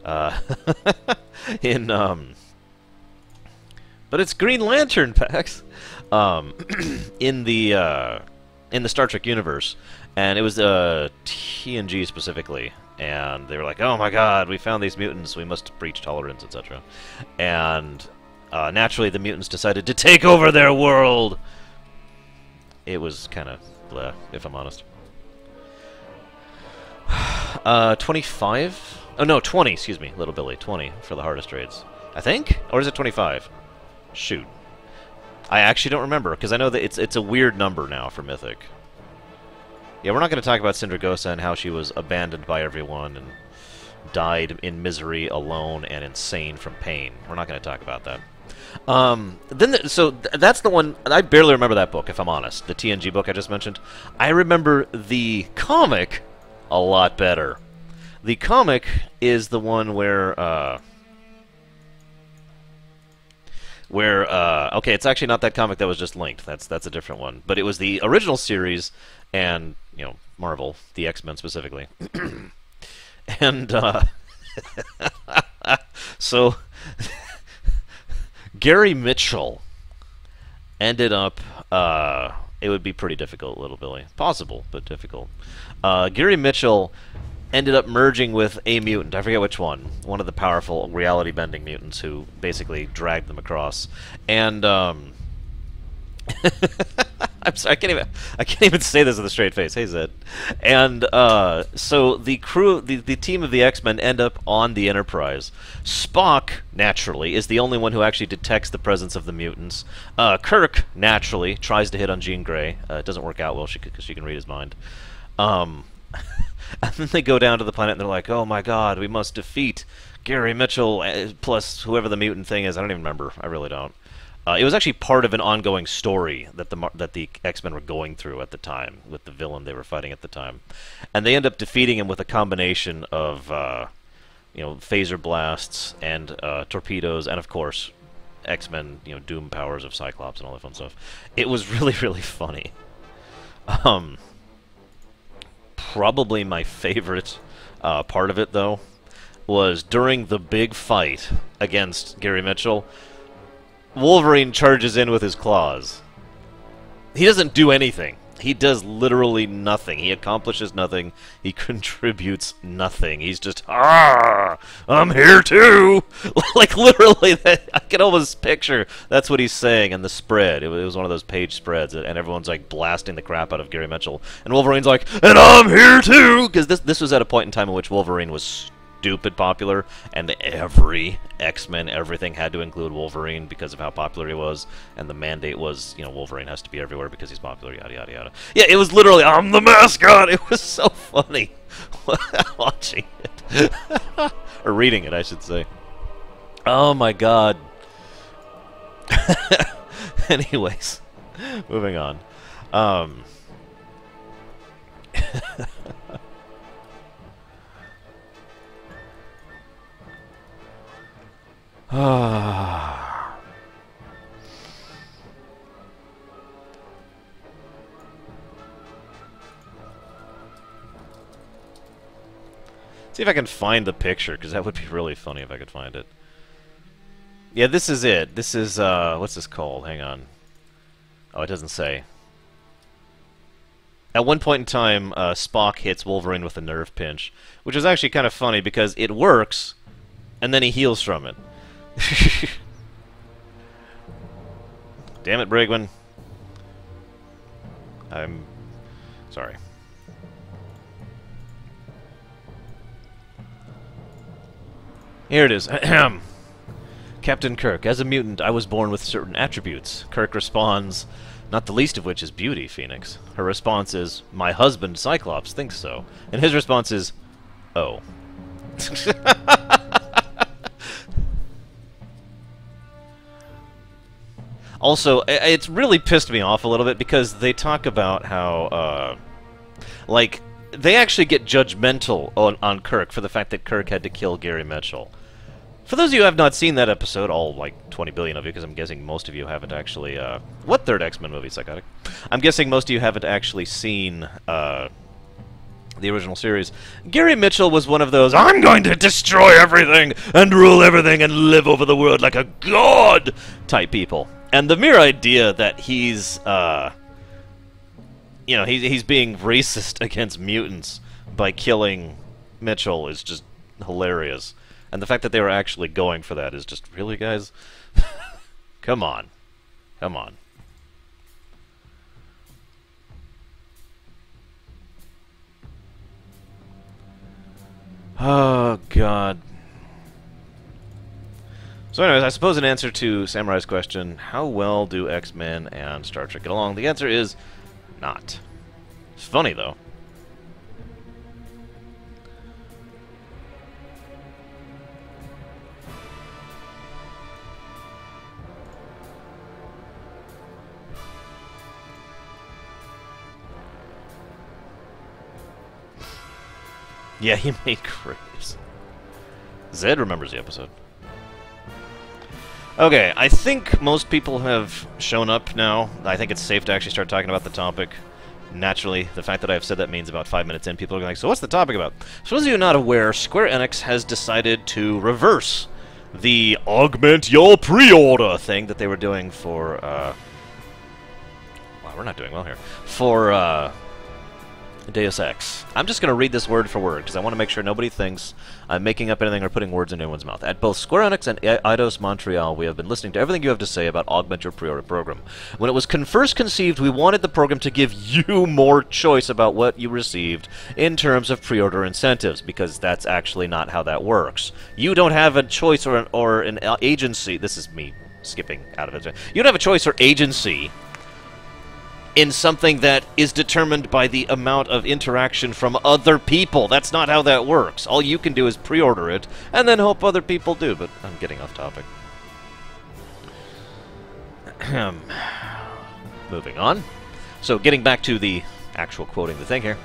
Uh, in but it's Green Lantern, Pax. Um, in the Star Trek universe, and it was TNG specifically, and they were like, "Oh my God, we found these mutants. We must breach tolerance, etc." And naturally, the mutants decided to take over their world. It was kind of bleh, if I'm honest. 25? Oh no, 20. Excuse me, Little Billy. 20 for the hardest raids, I think, or is it 25? Shoot. I actually don't remember, because I know that it's a weird number now for Mythic. Yeah, we're not going to talk about Syndragosa and how she was abandoned by everyone and died in misery, alone, and insane from pain. We're not going to talk about that. That's the one. I barely remember that book, if I'm honest. The TNG book I just mentioned. I remember the comic a lot better. The comic is the one where okay, it's actually not that comic that was just linked. That's a different one. But it was the original series, and Marvel, the X-Men specifically, and so Gary Mitchell ended up. It would be pretty difficult, Little Billy. Possible, but difficult. Gary Mitchell ended up merging with a mutant. I forget which one. One of the powerful reality-bending mutants who basically dragged them across. And I'm sorry, I can't even say this with a straight face. Hey, Zed. And so the crew, the team of the X-Men end up on the Enterprise. Spock, naturally, is the only one who actually detects the presence of the mutants. Kirk, naturally, tries to hit on Jean Grey. It doesn't work out well because she can read his mind. And then they go down to the planet and they're like, "Oh my God, we must defeat Gary Mitchell plus whoever the mutant thing is." I don't even remember. I really don't. It was actually part of an ongoing story that the X-Men were going through at the time with the villain they were fighting at the time, and they end up defeating him with a combination of phaser blasts and torpedoes, and of course X-Men doom powers of Cyclops and all that fun stuff. It was really, really funny. Probably my favorite part of it, though, was during the big fight against Gary Mitchell. Wolverine charges in with his claws. He doesn't do anything. He does literally nothing. He accomplishes nothing. He contributes nothing. He's just, "Ah, I'm here too!" Like, literally, I can almost picture that's what he's saying in the spread. It was one of those page spreads, and everyone's, like, blasting the crap out of Gary Mitchell. And Wolverine's like, "And I'm here too!" Because this was at a point in time in which Wolverine was stupid popular, and every X-Men, everything had to include Wolverine because of how popular he was, and the mandate was, Wolverine has to be everywhere because he's popular, yada, yada, yada. Yeah, it was literally, "I'm the mascot!" It was so funny watching it. Or reading it, I should say. Oh my God. Anyways, moving on. See if I can find the picture, because that would be really funny if I could find it. Yeah, this is it. This is, what's this called? Hang on. Oh, it doesn't say. At one point in time, Spock hits Wolverine with a nerve pinch, which is actually kind of funny because it works, and then he heals from it. Damn it, Brigman. I'm sorry. Here it is. Captain Kirk, as a mutant, I was born with certain attributes. Kirk responds, "Not the least of which is beauty, Phoenix." Her response is, "My husband, Cyclops, thinks so." And his response is, "Oh." Also, it's really pissed me off a little bit because they talk about how, like, they actually get judgmental on Kirk for the fact that Kirk had to kill Gary Mitchell. For those of you who have not seen that episode, all, like, 20 billion of you, because I'm guessing most of you haven't actually, what third X-Men movie, Psychotic? I'm guessing most of you haven't actually seen, the the original series, Gary Mitchell was one of those, I'm going to destroy everything and rule everything and live over the world like a god type people. And the mere idea that he's, you know, he's being racist against mutants by killing Mitchell is just hilarious. And the fact that they were actually going for that is just, really, guys? Come on. Come on. Oh, God. So anyways, I suppose in answer to Samurai's question, how well do X-Men and Star Trek get along? The answer is not. It's funny, though. Yeah, he made Graves. Zed remembers the episode. Okay, I think most people have shown up now. I think it's safe to actually start talking about the topic. Naturally, the fact that I've said that means about 5 minutes in, people are like, so what's the topic about? For those of you not aware, Square Enix has decided to reverse the augment your pre-order thing that they were doing for, wow, we're not doing well here. For, Deus Ex. I'm just going to read this word for word, because I want to make sure nobody thinks I'm making up anything or putting words in anyone's mouth. At both Square Enix and Eidos Montreal, we have been listening to everything you have to say about Augment Your Pre-Order program. When it was first conceived, we wanted the program to give you more choice about what you received in terms of pre-order incentives, because that's actually not how that works. You don't have a choice or an agency. This is me skipping out of it. You don't have a choice or agency in something that is determined by the amount of interaction from other people. That's not how that works. All you can do is pre-order it, and then hope other people do, but I'm getting off topic. Moving on. So, getting back to the actual quoting the thing here.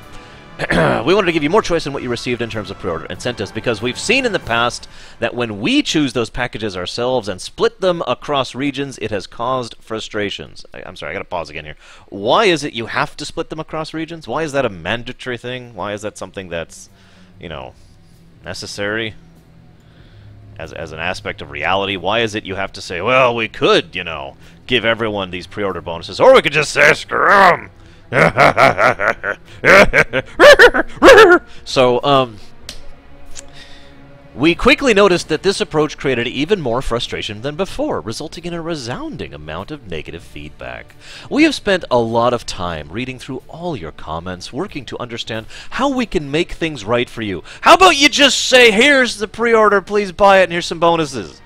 We wanted to give you more choice in what you received in terms of pre-order incentives, because we've seen in the past that when we choose those packages ourselves and split them across regions, it has caused frustrations. I'm sorry, I gotta pause again here. Why is it you have to split them across regions? Why is that a mandatory thing? Why is that something that's, you know, necessary as an aspect of reality? Why is it you have to say, well, we could, you know, give everyone these pre-order bonuses, or we could just say, screw 'em! So, we quickly noticed that this approach created even more frustration than before, resulting in a resounding amount of negative feedback. We have spent a lot of time reading through all your comments, working to understand how we can make things right for you. How about you just say, here's the pre-order, please buy it, and here's some bonuses.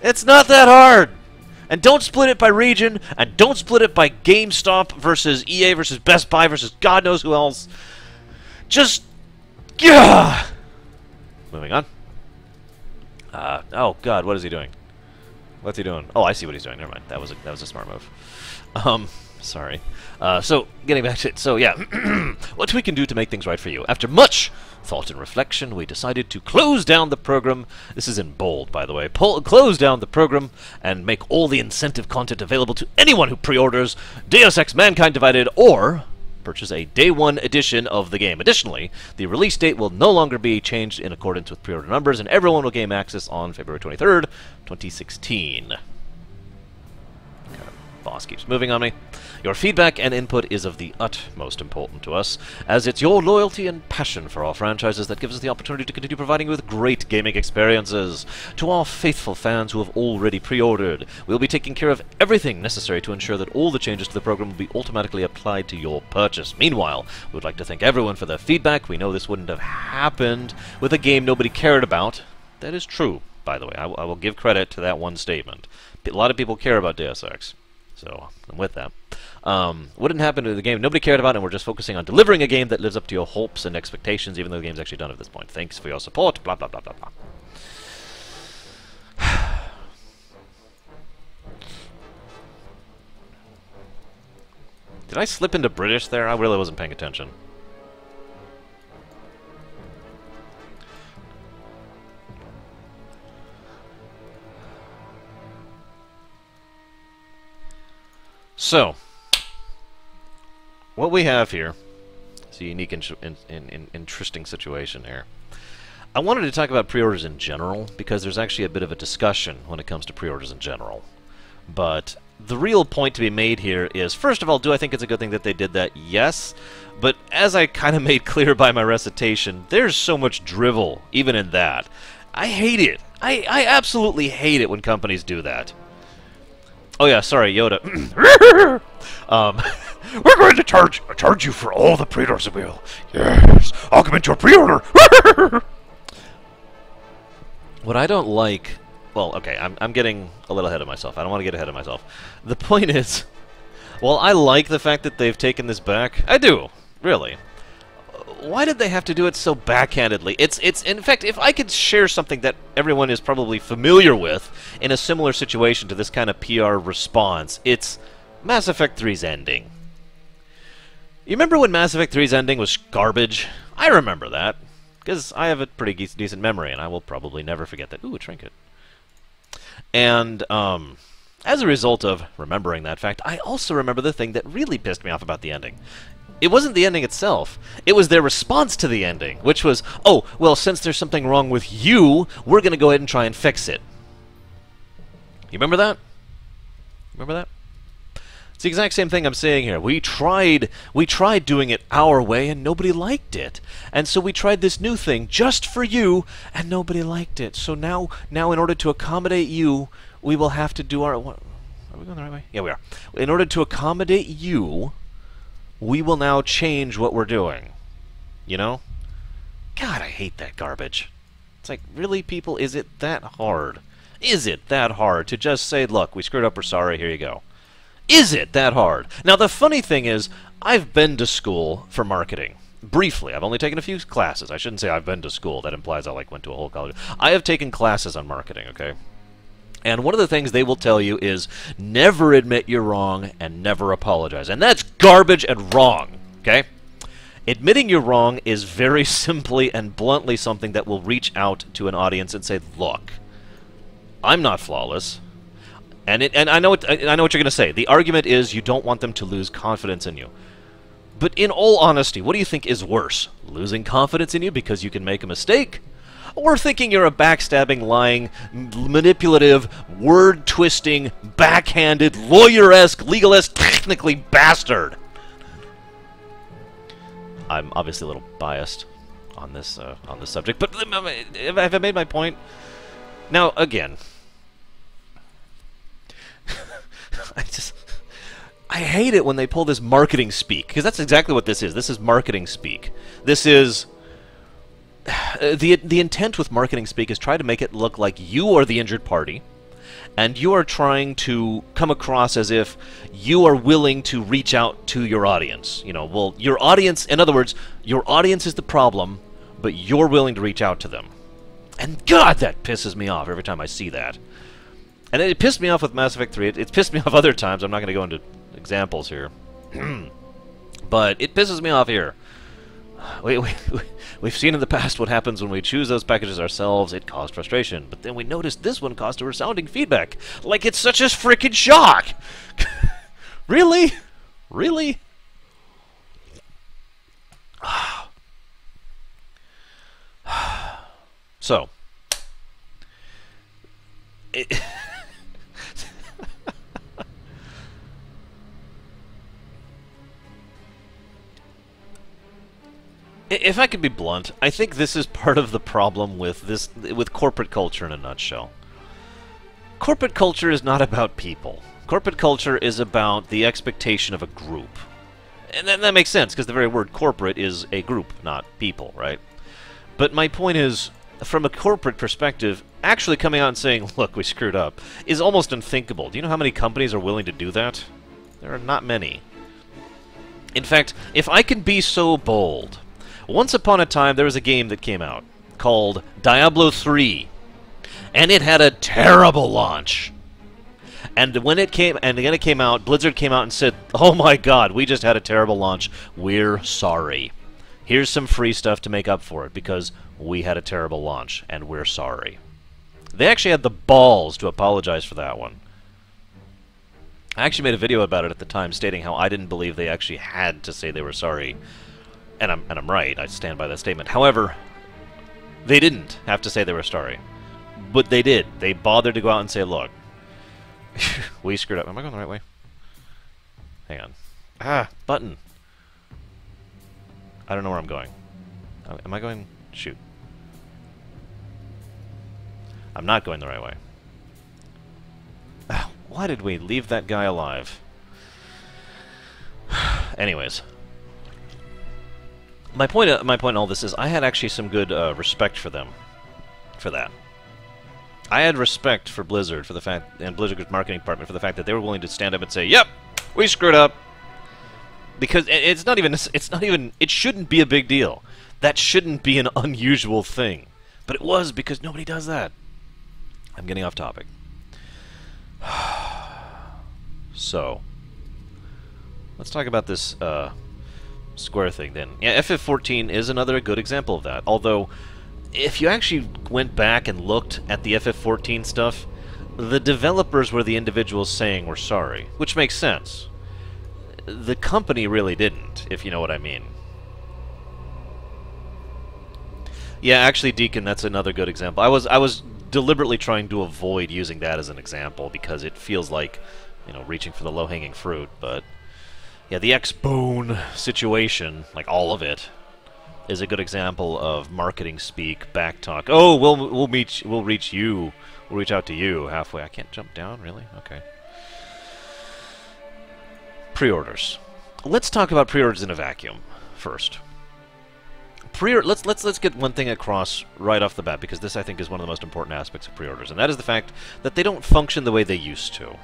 It's not that hard. And don't split it by region, and don't split it by GameStop versus EA versus Best Buy versus God knows who else. Just, yeah. Moving on. Oh God, what is he doing? What's he doing? Oh, I see what he's doing. Never mind. That was a smart move. Sorry. So, getting back to it. So, yeah. What we can do to make things right for you. After much thought and reflection, we decided to close down the program. This is in bold, by the way. Close down the program and make all the incentive content available to anyone who pre-orders Deus Ex Mankind Divided or purchase a Day 1 edition of the game. Additionally, the release date will no longer be changed in accordance with pre-order numbers, and everyone will gain access on February 23rd, 2016. Boss keeps moving on me. Your feedback and input is of the utmost importance to us, as it's your loyalty and passion for our franchises that gives us the opportunity to continue providing you with great gaming experiences. To our faithful fans who have already pre-ordered, we'll be taking care of everything necessary to ensure that all the changes to the program will be automatically applied to your purchase. Meanwhile, we would like to thank everyone for their feedback. We know this wouldn't have happened with a game nobody cared about. That is true, by the way. I will give credit to that one statement. A lot of people care about Deus Ex. So, I'm with that. Wouldn't happen to the game nobody cared about, and we're just focusing on delivering a game that lives up to your hopes and expectations, even though the game's actually done at this point. Thanks for your support, blah, blah, blah, blah, blah. Did I slip into British there? I really wasn't paying attention. So, what we have here It's a unique, interesting situation here. I wanted to talk about pre-orders in general, because there's actually a bit of a discussion when it comes to pre-orders in general. But the real point to be made here is, first of all, do I think it's a good thing that they did that? Yes. But as I kind of made clear by my recitation, there's so much drivel, even in that. I hate it. I absolutely hate it when companies do that. Oh yeah, sorry, Yoda. We're going to charge you for all the pre-orders, will. Yes, I'll come into a pre-order. What I don't like... Well, okay, I'm getting a little ahead of myself. I don't want to get ahead of myself. The point is, while I like the fact that they've taken this back, I do, really. Why did they have to do it so backhandedly? It's in fact, if I could share something that everyone is probably familiar with in a similar situation to this kind of PR response, it's Mass Effect 3's ending. You remember when Mass Effect 3's ending was garbage? I remember that, because I have a pretty decent memory, and I will probably never forget that. Ooh, a trinket. And, as a result of remembering that fact, I also remember the thing that really pissed me off about the ending. It wasn't the ending itself. It was their response to the ending, which was, oh, well, since there's something wrong with you, we're going to go ahead and try and fix it. You remember that? Remember that? It's the exact same thing I'm saying here. We tried doing it our way, and nobody liked it. And so we tried this new thing just for you, and nobody liked it. So now in order to accommodate you, we will have to do our... What, are we going the right way? Yeah, we are. In order to accommodate you, we will now change what we're doing. You know? God, I hate that garbage. It's like, really, people, is it that hard? Is it that hard to just say, look, we screwed up, we're sorry, here you go? Is it that hard? Now, the funny thing is, I've been to school for marketing. Briefly. I've only taken a few classes. I shouldn't say I've been to school. That implies I, went to a whole college. I have taken classes on marketing, okay? And one of the things they will tell you is never admit you're wrong and never apologize. And that's garbage and wrong, okay? Admitting you're wrong is very simply and bluntly something that will reach out to an audience and say, look, I'm not flawless. And I know what you're going to say. The argument is you don't want them to lose confidence in you. But in all honesty, what do you think is worse? Losing confidence in you because you can make a mistake? Or thinking you're a backstabbing, lying, manipulative, word-twisting, backhanded, lawyer-esque, legalist, technically bastard? I'm obviously a little biased on this subject, but have I made my point? Now, again... I hate it when they pull this marketing speak, because that's exactly what this is. This is marketing speak. This is... The intent with marketing speak is try to make it look like you are the injured party, and you are trying to come across as if you are willing to reach out to your audience. You know, well, your audience, in other words, your audience is the problem, but you're willing to reach out to them. And God, that pisses me off every time I see that. And it pissed me off with Mass Effect 3. It's pissed me off other times. I'm not going to go into examples here. But it pisses me off here. We've seen in the past what happens when we choose those packages ourselves. It caused frustration. But then we noticed this one caused a resounding feedback. Like it's such a freaking shock! Really? Really? So... If I could be blunt, I think this is part of the problem with corporate culture in a nutshell. Corporate culture is not about people. Corporate culture is about the expectation of a group. And that makes sense, because the very word corporate is a group, not people, right? But my point is, from a corporate perspective, actually coming out and saying, look, we screwed up, is almost unthinkable. Do you know how many companies are willing to do that? There are not many. In fact, if I can be so bold... Once upon a time, there was a game that came out called Diablo 3, and it had a terrible launch. And when it came out, Blizzard came out and said, "Oh my God, we just had a terrible launch. We're sorry. Here's some free stuff to make up for it because we had a terrible launch, and we're sorry." They actually had the balls to apologize for that one. I actually made a video about it at the time, stating how I didn't believe they actually had to say they were sorry. And I'm right. I stand by that statement. However, they didn't have to say they were sorry. But they did. They bothered to go out and say, look, we screwed up. Am I going the right way? Hang on. Ah, button. I don't know where I'm going. Am I going? Shoot. I'm not going the right way. Why did we leave that guy alive? Anyways. My point in all this is I had actually some good respect for them. For that. I had respect for Blizzard for the fact, and Blizzard's marketing department for the fact that they were willing to stand up and say, "Yep, we screwed up." Because it's not even, it shouldn't be a big deal. That shouldn't be an unusual thing. But it was, because nobody does that. I'm getting off topic. So, let's talk about this Square thing then. Yeah, FF14 is another good example of that. Although, if you actually went back and looked at the FF14 stuff, the developers were the individuals saying we're sorry, which makes sense. The company really didn't, if you know what I mean. Yeah, actually, Deacon, that's another good example. I was deliberately trying to avoid using that as an example because it feels like, you know, reaching for the low-hanging fruit. But yeah, the X-Bone situation, like all of it, is a good example of marketing speak, backtalk. Oh, we'll reach you. We'll reach out to you halfway. I can't jump down, really? Okay. Pre-orders. Let's talk about pre-orders in a vacuum first. Let's get one thing across right off the bat, because this I think is one of the most important aspects of pre-orders, and that is the fact that they don't function the way they used to.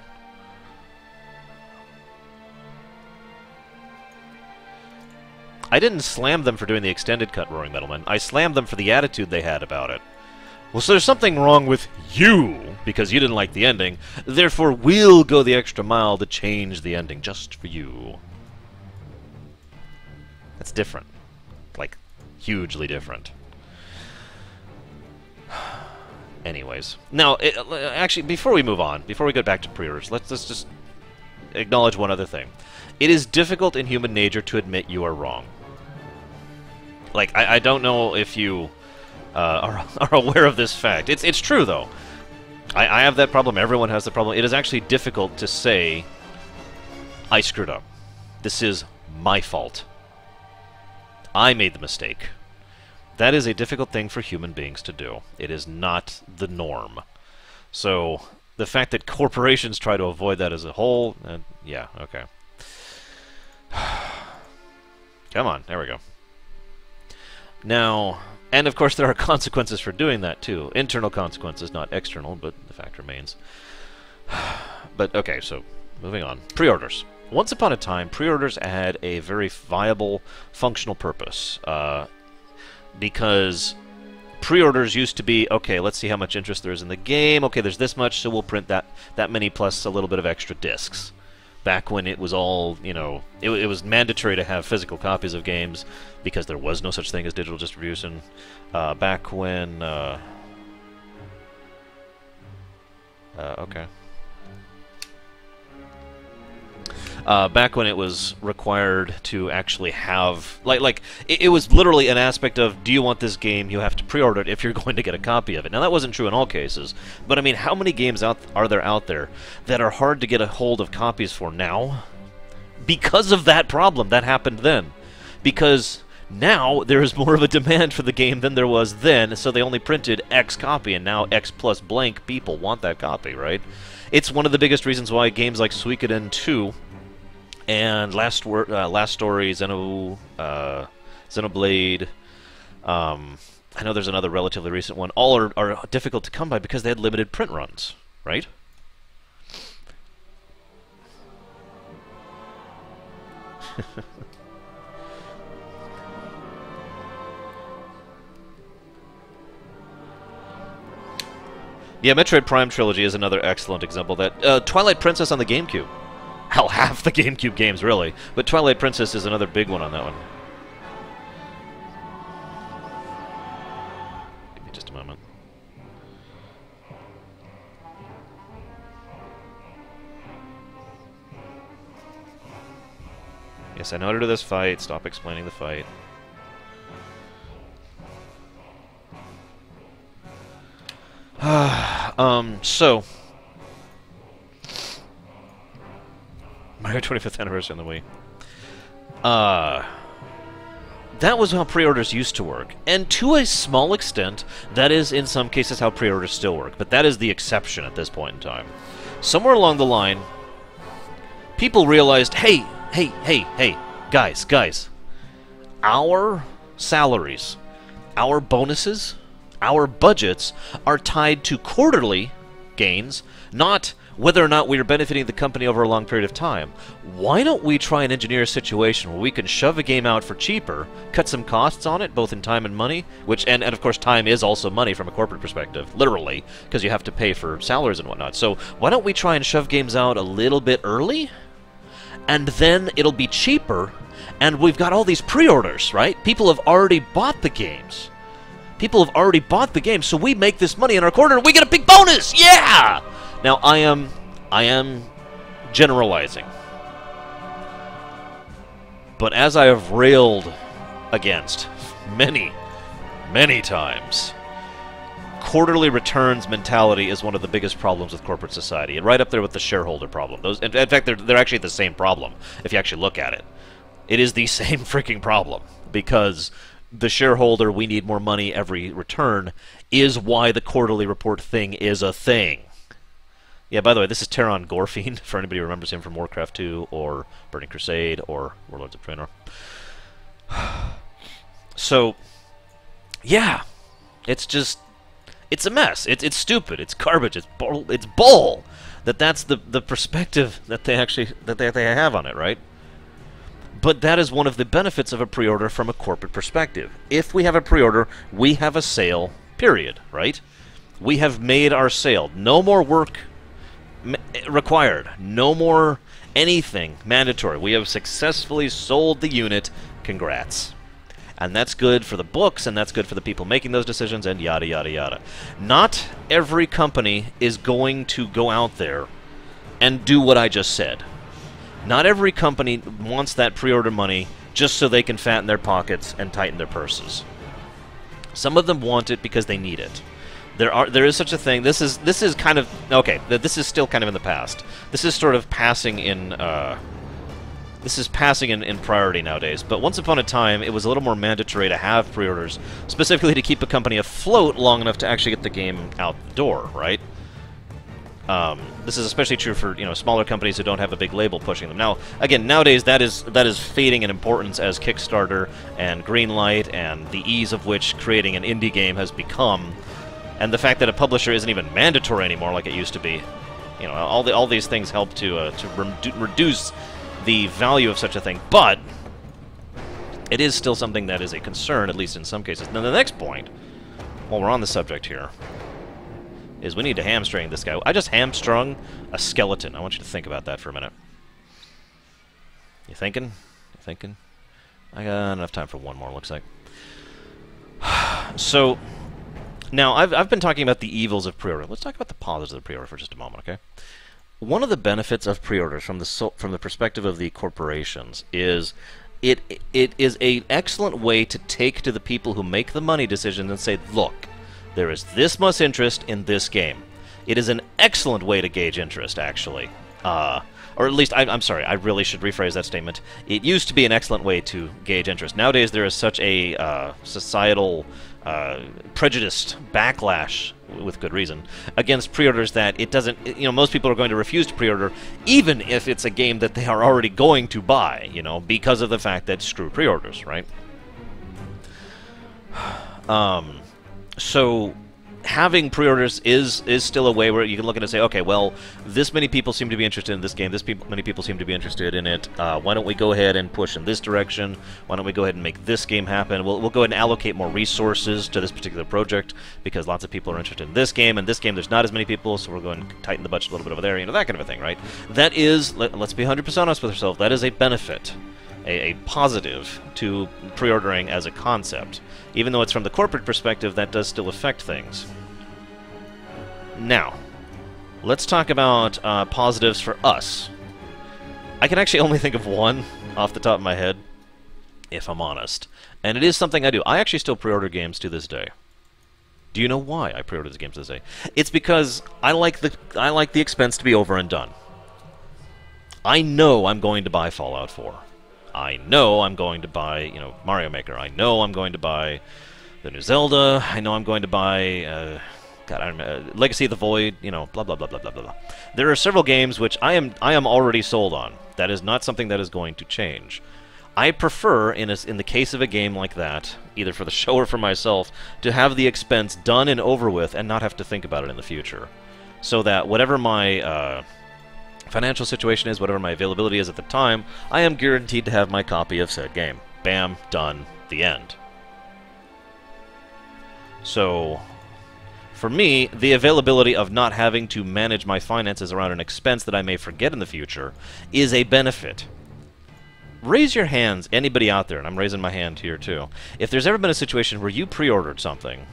I didn't slam them for doing the extended cut, Roaring Metalman. I slammed them for the attitude they had about it. Well, so there's something wrong with you, because you didn't like the ending, therefore we'll go the extra mile to change the ending just for you. That's different. Like, hugely different. Anyways. Now, actually, before we move on, before we get back to pre-orders, let's just acknowledge one other thing. It is difficult in human nature to admit you are wrong. Like, I don't know if you are aware of this fact. It's true, though. I have that problem. Everyone has the problem. It is actually difficult to say, I screwed up. This is my fault. I made the mistake. That is a difficult thing for human beings to do. It is not the norm. So, the fact that corporations try to avoid that as a whole, yeah, okay. Come on, there we go. Now, and of course there are consequences for doing that too. Internal consequences, not external, but the fact remains. But, okay, so, moving on. Pre-orders. Once upon a time, pre-orders had a very viable, functional purpose. Because pre-orders used to be, okay, let's see how much interest there is in the game. Okay, there's this much, so we'll print that many plus a little bit of extra discs. Back when it was all, you know, it was mandatory to have physical copies of games because there was no such thing as digital distribution. Back when, okay. Back when it was required to actually have, it was literally an aspect of, do you want this game, you have to pre-order it if you're going to get a copy of it. Now, that wasn't true in all cases, but I mean, how many games are there out there that are hard to get a hold of copies for now? Because of that problem that happened then. Because now there is more of a demand for the game than there was then, so they only printed X copy, and now X plus blank people want that copy, right? It's one of the biggest reasons why games like Suikoden 2 and Last Story, Xenoblade, I know there's another relatively recent one, all are difficult to come by because they had limited print runs, right? Yeah, Metroid Prime Trilogy is another excellent example of that. Twilight Princess on the GameCube. Hell, half the GameCube games, really. But Twilight Princess is another big one on that one. Give me just a moment. Yes, I know how to do this fight. Stop explaining the fight. So Mario 25th anniversary on the Wii. That was how pre-orders used to work. And to a small extent, that is in some cases how pre-orders still work. But that is the exception at this point in time. Somewhere along the line, people realized, hey, guys, our salaries, our bonuses, our budgets are tied to quarterly gains, not whether or not we are benefiting the company over a long period of time. Why don't we try and engineer a situation where we can shove a game out for cheaper, cut some costs on it, both in time and money, which, and of course time is also money from a corporate perspective, literally, because you have to pay for salaries and whatnot. So why don't we try and shove games out a little bit early, and then it'll be cheaper, and we've got all these pre-orders, right? People have already bought the games. People have already bought the game, so we make this money in our quarter, and we get a big bonus! Yeah! Now, I am generalizing. But as I have railed against many times, quarterly returns mentality is one of the biggest problems with corporate society, and right up there with the shareholder problem. In fact, they're actually the same problem, if you actually look at it. It is the same freaking problem, because the shareholder, we need more money every return, is why the quarterly report thing is a thing. Yeah, by the way, this is Terran Gorfiend, for anybody who remembers him from Warcraft 2, or Burning Crusade, or Warlords of Draenor. So, yeah, it's just, it's a mess. It's stupid. It's garbage. It's bull. That's the perspective that they actually they have on it, right? But that is one of the benefits of a pre-order from a corporate perspective. If we have a pre-order, we have a sale, period, right? We have made our sale. No more work required. No more anything mandatory. We have successfully sold the unit. Congrats. And that's good for the books, and that's good for the people making those decisions, and yada, yada, yada. Not every company is going to go out there and do what I just said. Not every company wants that pre-order money just so they can fatten their pockets and tighten their purses. Some of them want it because they need it. There is such a thing. This is kind of okay. This is still kind of in the past. This is sort of passing in. This is passing in priority nowadays. But once upon a time, it was a little more mandatory to have pre-orders, specifically to keep a company afloat long enough to actually get the game out the door, right? This is especially true for smaller companies who don't have a big label pushing them. Now, again, nowadays that is fading in importance as Kickstarter and Greenlight and the ease of which creating an indie game has become. And the fact that a publisher isn't even mandatory anymore like it used to be, all these things help to reduce the value of such a thing. But it is still something that is a concern, at least in some cases. Now, the next point, while we're on the subject here, is we need to hamstring this guy. I just hamstrung a skeleton. I want you to think about that for a minute. You thinking? You thinking? I got enough time for one more, looks like. So, now, I've been talking about the evils of pre-order. Let's talk about the positives of pre-order for just a moment, okay? One of the benefits of pre-orders from the perspective of the corporations is it is an excellent way to take to the people who make the money decisions and say, look, there is this much interest in this game. It is an excellent way to gauge interest, actually. Or at least, I'm sorry, I really should rephrase that statement. It used to be an excellent way to gauge interest. Nowadays, there is such a societal prejudiced backlash, with good reason, against pre-orders that it doesn't, most people are going to refuse to pre-order, even if it's a game that they are already going to buy, because of the fact that screw pre-orders, right? So having pre-orders is still a way where you can look at it and say, okay, well, this many people seem to be interested in this game, many people seem to be interested in it, why don't we go ahead and push in this direction, why don't we go ahead and make this game happen, we'll go ahead and allocate more resources to this particular project, because lots of people are interested in this game, and this game there's not as many people, so we're going to tighten the budget a little bit over there, that kind of a thing, right? That is, let's be 100% honest with ourselves, that is a benefit, a positive to pre-ordering as a concept. Even though it's from the corporate perspective, that does still affect things. Now, let's talk about positives for us. I can actually only think of one off the top of my head, if I'm honest. And it is something I do. I actually still pre-order games to this day. Do you know why I pre-ordered this game this day? It's because I like the expense to be over and done. I know I'm going to buy Fallout 4. I know I'm going to buy, you know, Mario Maker. I know I'm going to buy the new Zelda. I know I'm going to buy, God, I don't know, Legacy of the Void. You know, blah blah blah blah blah blah. There are several games which I am already sold on. That is not something that is going to change. I prefer, in the case of a game like that, either for the show or for myself, to have the expense done and over with and not have to think about it in the future. So that whatever my financial situation is, whatever my availability is at the time, I am guaranteed to have my copy of said game. Bam, done, the end. So, for me, the availability of not having to manage my finances around an expense that I may forget in the future is a benefit. Raise your hands, anybody out there, and I'm raising my hand here too, if there's ever been a situation where you pre-ordered something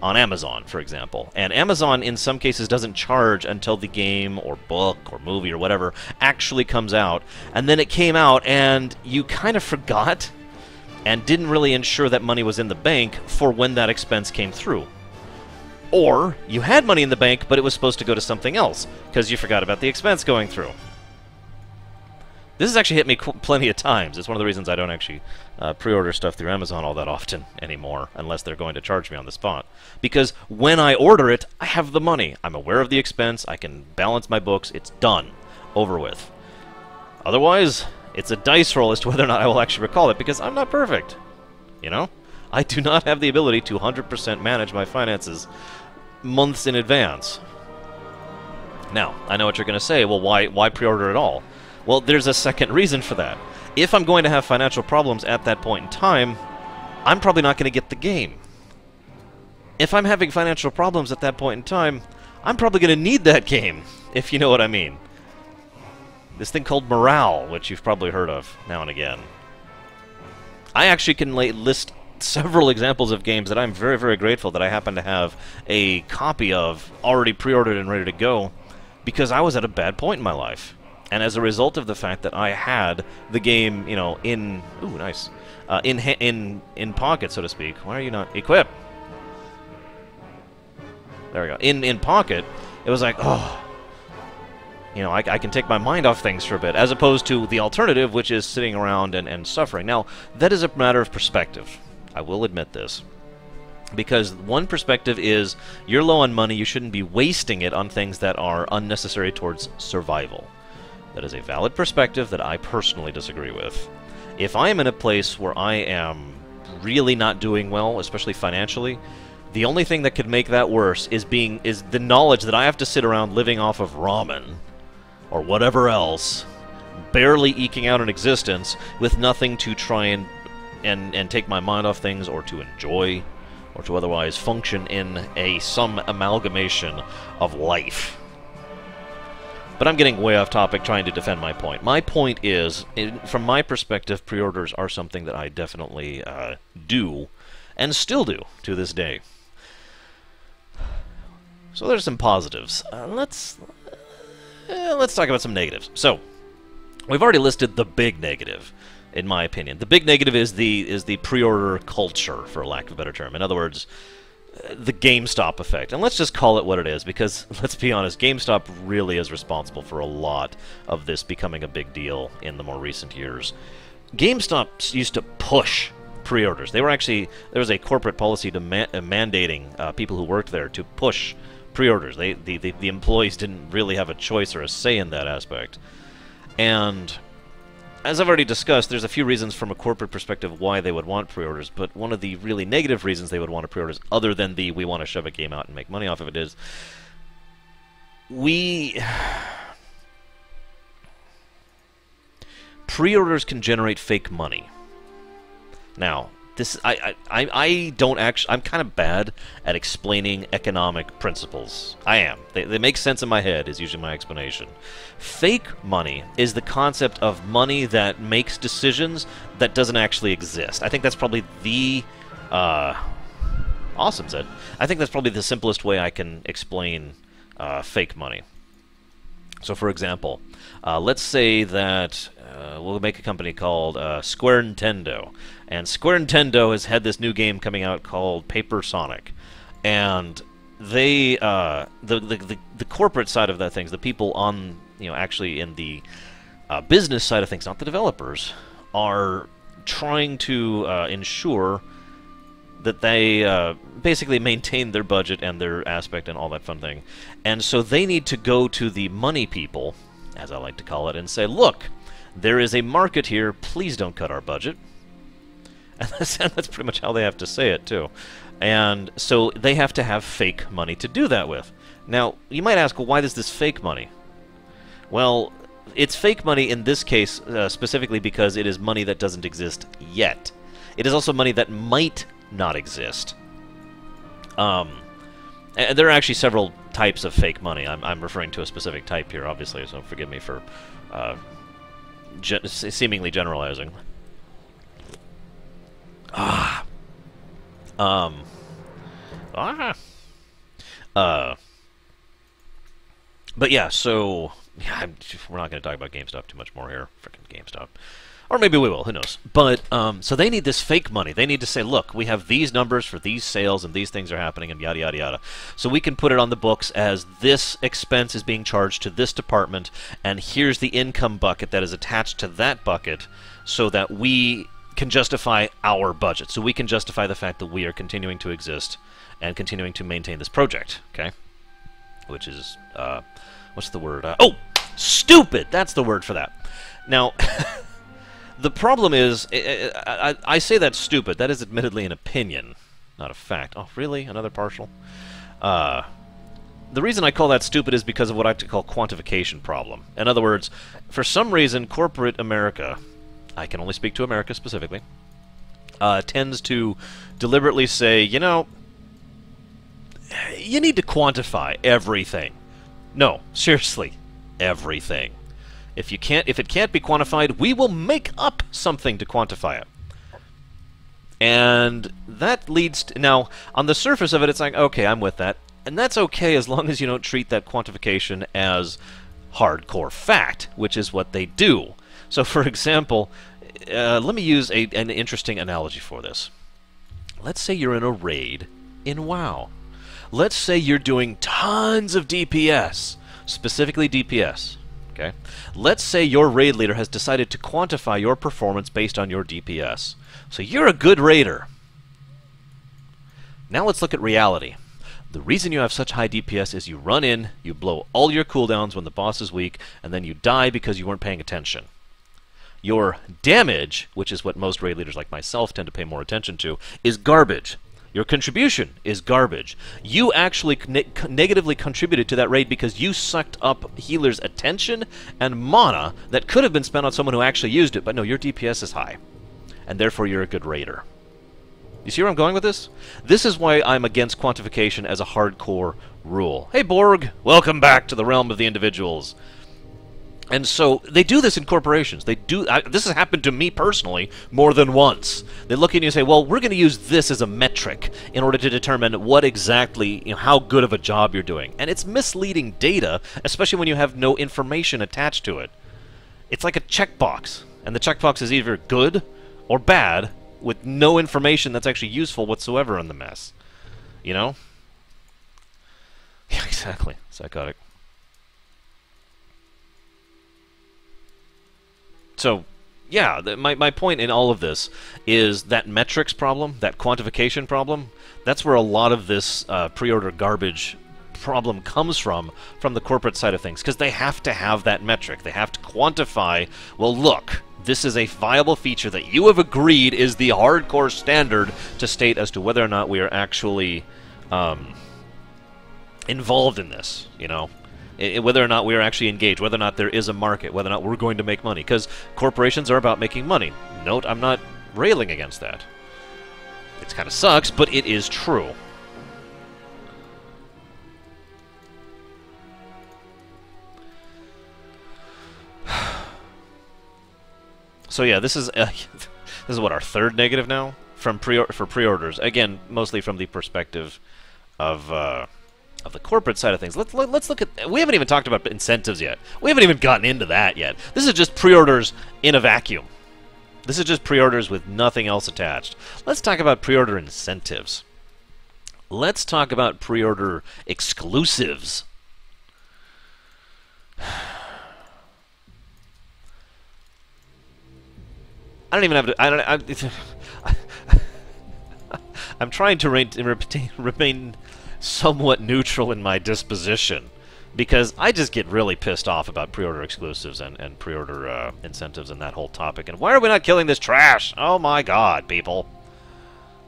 on Amazon, for example, and Amazon in some cases doesn't charge until the game or book or movie or whatever actually comes out, and then it came out and you kind of forgot and didn't really ensure that money was in the bank for when that expense came through. Or you had money in the bank, but it was supposed to go to something else because you forgot about the expense going through. This has actually hit me plenty of times. It's one of the reasons I don't actually pre-order stuff through Amazon all that often anymore, unless they're going to charge me on the spot. Because when I order it, I have the money. I'm aware of the expense. I can balance my books. It's done. Over with. Otherwise, it's a dice roll as to whether or not I will actually recall it, because I'm not perfect. You know? I do not have the ability to 100% manage my finances months in advance. Now, I know what you're going to say. Well, why pre-order at all? Well, there's a second reason for that. If I'm going to have financial problems at that point in time, I'm probably not going to get the game. If I'm having financial problems at that point in time, I'm probably going to need that game, if you know what I mean. This thing called morale, which you've probably heard of now and again. I actually can list several examples of games that I'm very, very grateful that I happen to have a copy of already pre-ordered and ready to go, because I was at a bad point in my life. And as a result of the fact that I had the game, you know, in pocket, so to speak. Why are you not equipped? There we go. In pocket, it was like, oh, you know, I can take my mind off things for a bit, as opposed to the alternative, which is sitting around and suffering. Now, that is a matter of perspective. I will admit this. Because one perspective is, you're low on money, you shouldn't be wasting it on things that are unnecessary towards survival. That is a valid perspective that I personally disagree with. If I am in a place where I am really not doing well, especially financially, the only thing that could make that worse is the knowledge that I have to sit around living off of ramen or whatever else, barely eking out an existence with nothing to try and take my mind off things, or to enjoy, or to otherwise function in some amalgamation of life. But I'm getting way off topic trying to defend my point. My point is, from my perspective, pre-orders are something that I definitely do, and still do, to this day. So there's some positives. Let's talk about some negatives. So, we've already listed the big negative, in my opinion. The big negative is the pre-order culture, for lack of a better term. In other words, the GameStop effect. And let's just call it what it is, because, let's be honest, GameStop really is responsible for a lot of this becoming a big deal in the more recent years. GameStop used to push pre-orders. They were actually, there was a corporate policy to mandating people who worked there to push pre-orders. The employees didn't really have a choice or a say in that aspect. And as I've already discussed, there's a few reasons from a corporate perspective why they would want pre-orders, but one of the really negative reasons they would want pre-orders, other than the we want to shove a game out and make money off of it, is pre-orders can generate fake money. Now, I don't actually, I'm kind of bad at explaining economic principles. I am. They make sense in my head, is usually my explanation. Fake money is the concept of money that makes decisions that doesn't actually exist. I think that's probably the, awesome, Zed. I think that's probably the simplest way I can explain fake money. So, for example, let's say that we'll make a company called Square Nintendo. And Square Nintendo has had this new game coming out called Paper Sonic. and they the corporate side of that things, the people on actually in the business side of things, not the developers, are trying to ensure that they basically maintain their budget and their aspect and all that fun thing. And so they need to go to the money people, as I like to call it, and say, look, there is a market here, please don't cut our budget. And that's pretty much how they have to say it, too. And so they have to have fake money to do that with. Now, you might ask, well, why is this fake money? Well, it's fake money in this case specifically because it is money that doesn't exist yet. It is also money that might not exist. And there are actually several types of fake money. I'm referring to a specific type here, obviously, so forgive me for seemingly generalizing. But yeah, so we're not going to talk about GameStop too much more here. Frickin' GameStop. Or maybe we will, who knows. But, so they need this fake money. They need to say, look, we have these numbers for these sales, and these things are happening, and yada, yada, yada. So we can put it on the books as this expense is being charged to this department, and here's the income bucket that is attached to that bucket, so that we can justify our budget. So we can justify the fact that we are continuing to exist and continuing to maintain this project, okay? Which is, what's the word? Oh! Stupid! That's the word for that. Now... The problem is, I say that's stupid. That is admittedly an opinion, not a fact. Oh, really? Another partial? The reason I call that stupid is because of what I like to call quantification problem. In other words, for some reason, corporate America, I can only speak to America specifically, tends to deliberately say, you know, you need to quantify everything. No, seriously, everything. If it can't be quantified, we will make up something to quantify it. And that leads to... Now, on the surface of it, it's like, okay, I'm with that. And that's okay as long as you don't treat that quantification as hardcore fact, which is what they do. So, for example, let me use an interesting analogy for this. Let's say you're in a raid in WoW. Let's say you're doing tons of DPS, specifically DPS. Okay. Let's say your raid leader has decided to quantify your performance based on your DPS. So you're a good raider. Now let's look at reality. The reason you have such high DPS is you run in, you blow all your cooldowns when the boss is weak, and then you die because you weren't paying attention. Your damage, which is what most raid leaders like myself tend to pay more attention to, is garbage. Your contribution is garbage. You actually negatively contributed to that raid because you sucked up healers' attention and mana that could have been spent on someone who actually used it, but no, your DPS is high. And therefore you're a good raider. You see where I'm going with this? This is why I'm against quantification as a hardcore rule. Hey Borg, welcome back to the realm of the individuals. And so they do this in corporations. They do. This has happened to me personally more than once. They look at you and say, "Well, we're going to use this as a metric in order to determine what exactly, how good of a job you're doing." And it's misleading data, especially when you have no information attached to it. It's like a checkbox, and the checkbox is either good or bad with no information that's actually useful whatsoever in the mess. You know? Yeah, exactly. Psychotic. So, yeah, my point in all of this is that metrics problem, that quantification problem, that's where a lot of this pre-order garbage problem comes from the corporate side of things, because they have to have that metric. They have to quantify, well, look, this is a viable feature that you have agreed is the hardcore standard to state as to whether or not we are actually involved in this, you know? Whether or not we are actually engaged, whether or not there is a market, whether or not we're going to make money. Because corporations are about making money. Note, I'm not railing against that. It kind of sucks, but it is true. So yeah, this is what, our third negative now from for pre-orders. Again, mostly from the perspective of the corporate side of things. Let's look at... We haven't even talked about incentives yet. We haven't even gotten into that yet. This is just pre-orders in a vacuum. This is just pre-orders with nothing else attached. Let's talk about pre-order incentives. Let's talk about pre-order exclusives. I don't even have to. I'm trying to remain somewhat neutral in my disposition, because I just get really pissed off about pre-order exclusives and pre-order incentives and that whole topic. And why are we not killing this trash? Oh my god, people.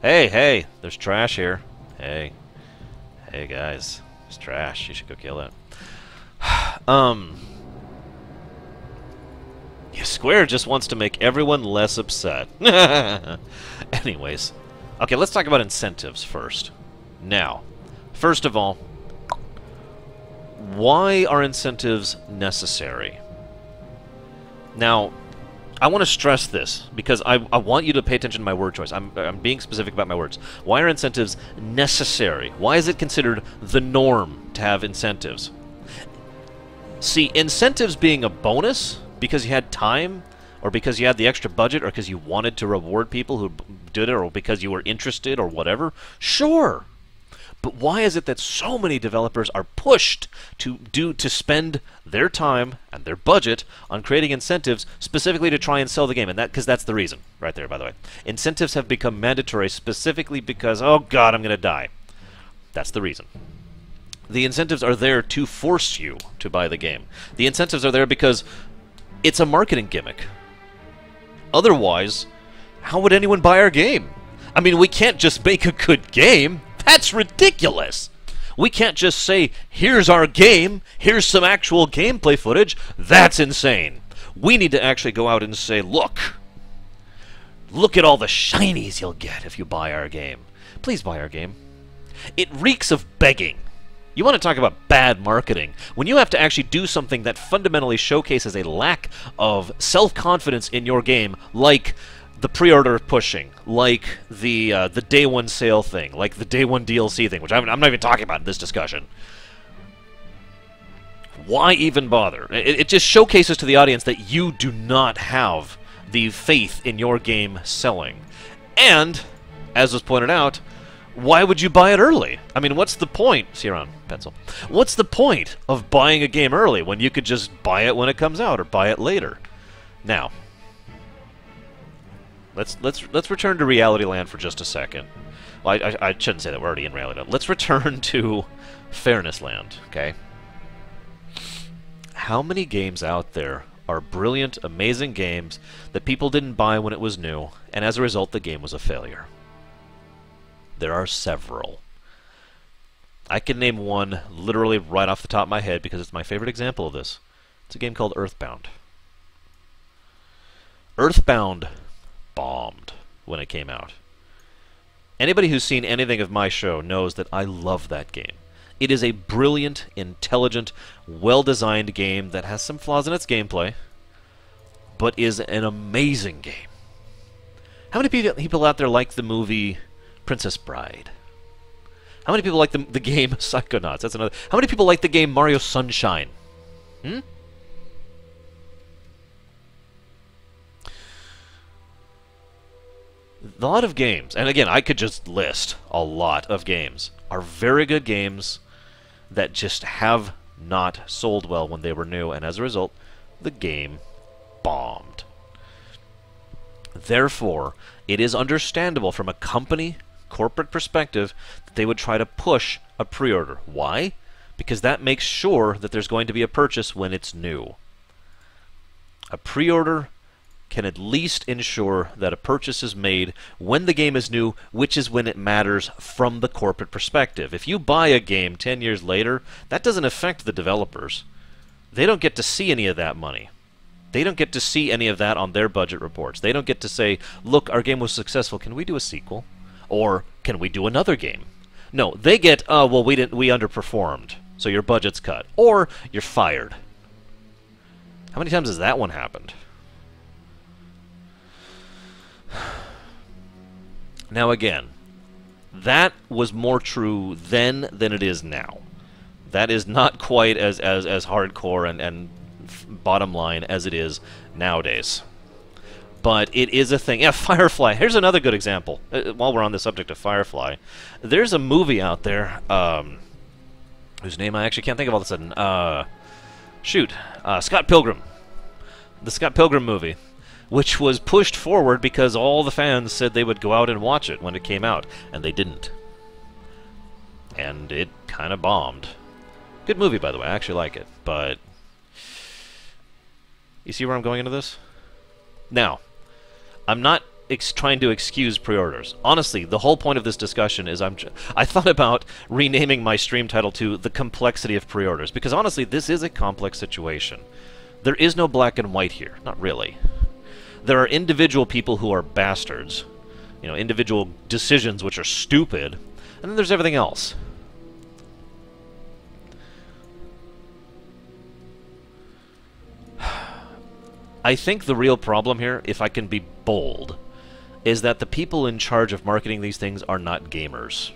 Hey, there's trash here. Hey guys, it's trash. You should go kill it. Yeah, Square just wants to make everyone less upset. Anyways, okay, let's talk about incentives first. Now, first of all, why are incentives necessary? Now, I want to stress this, because I want you to pay attention to my word choice. I'm being specific about my words. Why are incentives necessary? Why is it considered the norm to have incentives? See, incentives being a bonus because you had time, or because you had the extra budget, or because you wanted to reward people who did it, or because you were interested, or whatever, sure. But why is it that so many developers are pushed to spend their time and their budget on creating incentives specifically to try and sell the game? And because that's the reason, right there, by the way. Incentives have become mandatory specifically because, oh god, I'm going to die. That's the reason. The incentives are there to force you to buy the game. The incentives are there because it's a marketing gimmick. Otherwise, how would anyone buy our game? I mean, we can't just make a good game. That's ridiculous! We can't just say, here's our game, here's some actual gameplay footage. That's insane. We need to actually go out and say, look at all the shinies you'll get if you buy our game. Please buy our game. It reeks of begging. You want to talk about bad marketing, when you have to actually do something that fundamentally showcases a lack of self-confidence in your game, like the pre-order pushing, like the day one sale thing, like the day one DLC thing, which I'm not even talking about in this discussion. Why even bother? It just showcases to the audience that you do not have the faith in your game selling. And, as was pointed out, why would you buy it early? I mean, what's the point? See you around, pencil. What's the point of buying a game early when you could just buy it when it comes out or buy it later? Now, let's return to reality land for just a second. Well, I shouldn't say that, we're already in reality land. Let's return to fairness land, okay? How many games out there are brilliant, amazing games that people didn't buy when it was new, and as a result the game was a failure? There are several. I can name one literally right off the top of my head because it's my favorite example of this. It's a game called Earthbound. Earthbound bombed when it came out. Anybody who's seen anything of my show knows that I love that game. It is a brilliant, intelligent, well-designed game that has some flaws in its gameplay, but is an amazing game. How many people out there like the movie Princess Bride? How many people like the game Psychonauts? That's another. How many people like the game Mario Sunshine? A lot of games, and again, I could just list a lot of games, are very good games that just have not sold well when they were new, and as a result, the game bombed. Therefore, it is understandable from a company, corporate perspective, that they would try to push a pre-order. Why? Because that makes sure that there's going to be a purchase when it's new. A pre-order can at least ensure that a purchase is made when the game is new, which is when it matters from the corporate perspective. If you buy a game 10 years later, that doesn't affect the developers. They don't get to see any of that money. They don't get to see any of that on their budget reports. They don't get to say, look, our game was successful, can we do a sequel? Or, can we do another game? No, they get, oh, well, we underperformed, so your budget's cut. Or, you're fired. How many times has that one happened? Now again, that was more true then than it is now. That is not quite as hardcore and bottom line as it is nowadays. But it is a thing. Yeah, Firefly. Here's another good example. While we're on the subject of Firefly, there's a movie out there, whose name I actually can't think of all of a sudden. Scott Pilgrim. The Scott Pilgrim movie, which was pushed forward because all the fans said they would go out and watch it when it came out, and they didn't. And it kind of bombed. Good movie, by the way. I actually like it, but... You see where I'm going into this? Now, I'm not trying to excuse pre-orders. Honestly, the whole point of this discussion is I thought about renaming my stream title to The Complexity of Pre-orders, because honestly, this is a complex situation. There is no black and white here. Not really. There are individual people who are bastards. You know, individual decisions which are stupid. And then there's everything else. I think the real problem here, if I can be bold, is that the people in charge of marketing these things are not gamers.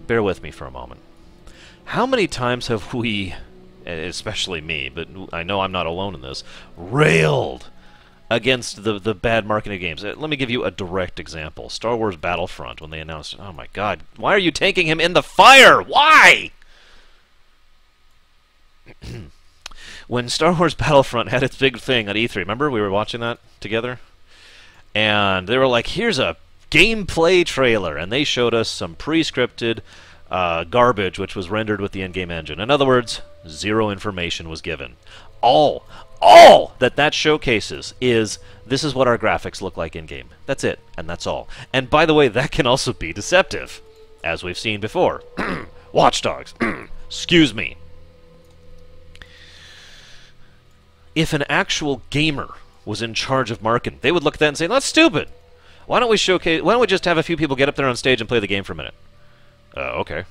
Bear with me for a moment. How many times have we, especially me, but I know I'm not alone in this, railed against the bad marketing of games? Let me give you a direct example. Star Wars Battlefront, when they announced, oh my god, why are you taking him in the fire? Why? When Star Wars Battlefront had its big thing at E3, remember? We were watching that together? And they were like, here's a gameplay trailer. And they showed us some pre-scripted garbage which was rendered with the in-game engine. In other words, zero information was given. All that showcases is, this is what our graphics look like in-game. That's it, and that's all. And by the way, that can also be deceptive, as we've seen before. Watch Dogs. Excuse me. If an actual gamer was in charge of marketing, they would look at that and say, that's stupid. Why don't we just have a few people get up there on stage and play the game for a minute? Okay.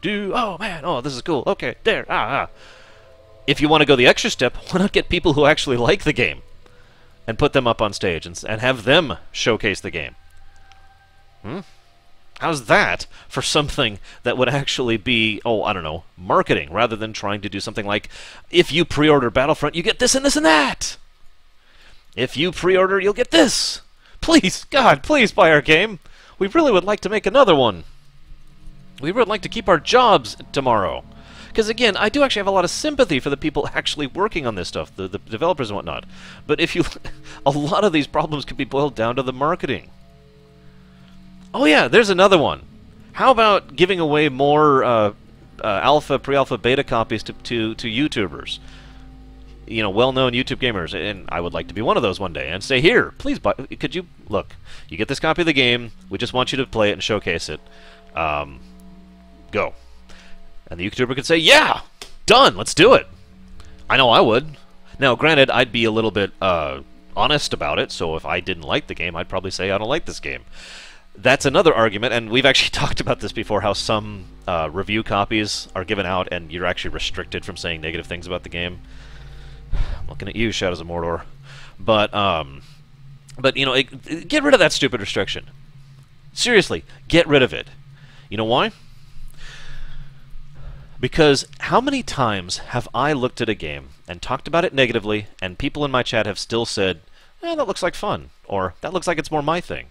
Oh, man. Oh, this is cool. Okay, there. If you want to go the extra step, why not get people who actually like the game and put them up on stage and have them showcase the game? How's that for something that would actually be, I don't know, marketing, rather than trying to do something like, if you pre-order Battlefront, you get this and this and that. If you pre-order, you'll get this. Please, God, please buy our game. We really would like to make another one. We would like to keep our jobs tomorrow. Because, again, I do actually have a lot of sympathy for the people actually working on this stuff, the developers and whatnot. But if you... a lot of these problems can be boiled down to the marketing. Oh yeah, there's another one. How about giving away more alpha, pre-alpha, beta copies to YouTubers? You know, well-known YouTube gamers, and I would like to be one of those one day, and say, here, please buy, could you, look, you get this copy of the game, we just want you to play it and showcase it. Go. And the YouTuber could say, yeah, done, let's do it. I know I would. Now, granted, I'd be a little bit honest about it, so if I didn't like the game, I'd probably say I don't like this game. That's another argument, and we've actually talked about this before, how some review copies are given out and you're actually restricted from saying negative things about the game. I'm looking at you, Shadows of Mordor. But you know, get rid of that stupid restriction. Seriously, get rid of it. You know why? Because how many times have I looked at a game and talked about it negatively, and people in my chat have still said, that looks like fun, or that looks like it's more my thing.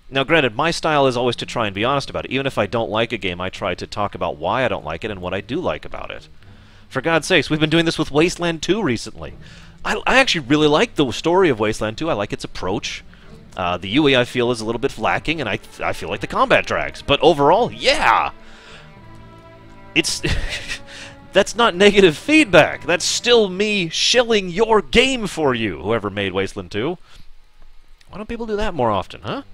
Now, granted, my style is always to try and be honest about it. Even if I don't like a game, I try to talk about why I don't like it and what I do like about it. For God's sakes, we've been doing this with Wasteland 2 recently. I actually really like the story of Wasteland 2. I like its approach. The UE, I feel, is a little bit lacking, and I feel like the combat drags. But overall, yeah! It's... That's not negative feedback. That's still me shilling your game for you, whoever made Wasteland 2. Why don't people do that more often, huh?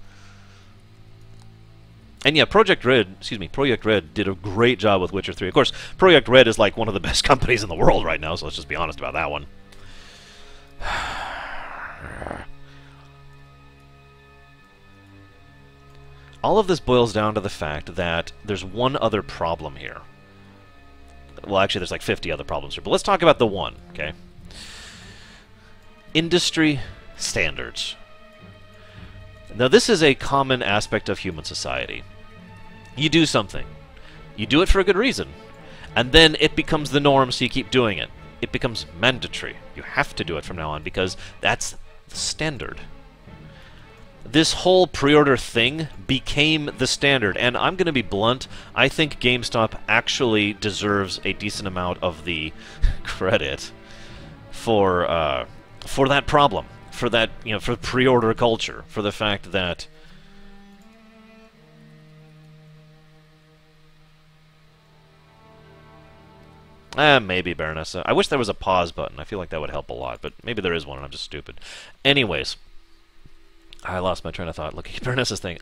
And yeah, Project Red did a great job with Witcher 3. Of course, Project Red is like one of the best companies in the world right now, so let's just be honest about that one. All of this boils down to the fact that there's one other problem here. Well, actually, there's like 50 other problems here, but let's talk about the one, okay? Industry standards. Now, this is a common aspect of human society. You do something. You do it for a good reason. And then it becomes the norm, so you keep doing it. it becomes mandatory. You have to do it from now on because that's the standard. This whole pre-order thing became the standard, and I'm going to be blunt. I think GameStop actually deserves a decent amount of the credit for that problem, for that, you know, for pre-order culture, for the fact that maybe Baronessa. I wish there was a pause button. I feel like that would help a lot, but maybe there is one and I'm just stupid. Anyways, I lost my train of thought. Look at Baronessa's thing.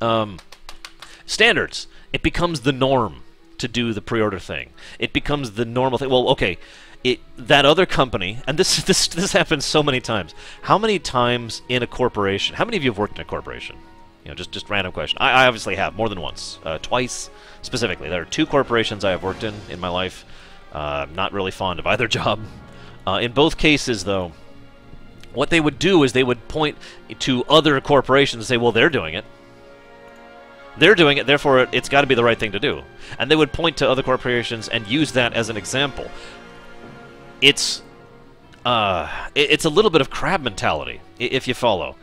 Standards. It becomes the norm to do the pre-order thing. It becomes the normal thing. Well, okay, that other company, and this happens so many times. How many times in a corporation? How many of you have worked in a corporation? You know, just random question. I obviously have more than once, twice specifically. There are 2 corporations I have worked in my life. Not really fond of either job. In both cases, though, what they would do is they would point to other corporations and say, well, they're doing it. They're doing it, therefore it's got to be the right thing to do. And they would point to other corporations and use that as an example. It's a little bit of crab mentality, if you follow.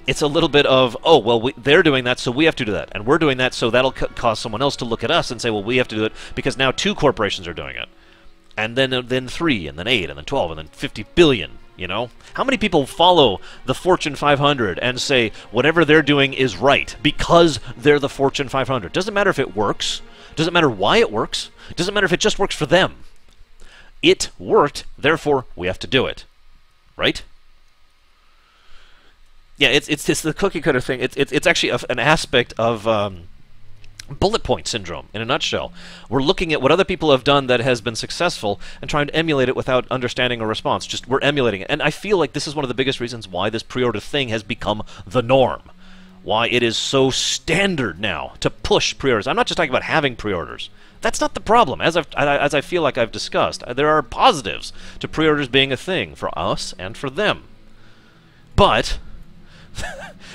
It's a little bit of, oh, well, they're doing that, so we have to do that. And we're doing that, so that'll cause someone else to look at us and say, well, we have to do it because now 2 corporations are doing it. And then 3, and then 8, and then 12, and then 50 billion, you know? How many people follow the Fortune 500 and say whatever they're doing is right because they're the Fortune 500? Doesn't matter if it works. Doesn't matter why it works. Doesn't matter if it just works for them. It worked, therefore we have to do it. Right? Yeah, it's the cookie cutter thing. It's actually an aspect of bullet point syndrome in a nutshell. We're looking at what other people have done that has been successful and trying to emulate it without understanding a response. Just we're emulating it, and I feel like this is one of the biggest reasons why this pre-order thing has become the norm. Why it is so standard now to push pre-orders. I'm not just talking about having pre-orders. That's not the problem. As I feel like I've discussed, there are positives to pre-orders being a thing for us and for them, but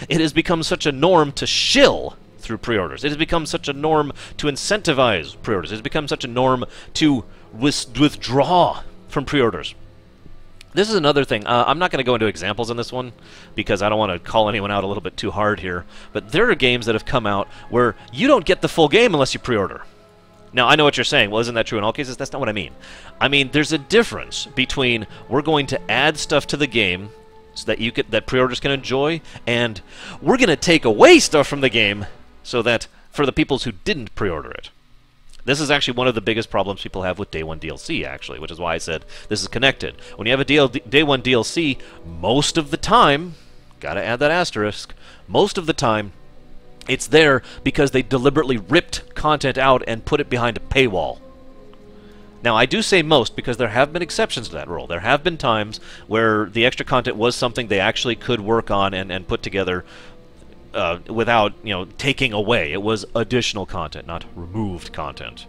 it has become such a norm to shill through pre-orders. It has become such a norm to incentivize pre-orders. It has become such a norm to withdraw from pre-orders. This is another thing. I'm not going to go into examples on this one because I don't want to call anyone out a little bit too hard here, but there are games that have come out where you don't get the full game unless you pre-order. Now, I know what you're saying. Well, isn't that true in all cases? That's not what I mean. I mean, there's a difference between we're going to add stuff to the game so that pre-orders can enjoy, and we're going to take away stuff from the game so that for the people who didn't pre-order it. This is actually one of the biggest problems people have with Day 1 DLC, actually, which is why I said this is connected. When you have a Day 1 DLC, most of the time, gotta add that asterisk, most of the time, it's there because they deliberately ripped content out and put it behind a paywall. Now, I do say most because there have been exceptions to that rule. There have been times where the extra content was something they actually could work on and put together without, you know, taking away. It was additional content, not removed content.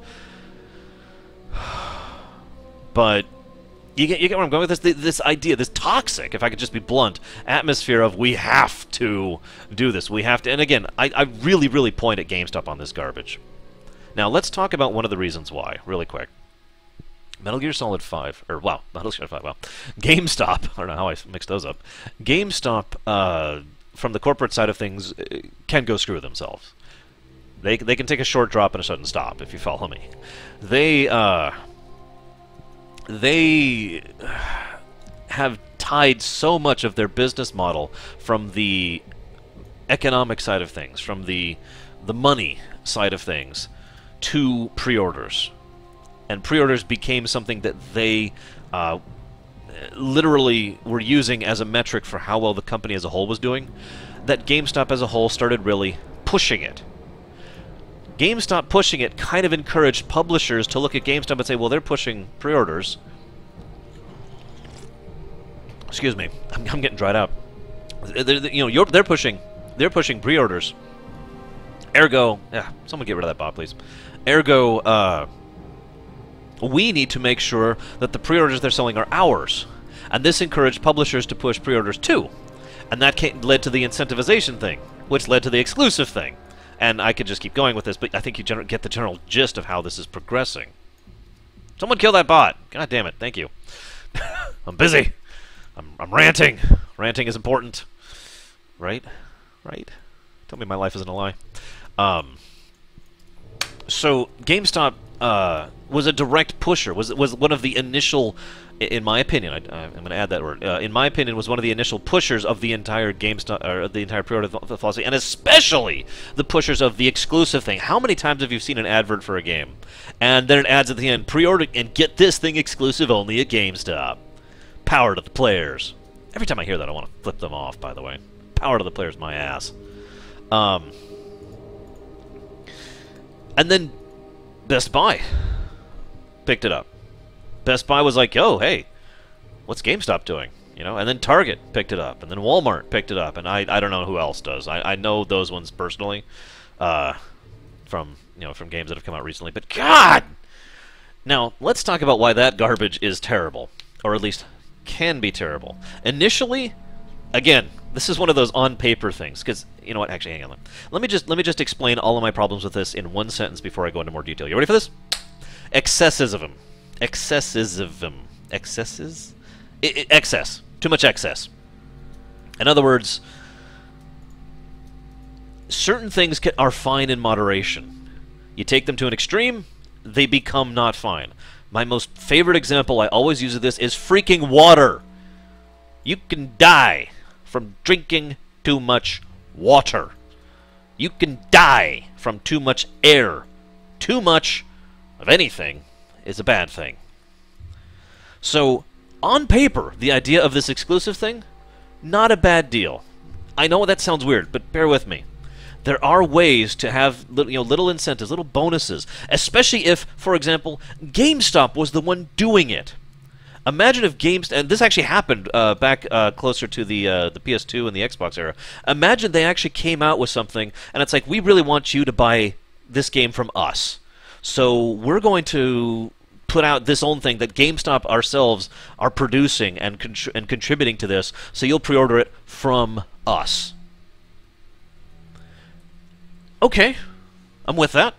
But you get where I'm going with this? This idea, this toxic, if I could just be blunt, atmosphere of we have to do this. We have to. And again, I really, really point at GameStop on this garbage. Now, let's talk about one of the reasons why, really quick. Metal Gear Solid 5, or wow, Metal Gear Solid 5, wow. GameStop, I don't know how I mixed those up. GameStop, from the corporate side of things, can go screw themselves. They can take a short drop and a sudden stop, if you follow me. They have tied so much of their business model from the economic side of things, from the money side of things, to pre-orders. And pre-orders became something that they literally were using as a metric for how well the company as a whole was doing, that GameStop as a whole started really pushing it. GameStop pushing it kind of encouraged publishers to look at GameStop and say, well, they're pushing pre-orders. Excuse me, I'm getting dried out. You know, they're pushing pre-orders. Ergo, yeah, someone get rid of that bot, please. Ergo, we need to make sure that the pre-orders they're selling are ours. And this encouraged publishers to push pre-orders too. And that led to the incentivization thing, which led to the exclusive thing. And I could just keep going with this, but I think you get the general gist of how this is progressing. Someone kill that bot! God damn it, thank you. I'm busy. I'm ranting. Ranting is important. Right? Right? Tell me my life isn't a lie. So GameStop was a direct pusher. Was one of the initial, in my opinion, I'm going to add that word. In my opinion, was one of the initial pushers of the entire GameStop or the entire pre-order philosophy, and especially the pushers of the exclusive thing. How many times have you seen an advert for a game, and then it adds at the end, pre-order and get this thing exclusive only at GameStop? Power to the players. Every time I hear that, I want to flip them off. By the way, power to the players, my ass. And then Best Buy picked it up. Best Buy was like, "Oh, hey, what's GameStop doing?" You know, and then Target picked it up, and then Walmart picked it up, and I don't know who else does. I know those ones personally, from games that have come out recently. But God, now let's talk about why that garbage is terrible, or at least can be terrible. Initially, again, this is one of those on paper things, because you know what? Actually, hang on. Let me just explain all of my problems with this in one sentence before I go into more detail. You ready for this? Excessism. Excessism. Excesses? Excess. Too much excess. In other words, certain things are fine in moderation. You take them to an extreme, they become not fine. My most favorite example I always use of this is freaking water. You can die from drinking too much water. You can die from too much air. Too much of anything is a bad thing. So, on paper, the idea of this exclusive thing, not a bad deal. I know that sounds weird, but bear with me. There are ways to have little incentives, little bonuses, especially if, for example, GameStop was the one doing it. Imagine if GameStop, and this actually happened back closer to the PS2 and the Xbox era. Imagine they actually came out with something, and it's like, we really want you to buy this game from us. So we're going to put out this own thing that GameStop ourselves are producing and contributing to this, so you'll pre-order it from us. Okay, I'm with that.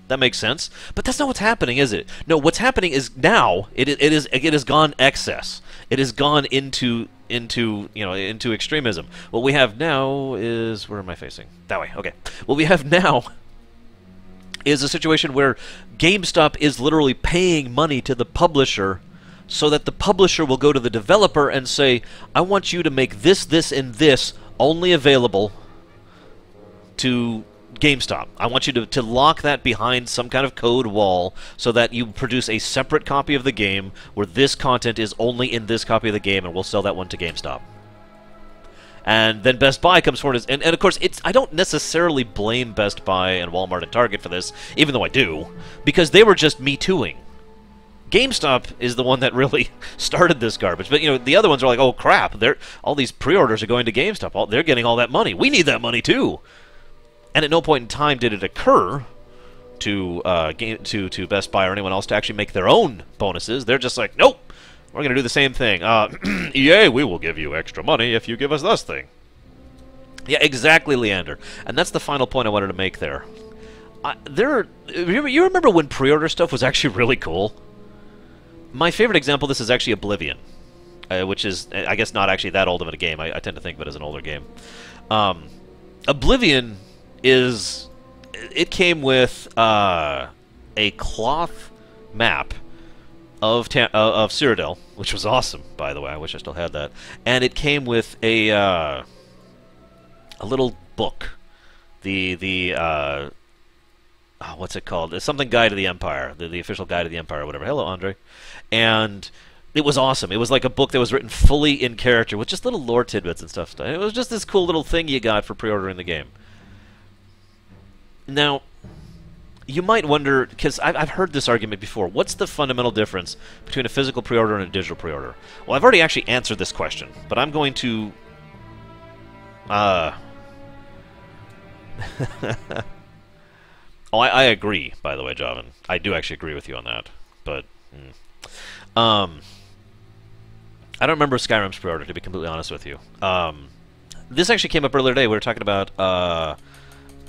That makes sense. But that's not what's happening, is it? No, what's happening is now it has gone excess. It has gone into extremism. What we have now is, where am I facing? That way. Okay. What we have now is a situation where GameStop is literally paying money to the publisher so that the publisher will go to the developer and say, "I want you to make this, this, and this only available to GameStop. I want you to lock that behind some kind of code wall so that you produce a separate copy of the game where this content is only in this copy of the game, and we'll sell that one to GameStop." And then Best Buy comes forward, and of course, I don't necessarily blame Best Buy and Walmart and Target for this, even though I do, because they were just Me Tooing. GameStop is the one that really started this garbage, but the other ones are like, "Oh crap! All these pre-orders are going to GameStop. They're getting all that money. We need that money too." And at no point in time did it occur to Best Buy or anyone else to actually make their own bonuses. They're just like, "Nope, we're going to do the same thing. EA, we will give you extra money if you give us this thing." Yeah, exactly, Leander. And that's the final point I wanted to make there. You remember when pre-order stuff was actually really cool? My favorite example of this is actually Oblivion, which is, I guess, not actually that old of a game. I tend to think of it as an older game. Oblivion it came with a cloth map of Cyrodiil, which was awesome, by the way. I wish I still had that. And it came with a little book, what's it called? It's something Guide to the Empire, the official Guide to the Empire, or whatever. Hello, Andre. And it was awesome. It was like a book that was written fully in character with just little lore tidbits and stuff. It was just this cool little thing you got for pre-ordering the game. Now, you might wonder, because I've heard this argument before, what's the fundamental difference between a physical pre-order and a digital pre-order? Well, I've already actually answered this question, but I'm going to... Oh, I agree, by the way, Javan. I do actually agree with you on that, but... I don't remember Skyrim's pre-order, to be completely honest with you. This actually came up earlier today. We were talking about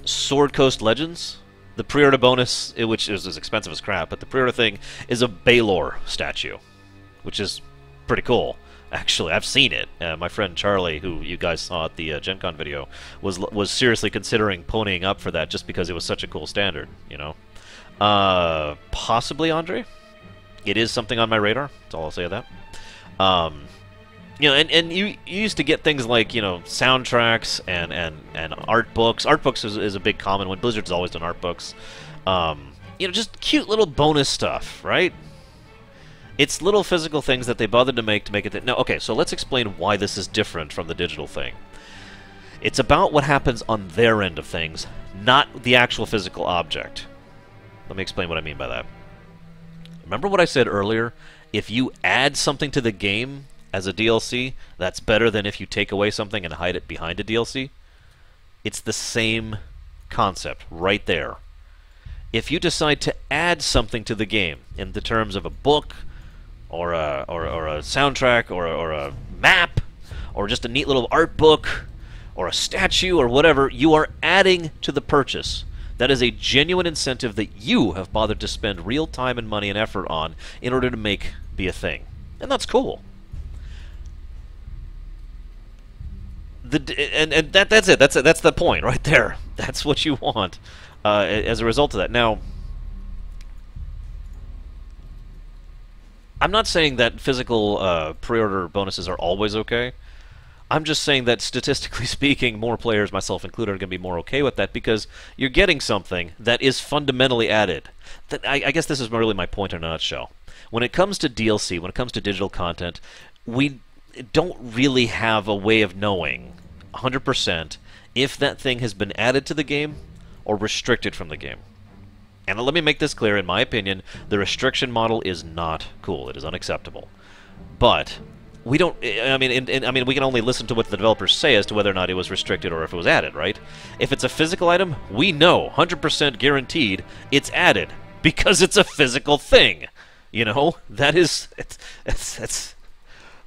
Sword Coast Legends. The pre-order bonus, which is as expensive as crap, but the pre-order thing is a Baelor statue, which is pretty cool. Actually, I've seen it. My friend Charlie, who you guys saw at the Gen Con video, was seriously considering ponying up for that just because it was such a cool standard, you know? Possibly, Andre? It is something on my radar. That's all I'll say of that. You know, and you used to get things like, you know, soundtracks and art books. Art books is a big common one. Blizzard's always done art books. You know, just cute little bonus stuff, right? It's little physical things that they bothered to make it... No, okay, so let's explain why this is different from the digital thing. It's about what happens on their end of things, not the actual physical object. Let me explain what I mean by that. Remember what I said earlier? If you add something to the game as a DLC, that's better than if you take away something and hide it behind a DLC? It's the same concept right there. If you decide to add something to the game in the terms of a book, or a soundtrack, or a map, or just a neat little art book, or a statue, or whatever, you are adding to the purchase. That is a genuine incentive that you have bothered to spend real time and money and effort on in order to make be a thing. And that's cool. That's it. That's the point right there. That's what you want as a result of that. Now, I'm not saying that physical pre-order bonuses are always okay. I'm just saying that statistically speaking, more players, myself included, are going to be more okay with that because you're getting something that is fundamentally added. I guess this is really my point in a nutshell. When it comes to DLC, when it comes to digital content, we don't really have a way of knowing 100% if that thing has been added to the game or restricted from the game. And let me make this clear, in my opinion, the restriction model is not cool. It is unacceptable. But we don't, I mean, we can only listen to what the developers say as to whether or not it was restricted or if it was added, right? If it's a physical item, we know, 100% guaranteed, it's added because it's a physical thing. You know, that's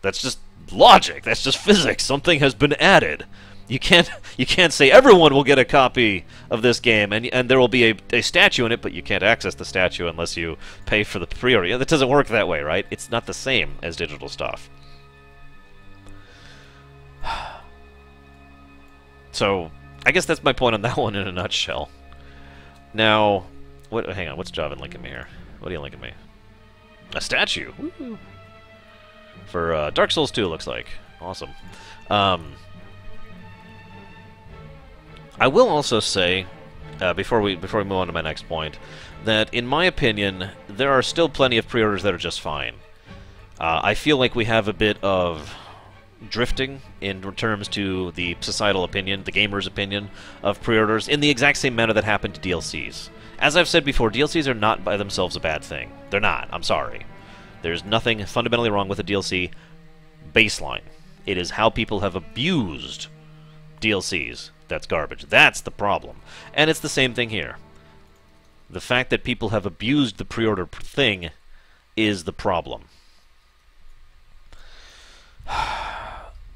just logic. That's just physics. Something has been added. You can't say everyone will get a copy of this game and there will be a statue in it, but you can't access the statue unless you pay for the pre-order. Yeah, that doesn't work that way, right? It's not the same as digital stuff. So, I guess that's my point on that one in a nutshell. Now, hang on, what's Javin linking me here? What are you linking me? A statue. Woo-hoo. For Dark Souls 2, looks like. Awesome. I will also say, before we move on to my next point, that in my opinion, there are still plenty of pre-orders that are just fine. I feel like we have a bit of drifting in terms to the societal opinion, the gamer's opinion of pre-orders, in the exact same manner that happened to DLCs. As I've said before, DLCs are not by themselves a bad thing. They're not. I'm sorry. There's nothing fundamentally wrong with a DLC baseline. It is how people have abused DLCs that's garbage. That's the problem. And it's the same thing here. The fact that people have abused the pre-order thing is the problem.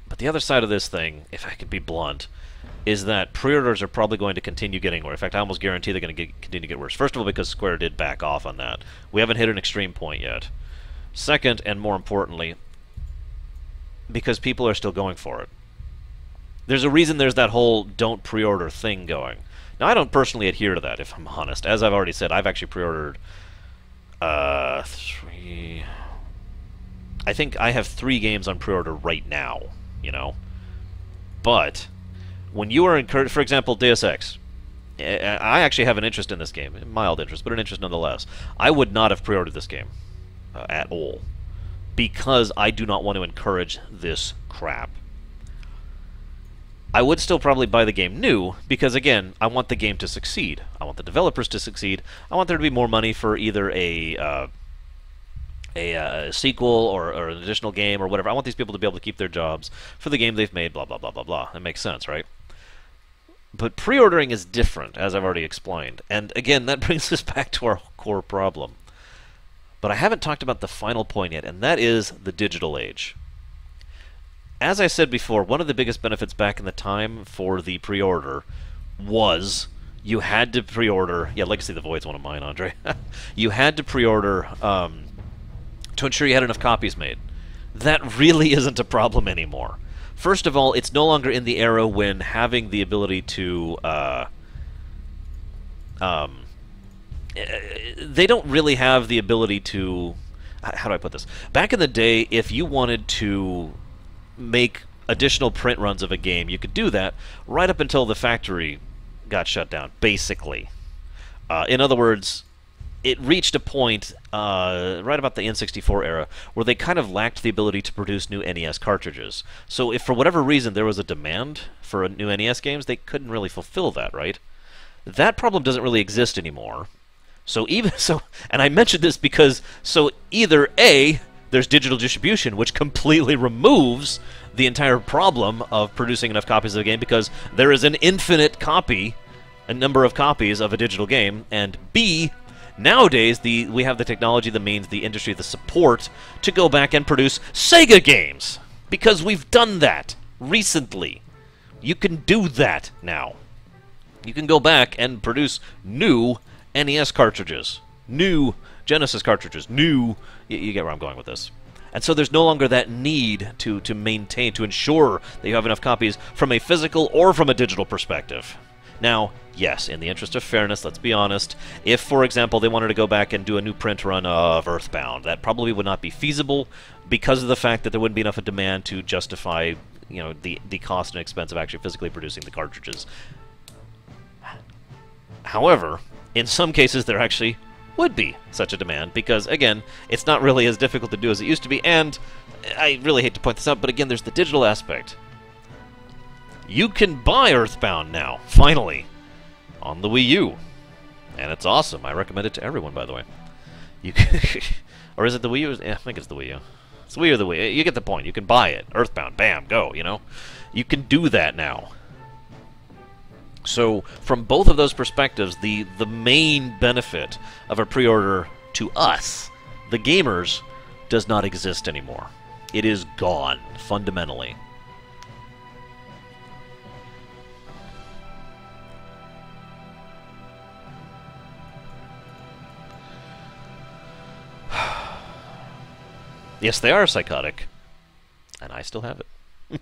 But the other side of this thing, if I could be blunt, is that pre-orders are probably going to continue getting worse. In fact, I almost guarantee they're going to continue to get worse. First of all, because Square did back off on that. We haven't hit an extreme point yet. Second, and more importantly, because people are still going for it. There's a reason there's that whole don't pre-order thing going. Now, I don't personally adhere to that, if I'm honest. As I've already said, I've actually pre-ordered 3... I think I have 3 games on pre-order right now, you know? But when you are encouraged, for example, Deus Ex, I actually have an interest in this game, a mild interest, but an interest nonetheless. I would not have pre-ordered this game at all because I do not want to encourage this crap. I would still probably buy the game new because, again, I want the game to succeed. I want the developers to succeed. I want there to be more money for either a sequel or an additional game or whatever. I want these people to be able to keep their jobs for the game they've made, blah, blah, blah, blah, blah. That makes sense, right? But pre-ordering is different, as I've already explained. And again, that brings us back to our core problem. But I haven't talked about the final point yet, and that is the digital age. As I said before, one of the biggest benefits back in the time for the pre-order was you had to pre-order... Yeah, Legacy of the Void's one of mine, Andre. You had to pre-order... to ensure you had enough copies made. that really isn't a problem anymore. First of all, it's no longer in the era when having the ability to they don't really have the ability to... How do I put this? Back in the day, if you wanted to make additional print runs of a game, you could do that right up until the factory got shut down, basically. In other words, it reached a point right about the N64 era where they kind of lacked the ability to produce new NES cartridges. So if for whatever reason there was a demand for new NES games, they couldn't really fulfill that, right? That problem doesn't really exist anymore. So even so, and I mentioned this because so either A, there's digital distribution, which completely removes the entire problem of producing enough copies of the game because there is an infinite a number of copies of a digital game, and B, nowadays we have the technology, the means, the industry, the support to go back and produce Sega games because we've done that recently. You can do that now. You can go back and produce new NES cartridges, new Genesis cartridges, new... You get where I'm going with this. And so there's no longer that need to maintain, to ensure that you have enough copies from a physical or from a digital perspective. Now, yes, in the interest of fairness, let's be honest, if, for example, they wanted to go back and do a new print run of Earthbound, that probably would not be feasible because of the fact that there wouldn't be enough of demand to justify, you know, the cost and expense of actually physically producing the cartridges. However, in some cases there actually would be such a demand because, again, it's not really as difficult to do as it used to be, and I really hate to point this out, but again, there's the digital aspect. You can buy Earthbound now, finally, on the Wii U, and it's awesome. I recommend it to everyone, by the way. You can or is it the Wii U? Yeah, I think it's the Wii U. It's the Wii or the Wii. You get the point. You can buy it. Earthbound, bam, go, you know? You can do that now. So, from both of those perspectives, the main benefit of a pre-order to us, the gamers, does not exist anymore. It is gone, fundamentally. Yes, they are psychotic. And I still have it.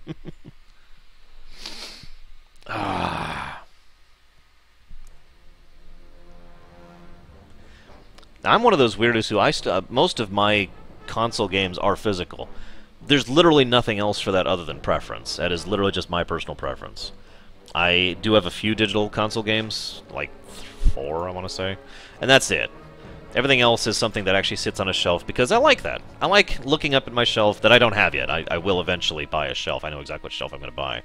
I'm one of those weirdos who most of my console games are physical. There's literally nothing else for that other than preference. That is literally just my personal preference. I do have a few digital console games, like 4, I want to say, and that's it. Everything else is something that actually sits on a shelf because I like that. I like looking up at my shelf that I don't have yet. I will eventually buy a shelf. I know exactly what shelf I'm going to buy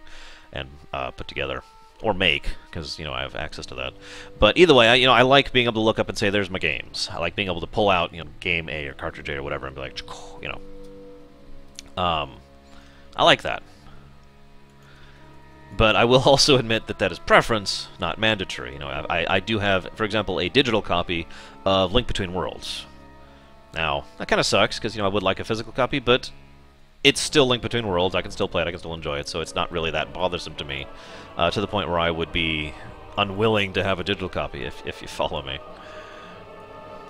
and put together. Or make, because, you know, I have access to that. But either way, I like being able to look up and say, there's my games. I like being able to pull out, you know, game A or cartridge A or whatever and be like, you know. I like that. But I will also admit that that is preference, not mandatory. You know, I do have, for example, a digital copy of Link Between Worlds. Now, that kind of sucks, because, you know, I would like a physical copy, but it's still Link Between Worlds. I can still play it, I can still enjoy it, so it's not really that bothersome to me, to the point where I would be unwilling to have a digital copy, if you follow me.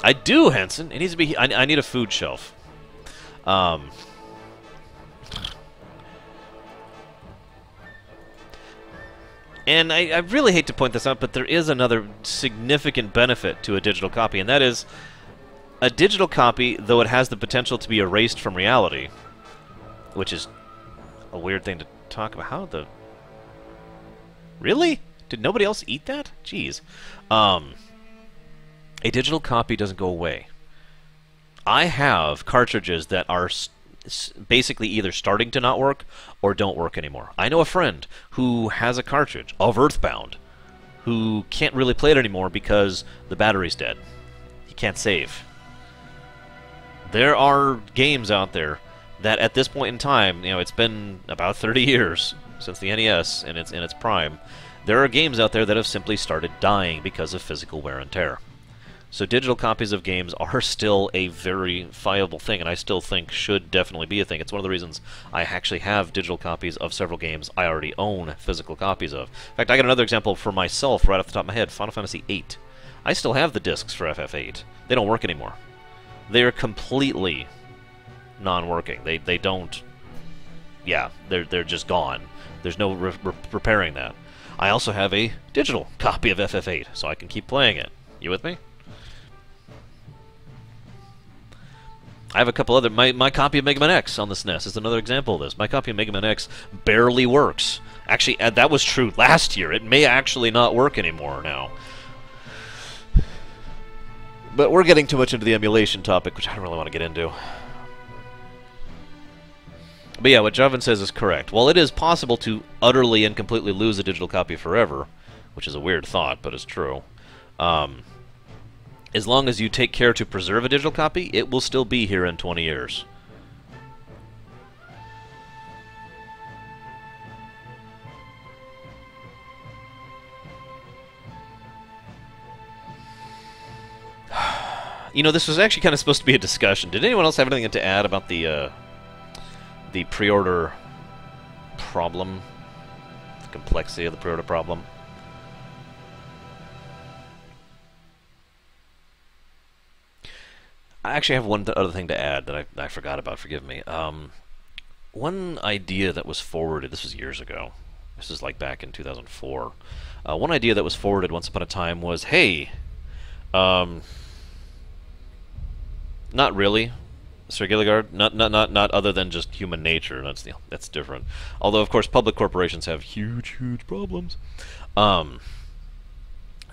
I do, Henson. It needs to be... I need a food shelf. And I really hate to point this out, but there is another significant benefit to a digital copy, and that is a digital copy, though it has the potential to be erased from reality, which is a weird thing to talk about. How the... Really? Did nobody else eat that? Jeez. A digital copy doesn't go away. I have cartridges that are basically either starting to not work or don't work anymore. I know a friend who has a cartridge of Earthbound who can't really play it anymore because the battery's dead. He can't save. There are games out there that at this point in time, you know, it's been about 30 years since the NES in its prime. There are games out there that have simply started dying because of physical wear and tear. So digital copies of games are still a very viable thing, and I still think should definitely be a thing. It's one of the reasons I actually have digital copies of several games I already own physical copies of. In fact, I got another example for myself right off the top of my head, Final Fantasy VIII. I still have the discs for FF8. They don't work anymore. They're completely non-working. They don't. Yeah, they're just gone. There's no repairing that. I also have a digital copy of FF8, so I can keep playing it. You with me? I have a couple other... My copy of Mega Man X on the SNES is another example of this. My copy of Mega Man X barely works. Actually, that was true last year. It may actually not work anymore now. But we're getting too much into the emulation topic, which I don't really want to get into. But yeah, what Javan says is correct. While it is possible to utterly and completely lose a digital copy forever, which is a weird thought, but it's true, as long as you take care to preserve a digital copy, it will still be here in 20 years. You know, this was actually kind of supposed to be a discussion. Did anyone else have anything to add about the pre-order problem? The complexity of the pre-order problem? I actually have one other thing to add that I forgot about, forgive me. One idea that was forwarded, this was years ago, this is like back in 2004, one idea that was forwarded once upon a time was, hey, not really, Sir Gilligard, not other than just human nature, that's different. Although, of course, public corporations have huge problems.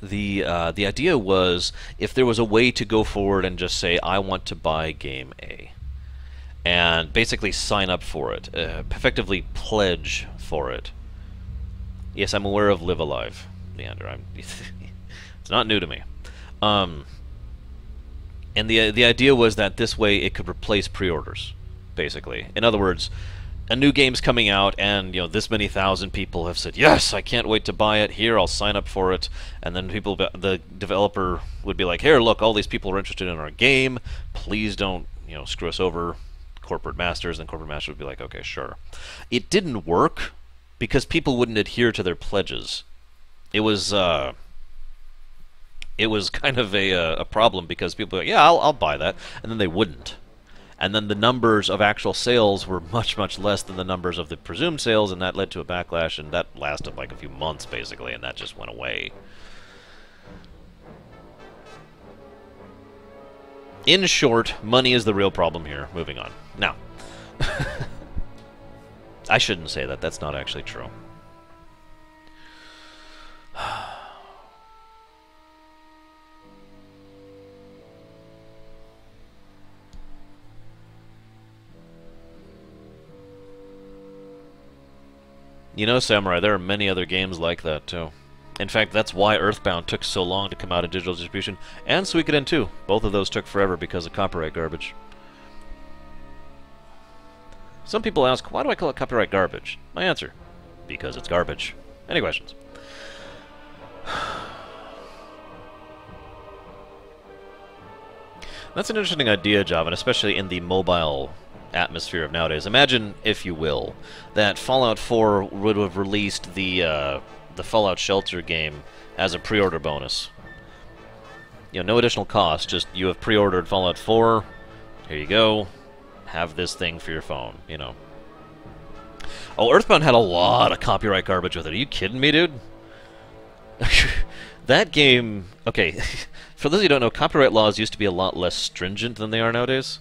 The idea was, if there was a way to go forward and just say, I want to buy game A, and basically sign up for it, effectively pledge for it. Yes, I'm aware of Live Alive, Leander. It's not new to me. And the idea was that this way it could replace pre-orders, basically. In other words, a new game's coming out, and this many thousand people have said, yes, I can't wait to buy it. Here, I'll sign up for it. And then the developer would be like, here, look, all these people are interested in our game. Please don't, screw us over, corporate masters. And corporate masters would be like, okay, sure. It didn't work because people wouldn't adhere to their pledges. It was kind of a problem because people were like, yeah, I'll buy that, and then they wouldn't. And then the numbers of actual sales were much less than the numbers of the presumed sales, and that led to a backlash, and that lasted like a few months, basically, and that just went away. In short, money is the real problem here. Moving on. Now, I shouldn't say that. That's not actually true. Samurai, there are many other games like that, too. In fact, that's why Earthbound took so long to come out in digital distribution, and Suikoden 2. Both of those took forever because of copyright garbage. Some people ask, why do I call it copyright garbage? My answer, because it's garbage. Any questions? That's an interesting idea, Java, and especially in the mobile atmosphere of nowadays. Imagine, if you will, that Fallout 4 would have released the Fallout Shelter game as a pre-order bonus. No additional cost, just you have pre-ordered Fallout 4, here you go, have this thing for your phone, Oh, Earthbound had a lot of copyright garbage with it. Are you kidding me, dude? That game... Okay, for those of you who don't know, copyright laws used to be a lot less stringent than they are nowadays.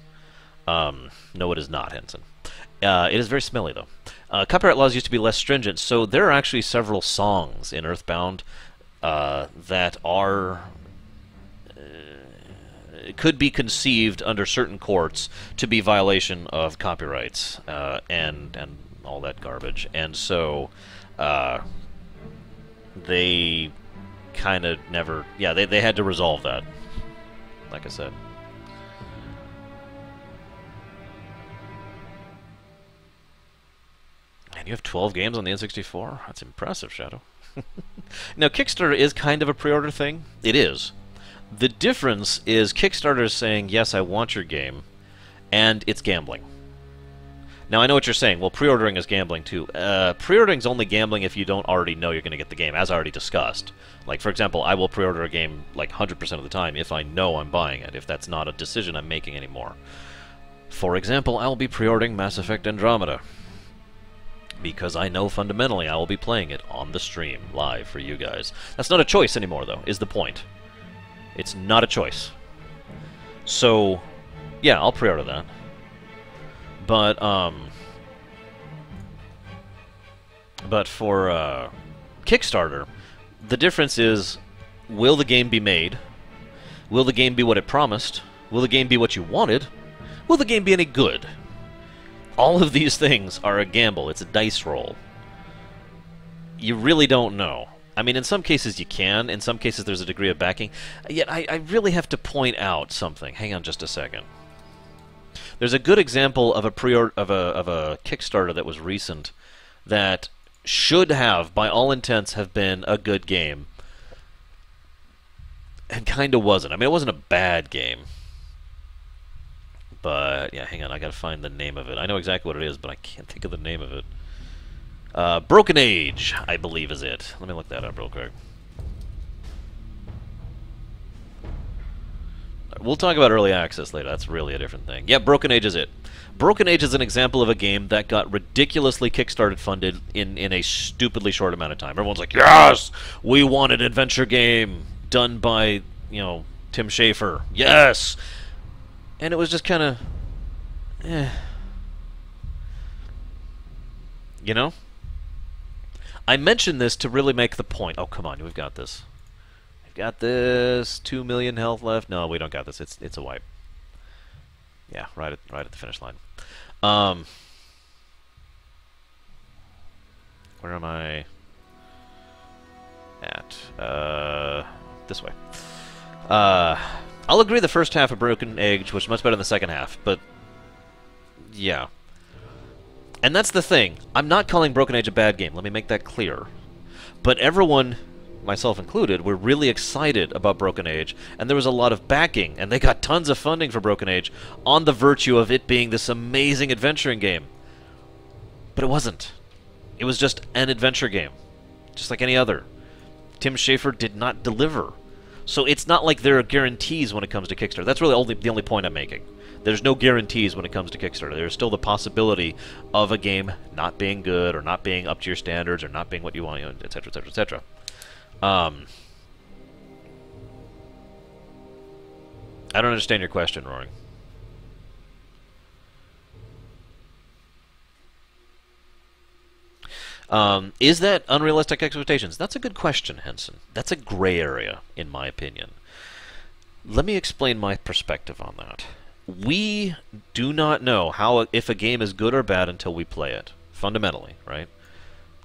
No, it is not, Henson. It is very smelly, though. Copyright laws used to be less stringent, so there are actually several songs in Earthbound that are... could be conceived under certain courts to be violation of copyrights and all that garbage. And so they kind of never... Yeah, they had to resolve that, like I said. And you have 12 games on the N64? That's impressive, Shadow. Now, Kickstarter is kind of a pre-order thing. It is. The difference is Kickstarter is saying, yes, I want your game, and it's gambling. Now, I know what you're saying. Well, pre-ordering is gambling, too. Pre-ordering is only gambling if you don't already know you're going to get the game, as I already discussed. Like, for example, I will pre-order a game like 100% of the time if I know I'm buying it, if that's not a decision I'm making anymore. For example, I'll be pre-ordering Mass Effect Andromeda, because I know fundamentally I will be playing it on the stream, live, for you guys. That's not a choice anymore, though, is the point. It's not a choice. So, yeah, I'll pre-order that. But for Kickstarter, the difference is, will the game be made? Will the game be what it promised? Will the game be what you wanted? Will the game be any good? All of these things are a gamble. It's a dice roll. You really don't know. I mean, in some cases you can. In some cases there's a degree of backing. Yet I really have to point out something. Hang on just a second. There's a good example of a Kickstarter that was recent that should have, by all intents, have been a good game. And kind of wasn't. I mean, it wasn't a bad game. But, yeah, hang on, I gotta find the name of it. I know exactly what it is, but I can't think of the name of it. Broken Age, I believe, is it. Let me look that up real quick. We'll talk about early access later. That's really a different thing. Yeah, Broken Age is it. Broken Age is an example of a game that got ridiculously Kickstarter funded in a stupidly short amount of time. Everyone's like, yes! We want an adventure game done by, you know, Tim Schafer. Yes! And it was just kind of, You know? I mention this to really make the point. Oh, come on, we've got this. We've got this. 2 million health left. No, we don't got this. It's a wipe. Yeah, right at the finish line. Where am I at? This way. I'll agree the first half of Broken Age was much better than the second half, but yeah. And that's the thing. I'm not calling Broken Age a bad game. Let me make that clear. But everyone, myself included, were really excited about Broken Age, and there was a lot of backing, and they got tons of funding for Broken Age on the virtue of it being this amazing adventuring game. But it wasn't. It was just an adventure game, just like any other. Tim Schafer did not deliver. So it's not like there are guarantees when it comes to Kickstarter. That's really the only point I'm making. There's no guarantees when it comes to Kickstarter. There's still the possibility of a game not being good, or not being up to your standards, or not being what you want, etc., etc., etc. I don't understand your question, Roaring. Is that unrealistic expectations? That's a good question, Henson. That's a gray area, in my opinion. Let me explain my perspective on that. We do not know if a game is good or bad until we play it, fundamentally, right?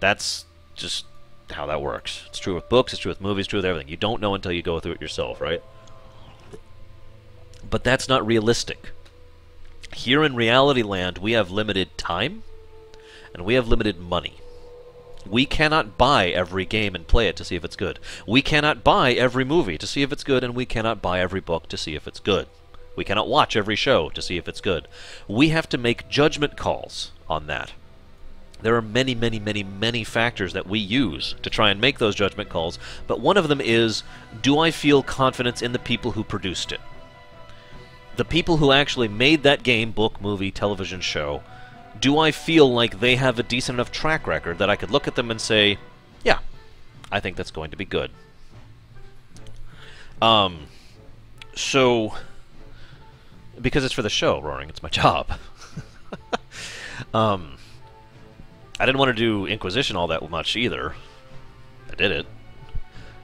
That's just how that works. It's true with books, it's true with movies, it's true with everything. You don't know until you go through it yourself, right? But that's not realistic. Here in reality land, we have limited time, and we have limited money. We cannot buy every game and play it to see if it's good. We cannot buy every movie to see if it's good, and we cannot buy every book to see if it's good. We cannot watch every show to see if it's good. We have to make judgment calls on that. There are many, many, many, many factors that we use to try and make those judgment calls, but one of them is, do I feel confidence in the people who produced it? The people who actually made that game, book, movie, television show, do I feel like they have a decent enough track record that I could look at them and say, yeah, I think that's going to be good. So, because it's for the show, Roaring, it's my job. I didn't want to do Inquisition all that much either. I did it.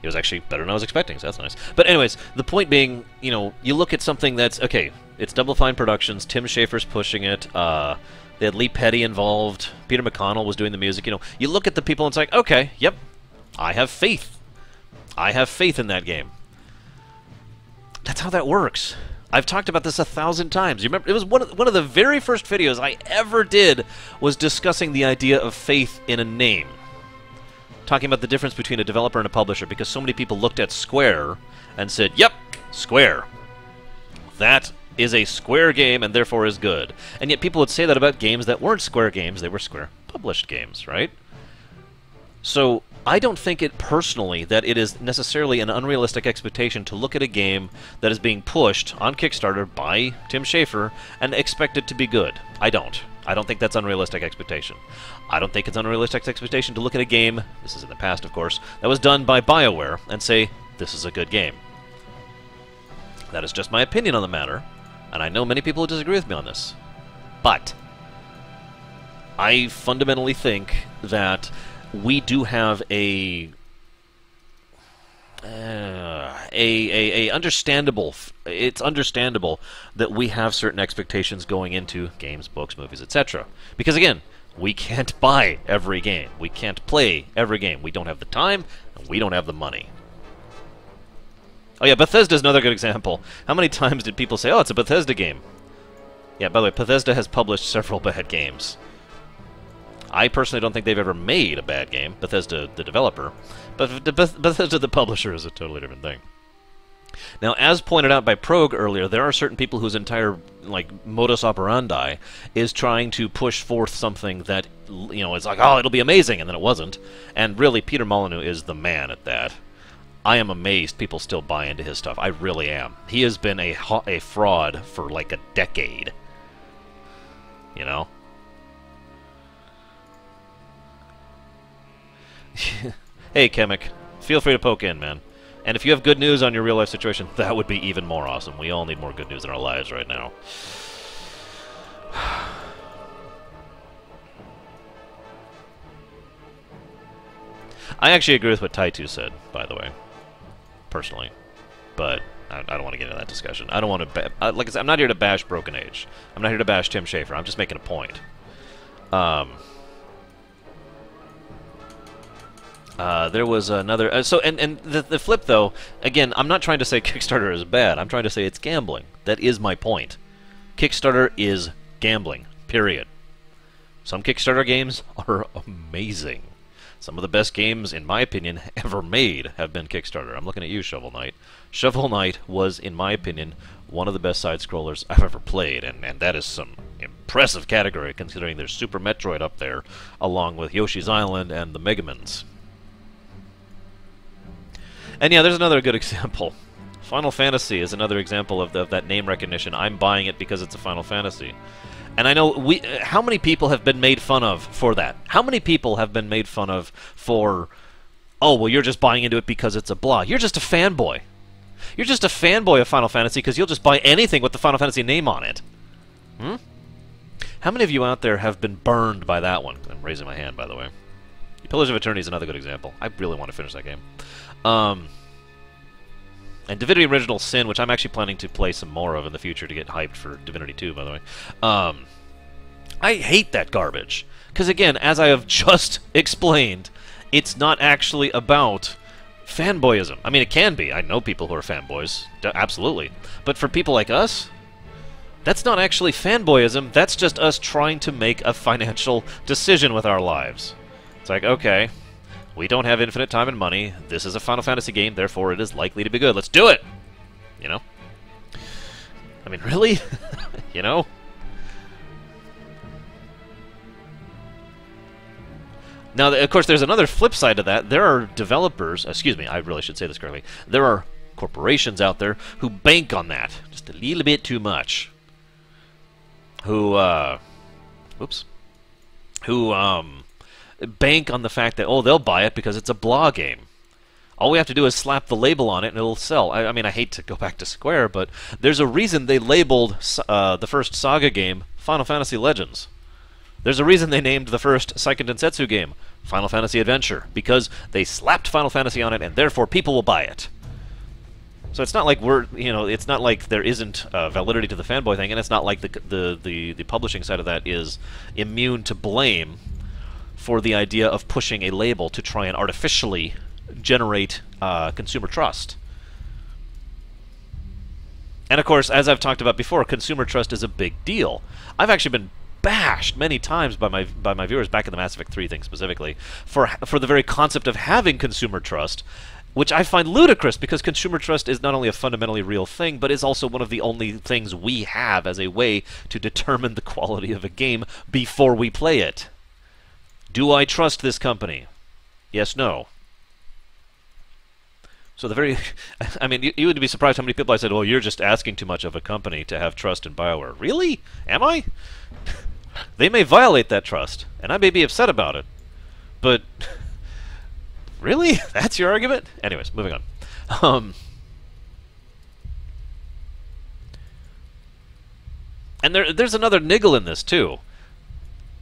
It was actually better than I was expecting, so that's nice. But anyways, the point being, you know, you look at something that's, okay, it's Double Fine Productions, Tim Schafer's pushing it, they had Lee Petty involved, Peter McConnell was doing the music, you know. You look at the people and it's like, okay, yep, I have faith. I have faith in that game. That's how that works. I've talked about this 1,000 times. You remember, it was one of the very first videos I ever did was discussing the idea of faith in a name. Talking about the difference between a developer and a publisher, because so many people looked at Square and said, yep, Square. That is a Square game and therefore is good. And yet people would say that about games that weren't Square games, they were Square published games, right? So I don't think it personally that it is necessarily an unrealistic expectation to look at a game that is being pushed on Kickstarter by Tim Schafer and expect it to be good. I don't. I don't think that's unrealistic expectation. I don't think it's unrealistic expectation to look at a game, this is in the past of course, that was done by BioWare and say, this is a good game. That is just my opinion on the matter, and I know many people who disagree with me on this. But I fundamentally think that we do have understandable. It's understandable that we have certain expectations going into games, books, movies, etc. Because again, we can't buy every game. We can't play every game. We don't have the time, and we don't have the money. Oh yeah, Bethesda's another good example. How many times did people say, "Oh, it's a Bethesda game"? Yeah, by the way, Bethesda has published several bad games. I personally don't think they've ever made a bad game, Bethesda the developer, but Bethesda the publisher is a totally different thing. Now, as pointed out by Progue earlier, there are certain people whose entire modus operandi is trying to push forth something that, it's like, oh, it'll be amazing, and then it wasn't. And really, Peter Molyneux is the man at that. I am amazed people still buy into his stuff. I really am. He has been a fraud for like a decade. You know? Hey, Chemic. Feel free to poke in, man. And if you have good news on your real-life situation, that would be even more awesome. We all need more good news in our lives right now. I actually agree with what Taitu said, by the way. Personally. But I don't want to get into that discussion. I don't want to... like I said, I'm not here to bash Broken Age. I'm not here to bash Tim Schafer. I'm just making a point. There was another... and the flip, though, again, I'm not trying to say Kickstarter is bad. I'm trying to say it's gambling. That is my point. Kickstarter is gambling. Period. Some Kickstarter games are amazing. Some of the best games, in my opinion, ever made have been Kickstarter. I'm looking at you, Shovel Knight. Shovel Knight was, in my opinion, one of the best side-scrollers I've ever played, and that is some impressive category, considering there's Super Metroid up there, along with Yoshi's Island and the Megamans. And yeah, there's another good example. Final Fantasy is another example of that name recognition. I'm buying it because it's a Final Fantasy. And I know how many people have been made fun of for that? How many people have been made fun of for, oh, well, you're just buying into it because it's a blah. You're just a fanboy. You're just a fanboy of Final Fantasy because you'll just buy anything with the Final Fantasy name on it. Hmm? How many of you out there have been burned by that one? I'm raising my hand, by the way. Pillars of Eternity is another good example. I really want to finish that game. And Divinity Original Sin, which I'm actually planning to play some more of in the future to get hyped for Divinity 2, by the way. I hate that garbage. Because again, as I have just explained, it's not actually about fanboyism. I mean, it can be. I know people who are fanboys. Absolutely. But for people like us, that's not actually fanboyism. That's just us trying to make a financial decision with our lives. It's like, okay, we don't have infinite time and money. This is a Final Fantasy game, therefore it is likely to be good. Let's do it! You know? I mean, really? You know? Now, of course, there's another flip side to that. There are developers, excuse me, I really should say this correctly. There are corporations out there who bank on that just a little bit too much. Who bank on the fact that, oh, they'll buy it because it's a blah game. All we have to do is slap the label on it and it'll sell. I mean, I hate to go back to Square, but there's a reason they labeled the first Saga game Final Fantasy Legends. There's a reason they named the first Seiken Densetsu game Final Fantasy Adventure, because they slapped Final Fantasy on it and therefore people will buy it. So it's not like it's not like there isn't validity to the fanboy thing, and it's not like the publishing side of that is immune to blame for the idea of pushing a label to try and artificially generate consumer trust. And of course, as I've talked about before, consumer trust is a big deal. I've actually been bashed many times by my viewers back in the Mass Effect 3 thing specifically for the very concept of having consumer trust, which I find ludicrous because consumer trust is not only a fundamentally real thing, but is also one of the only things we have as a way to determine the quality of a game before we play it. Do I trust this company? Yes, no. So the very, I mean, you would be surprised how many people I said, "Well, you're just asking too much of a company to have trust in BioWare." Really? Am I? They may violate that trust, and I may be upset about it, but really, that's your argument? Anyways, moving on. And there's another niggle in this too.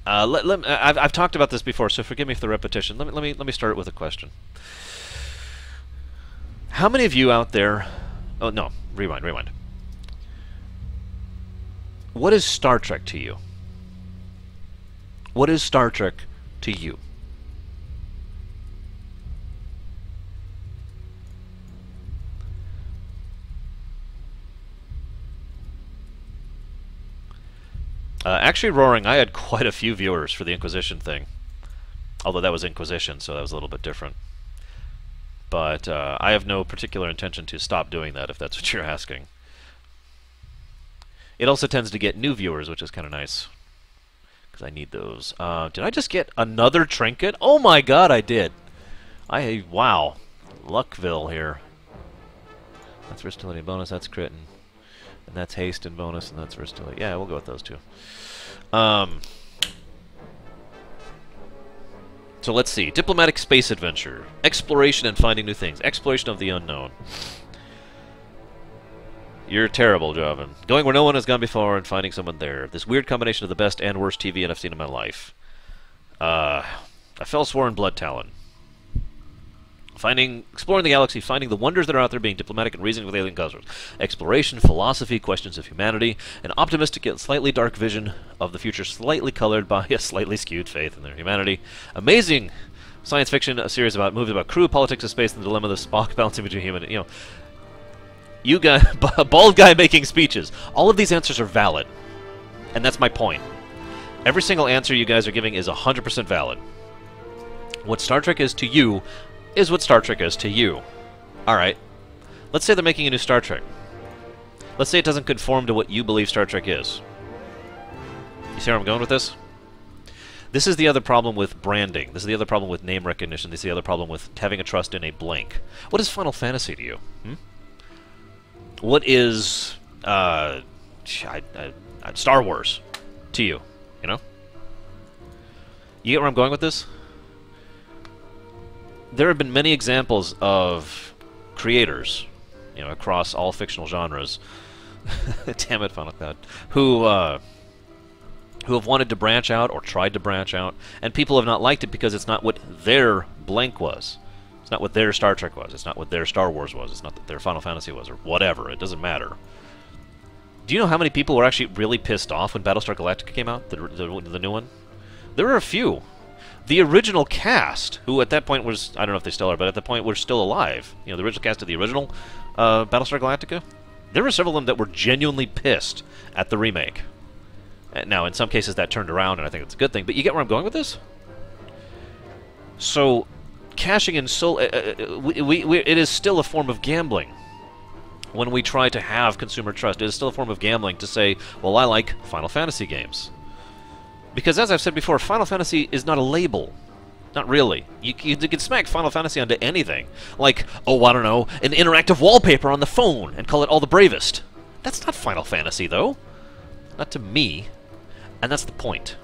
I've talked about this before, so forgive me for the repetition. Let me start it with a question. How many of you out there... Oh, no. Rewind. What is Star Trek to you? What is Star Trek to you? Actually, Roaring, I had quite a few viewers for the Inquisition thing. Although that was Inquisition, so that was a little bit different. But I have no particular intention to stop doing that, if that's what you're asking. It also tends to get new viewers, which is kind of nice. Because I need those. Did I just get another trinket? Oh my god, I did! Wow. Luckville here. That's versatility bonus, that's crit, and that's haste and bonus, and that's versatility. Yeah, we'll go with those two. So let's see. Diplomatic space adventure. Exploration and finding new things. Exploration of the unknown. You're terrible, Jovan. Going where no one has gone before and finding someone there. This weird combination of the best and worst TV I've seen in my life. I fell sworn Blood Talon. Exploring the galaxy, finding the wonders that are out there, being diplomatic and reasoning with alien cultures. Exploration, philosophy, questions of humanity, an optimistic yet slightly dark vision of the future, slightly colored by a slightly skewed faith in their humanity. Amazing science fiction, a series about movies about crew, politics of space, and the dilemma of Spock balancing between human and, you guys, bald guy making speeches. All of these answers are valid, and that's my point. Every single answer you guys are giving is 100% valid. What Star Trek is to you is what Star Trek is to you. Alright. Let's say they're making a new Star Trek. Let's say it doesn't conform to what you believe Star Trek is. You see where I'm going with this? This is the other problem with branding. This is the other problem with name recognition. This is the other problem with having a trust in a blank. What is Final Fantasy to you? What is Star Wars to you? You know? You get where I'm going with this? There have been many examples of creators, across all fictional genres. Damn it, Final God. Who have wanted to branch out or tried to branch out, and people have not liked it because it's not what their blank was. It's not what their Star Trek was. It's not what their Star Wars was. It's not what their Final Fantasy was, or whatever. It doesn't matter. Do you know how many people were actually really pissed off when Battlestar Galactica came out, the new one? There were a few. The original cast, who at that point was, I don't know if they still are, but at that point were still alive. The original cast of the original Battlestar Galactica, there were several of them that were genuinely pissed at the remake. Now, in some cases that turned around, and I think it's a good thing, but you get where I'm going with this? So, cashing in it is still a form of gambling. When we try to have consumer trust, it is still a form of gambling to say, well, I like Final Fantasy games. Because, as I've said before, Final Fantasy is not a label. Not really. You can smack Final Fantasy onto anything. Like, oh, I don't know, an interactive wallpaper on the phone and call it All the Bravest. That's not Final Fantasy, though. Not to me. And that's the point.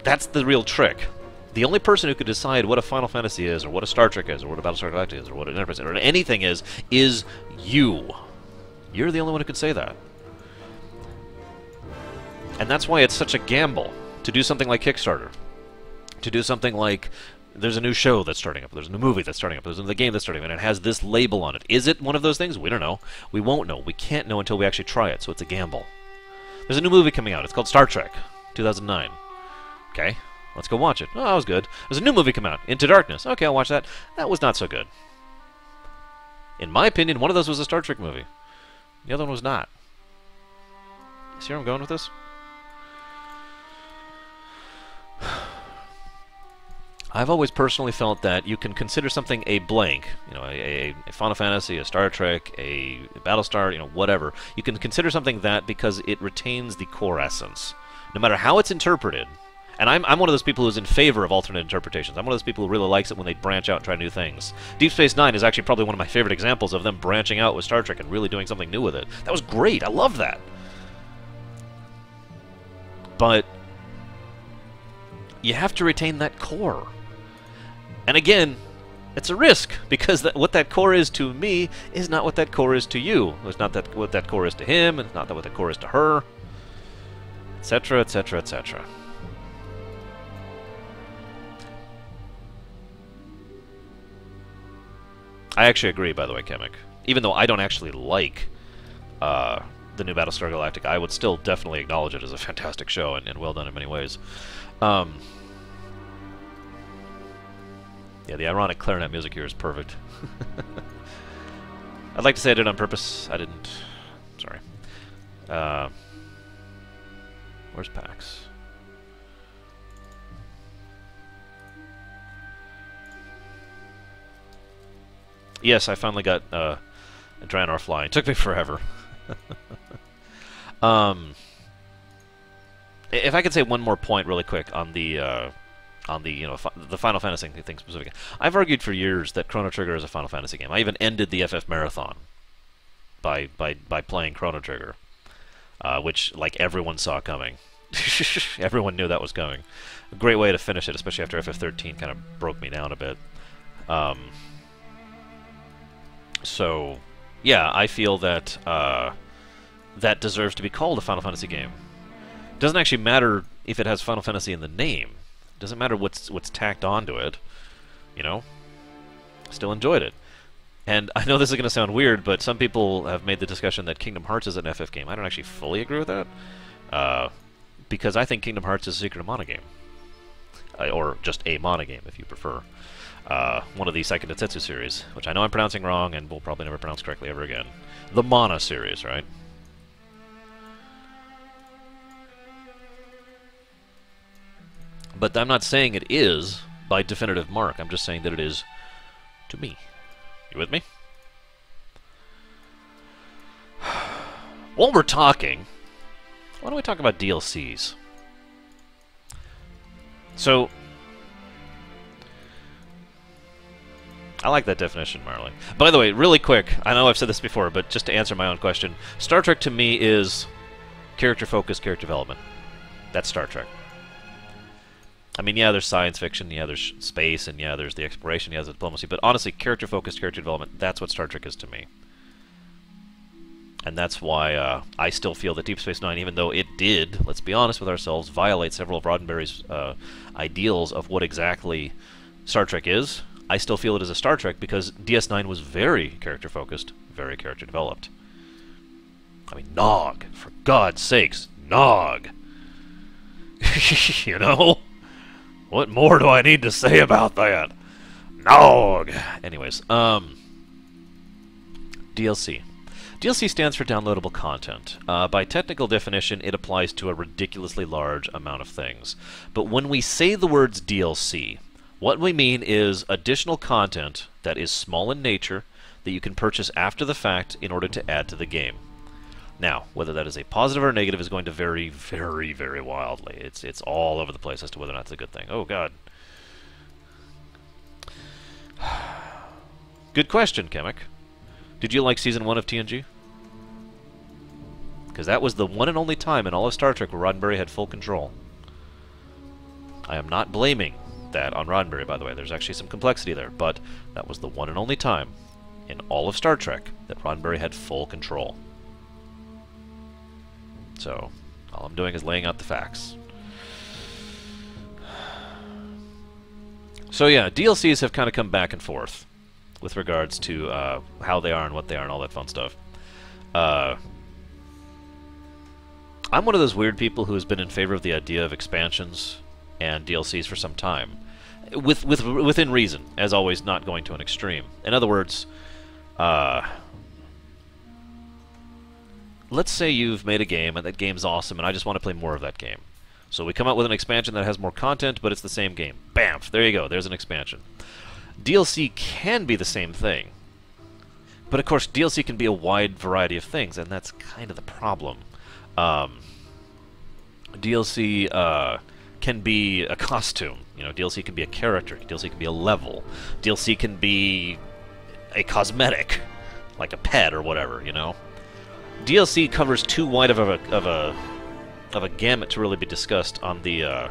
That's the real trick. The only person who could decide what a Final Fantasy is, or what a Star Trek is, or what a Battlestar Galactica is, or what an Enterprise is, or anything is you. You're the only one who could say that. And that's why it's such a gamble to do something like Kickstarter. To do something like, there's a new show that's starting up, there's a new movie that's starting up, there's a game that's starting up, and it has this label on it. Is it one of those things? We don't know. We won't know. We can't know until we actually try it, so it's a gamble. There's a new movie coming out. It's called Star Trek, 2009. Okay, let's go watch it. Oh, that was good. There's a new movie coming out, Into Darkness. Okay, I'll watch that. That was not so good. In my opinion, one of those was a Star Trek movie. The other one was not. See where I'm going with this? I've always personally felt that you can consider something a blank, a Final Fantasy, a Star Trek, a Battlestar, whatever. You can consider something that because it retains the core essence. No matter how it's interpreted, And I'm one of those people who's in favor of alternate interpretations. I'm one of those people who really likes it when they branch out and try new things. Deep Space Nine is actually probably one of my favorite examples of them branching out with Star Trek and really doing something new with it. That was great. I love that. But you have to retain that core. And again, it's a risk, because what that core is to me is not what that core is to you. It's not what that core is to him, and it's not what that core is to her, etc., etc., etc. I actually agree, by the way, Chemic. Even though I don't actually like the new Battlestar Galactica, I would still definitely acknowledge it as a fantastic show and well done in many ways. Yeah, the ironic clarinet music here is perfect. I'd like to say I did it on purpose. I didn't. Sorry. Where's Pax? Yes, I finally got a Draenor flying. It took me forever. If I could say one more point really quick on the the Final Fantasy thing specifically. I've argued for years that Chrono Trigger is a Final Fantasy game. I even ended the FF Marathon by playing Chrono Trigger, which like everyone saw coming. Everyone knew that was coming. A great way to finish it, especially after FF13 kind of broke me down a bit. So, yeah, I feel that that deserves to be called a Final Fantasy game. It doesn't actually matter if it has Final Fantasy in the name. It doesn't matter what's tacked onto it. You know? Still enjoyed it. And I know this is going to sound weird, but some people have made the discussion that Kingdom Hearts is an FF game. I don't actually fully agree with that. Because I think Kingdom Hearts is a Secret of Mana game. Or just a Mana game, if you prefer. One of the Seiken Densetsu series, which I know I'm pronouncing wrong and will probably never pronounce correctly ever again. The Mana series, right? But I'm not saying it is by definitive mark. I'm just saying that it is to me. You with me? While we're talking, why don't we talk about DLCs? So, I like that definition, Marley. By the way, really quick, I know I've said this before, but just to answer my own question, Star Trek to me is character-focused character development. That's Star Trek. I mean, yeah, there's science fiction, yeah, there's space, and yeah, there's the exploration, yeah, there's the diplomacy, but honestly, character-focused character development, that's what Star Trek is to me. And that's why I still feel that Deep Space Nine, even though it did, let's be honest with ourselves, violate several of Roddenberry's ideals of what exactly Star Trek is, I still feel it is a Star Trek because DS9 was very character-focused, very character-developed. I mean, Nog! For God's sakes, Nog! You know? What more do I need to say about that? Nog! Anyways, DLC. DLC stands for downloadable content. By technical definition, it applies to a ridiculously large amount of things. But when we say the words DLC, what we mean is additional content that is small in nature that you can purchase after the fact in order to add to the game. Now, whether that is a positive or negative is going to vary very, very wildly. It's all over the place as to whether or not it's a good thing. Oh, God. Good question, Chemic. Did you like Season 1 of TNG? Because that was the one and only time in all of Star Trek where Roddenberry had full control. I am not blaming that on Roddenberry, by the way. There's actually some complexity there, but that was the one and only time in all of Star Trek that Roddenberry had full control. So, all I'm doing is laying out the facts. So yeah, DLCs have kind of come back and forth with regards to how they are and what they are and all that fun stuff. I'm one of those weird people who has been in favor of the idea of expansions and DLCs for some time. Within reason, as always, not going to an extreme. In other words, let's say you've made a game and that game's awesome and I just want to play more of that game. So we come out with an expansion that has more content, but it's the same game. Bamf! There you go. There's an expansion. DLC can be the same thing. But of course, DLC can be a wide variety of things, and that's kind of the problem. DLC can be a costume. DLC can be a character. DLC can be a level. DLC can be a cosmetic, like a pet or whatever. DLC covers too wide of a gamut to really be discussed on the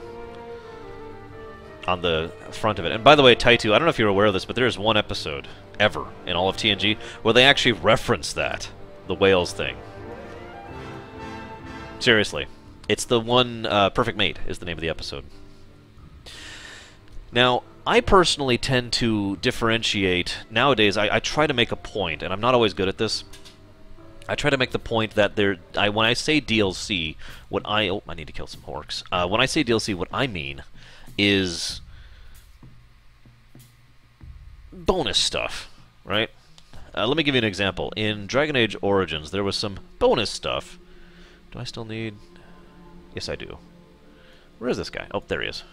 front of it. And by the way, Taitu, I don't know if you're aware of this, but there's one episode ever in all of TNG where they actually reference that, the whales thing. Seriously. It's the one, Perfect Mate is the name of the episode. Now, I personally tend to differentiate, nowadays, I try to make a point, and I'm not always good at this. I try to make the point that when I say DLC, I need to kill some orcs. When I say DLC, what I mean is bonus stuff, right? Let me give you an example. In Dragon Age Origins, there was some bonus stuff. Do I still need... Yes, I do. Where is this guy? Oh, there he is.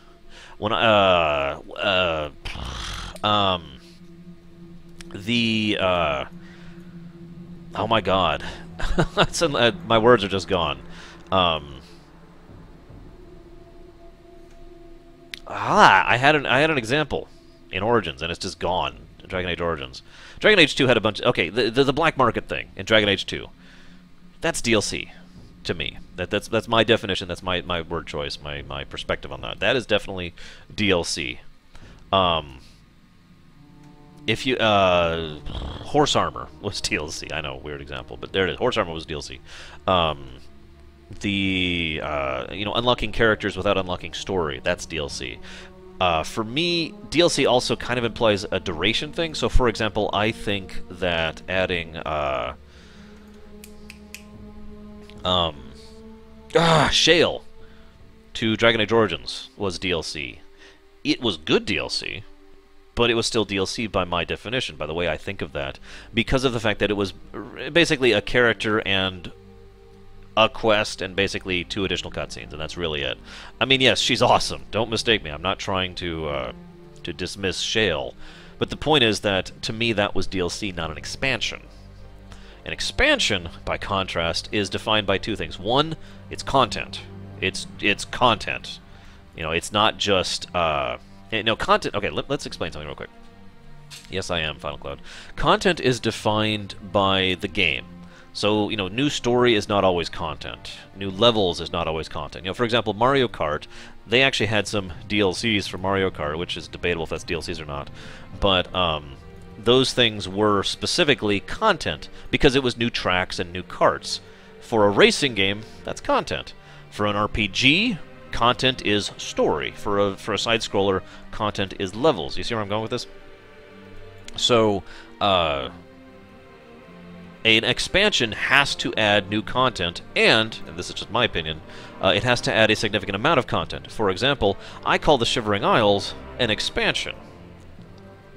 When oh my god. My words are just gone. I had an example in Origins, and it's just gone. In Dragon Age Origins. Dragon Age 2 had a bunch... Okay, the black market thing in Dragon Age 2. That's DLC. To me, that's my definition. That's my word choice. My perspective on that. That is definitely DLC. If you horse armor was DLC. I know, weird example, but there it is. Horse armor was DLC. Unlocking characters without unlocking story. That's DLC. For me, DLC also kind of implies a duration thing. So, for example, I think that adding Shale to Dragon Age Origins was DLC. It was good DLC, but it was still DLC by my definition, by the way I think of that, because of the fact that it was basically a character and a quest and basically 2 additional cutscenes, and that's really it. I mean, yes, she's awesome. Don't mistake me. I'm not trying to dismiss Shale, but the point is that, to me, that was DLC, not an expansion. An expansion, by contrast, is defined by 2 things. One, it's content. It's content. It's not just content. Okay, let's explain something real quick. Yes, I am Final Cloud. Content is defined by the game. So, new story is not always content. New levels is not always content. For example, Mario Kart, they actually had some DLCs for Mario Kart, which is debatable if that's DLCs or not. But those things were specifically content because it was new tracks and new karts. For a racing game, that's content. For an RPG, content is story. For a side scroller, content is levels. You see where I'm going with this? So, an expansion has to add new content, and this is just my opinion, it has to add a significant amount of content. For example, I call the Shivering Isles an expansion,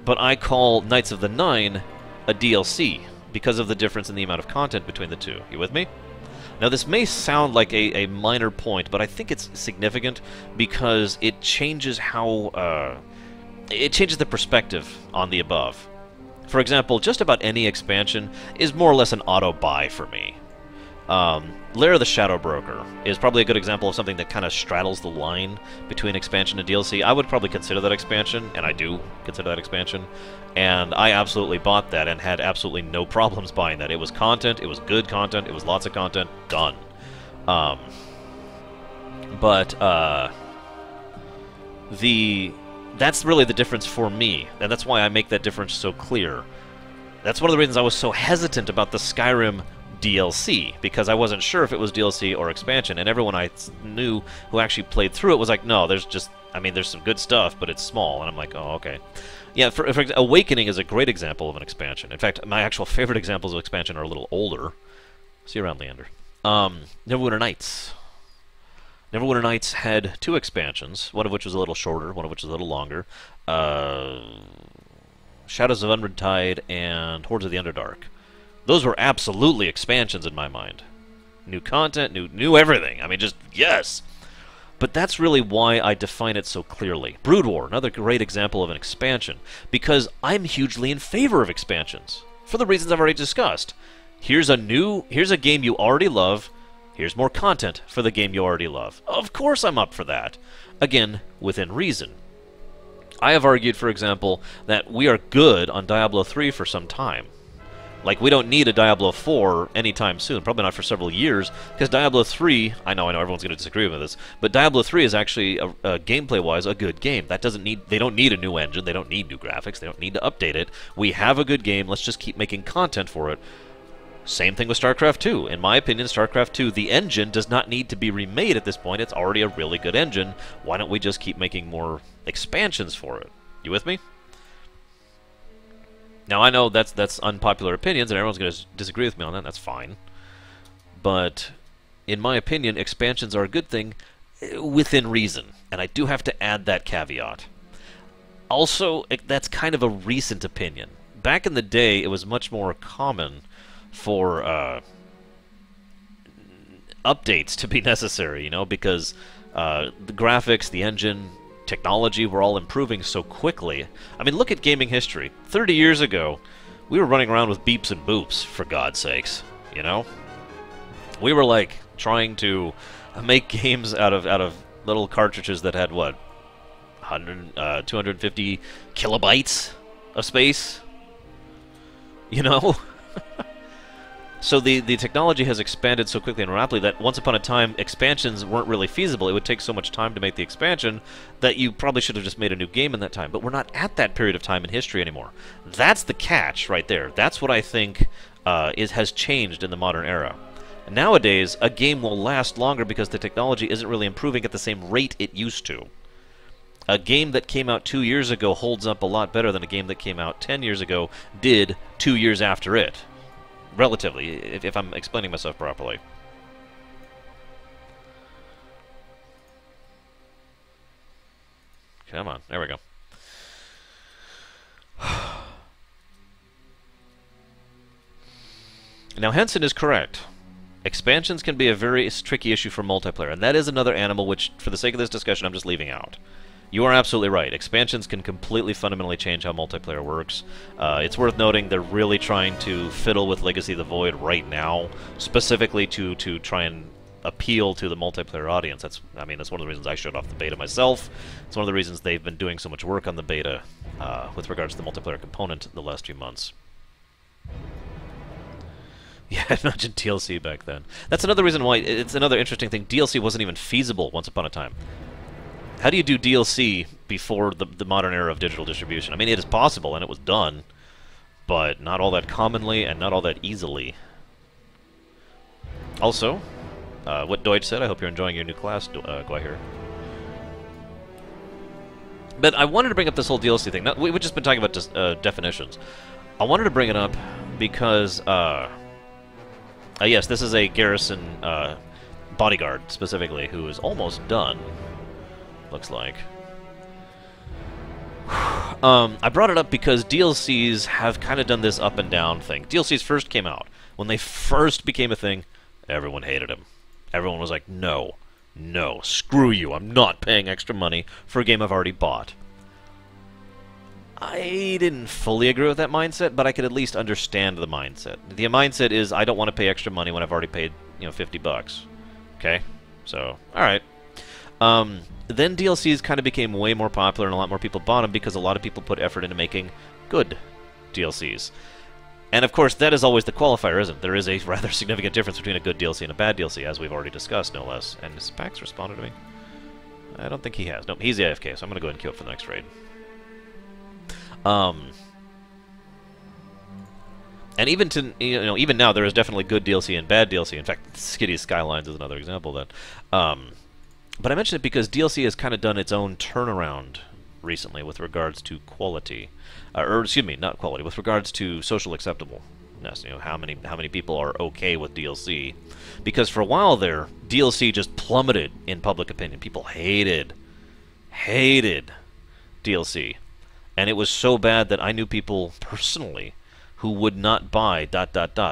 but I call Knights of the Nine a DLC because of the difference in the amount of content between the two. You with me? Now, this may sound like a minor point, but I think it's significant because it changes how... it changes the perspective on the above. For example, just about any expansion is more or less an auto-buy for me. Lair of the Shadow Broker is probably a good example of something that kind of straddles the line between expansion and DLC. I would probably consider that expansion, and I do consider that expansion, and I absolutely bought that and had absolutely no problems buying that. It was content, it was good content, it was lots of content, done. That's really the difference for me, and that's why I make that difference so clear. That's one of the reasons I was so hesitant about the Skyrim DLC, because I wasn't sure if it was DLC or expansion, and everyone I knew who actually played through it was like, no, there's some good stuff, but it's small, and I'm like, oh, okay. Yeah, for Awakening is a great example of an expansion. In fact, my actual favorite examples of expansion are a little older. See you around, Leander. Neverwinter Nights. Neverwinter Nights had 2 expansions, one of which was a little shorter, one of which was a little longer. Shadows of Unread and Hordes of the Underdark. Those were absolutely expansions in my mind. New content, new everything. I mean, just, yes! But that's really why I define it so clearly. Brood War, another great example of an expansion, because I'm hugely in favor of expansions, for the reasons I've already discussed. Here's a game you already love, Here's more content for the game you already love. Of course I'm up for that. Again, within reason. I have argued, for example, that we are good on Diablo 3 for some time. Like, we don't need a Diablo 4 anytime soon, probably not for several years, because Diablo 3, I know everyone's going to disagree with this, but Diablo 3 is actually, gameplay-wise, a good game. That doesn't need, they don't need a new engine, they don't need new graphics, they don't need to update it. We have a good game, let's just keep making content for it. Same thing with StarCraft 2. In my opinion, StarCraft 2, the engine does not need to be remade at this point. It's already a really good engine. Why don't we just keep making more expansions for it? You with me? Now, I know that's unpopular opinions, and everyone's going to disagree with me on that. That's fine. But, in my opinion, expansions are a good thing within reason. And I do have to add that caveat. Also, that's kind of a recent opinion. Back in the day, it was much more common for updates to be necessary, you know, because the graphics, the engine, technology were all improving so quickly. I mean, look at gaming history. 30 years ago, we were running around with beeps and boops, for God's sakes, you know? We were, like, trying to make games out of little cartridges that had, what, 250 kilobytes of space? You know? So the technology has expanded so quickly and rapidly that once upon a time, expansions weren't really feasible. It would take so much time to make the expansion that you probably should have just made a new game in that time. But we're not at that period of time in history anymore. That's the catch right there. That's what I think has changed in the modern era. Nowadays, a game will last longer because the technology isn't really improving at the same rate it used to. A game that came out 2 years ago holds up a lot better than a game that came out 10 years ago did 2 years after it. Relatively, if I'm explaining myself properly. Come on, there we go. Now, Henson is correct. Expansions can be a very tricky issue for multiplayer, and that is another animal which, for the sake of this discussion, I'm just leaving out. You are absolutely right. Expansions can completely fundamentally change how multiplayer works. It's worth noting they're really trying to fiddle with Legacy of the Void right now, specifically to try and appeal to the multiplayer audience. That's one of the reasons I showed off the beta myself. It's one of the reasons they've been doing so much work on the beta with regards to the multiplayer component the last few months. Yeah, imagine DLC back then. That's another reason why it's another interesting thing. DLC wasn't even feasible once upon a time. How do you do DLC before the modern era of digital distribution? I mean, it is possible, and it was done, but not all that commonly and not all that easily. Also, what Deutsch said, I hope you're enjoying your new class, Guahir. But I wanted to bring up this whole DLC thing. Now, we've just been talking about definitions. I wanted to bring it up because, yes, this is a garrison bodyguard, specifically, who is almost done. Looks like. I brought it up because DLCs have kind of done this up and down thing. DLCs first came out. When they first became a thing, everyone hated them. Everyone was like, no, no, screw you, I'm not paying extra money for a game I've already bought. I didn't fully agree with that mindset, but I could at least understand the mindset. The mindset is, I don't want to pay extra money when I've already paid, you know, $50. Okay? So, alright. Then DLCs kind of became way more popular and a lot more people bought them because a lot of people put effort into making good DLCs. And of course, that is always the qualifier, isn't it? There is a rather significant difference between a good DLC and a bad DLC, as we've already discussed, no less. And has Pax responded to me? I don't think he has. Nope, he's the AFK, so I'm going to go ahead and queue up for the next raid. And even now, there is definitely good DLC and bad DLC. In fact, Skitty Skylines is another example of that. But I mention it because DLC has kind of done its own turnaround recently with regards to quality, or excuse me, not quality, with regards to social acceptableness. You know, how many people are okay with DLC? Because for a while there, DLC just plummeted in public opinion. People hated DLC, and it was so bad that I knew people personally who would not buy ...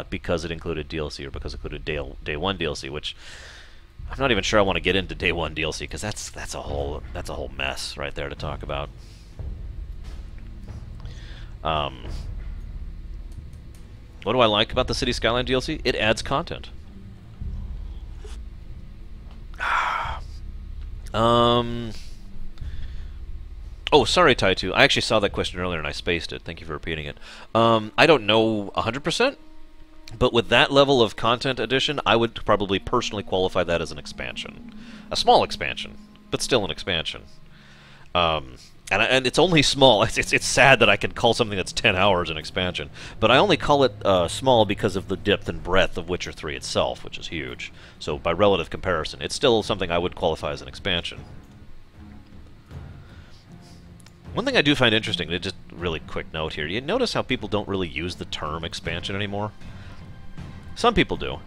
because it included DLC or because it included day one DLC, which I'm not even sure I want to get into day one DLC because that's a whole mess right there to talk about. What do I like about the City Skyline DLC? It adds content. Um. Oh, sorry, Taitu. I actually saw that question earlier and I spaced it. Thank you for repeating it. I don't know 100%, but with that level of content addition, I would probably personally qualify that as an expansion. A small expansion, but still an expansion. And it's only small. It's sad that I can call something that's 10 hours an expansion, but I only call it small because of the depth and breadth of Witcher 3 itself, which is huge. So by relative comparison, it's still something I would qualify as an expansion. One thing I do find interesting, just really quick note here, you notice how people don't really use the term expansion anymore? Some people do.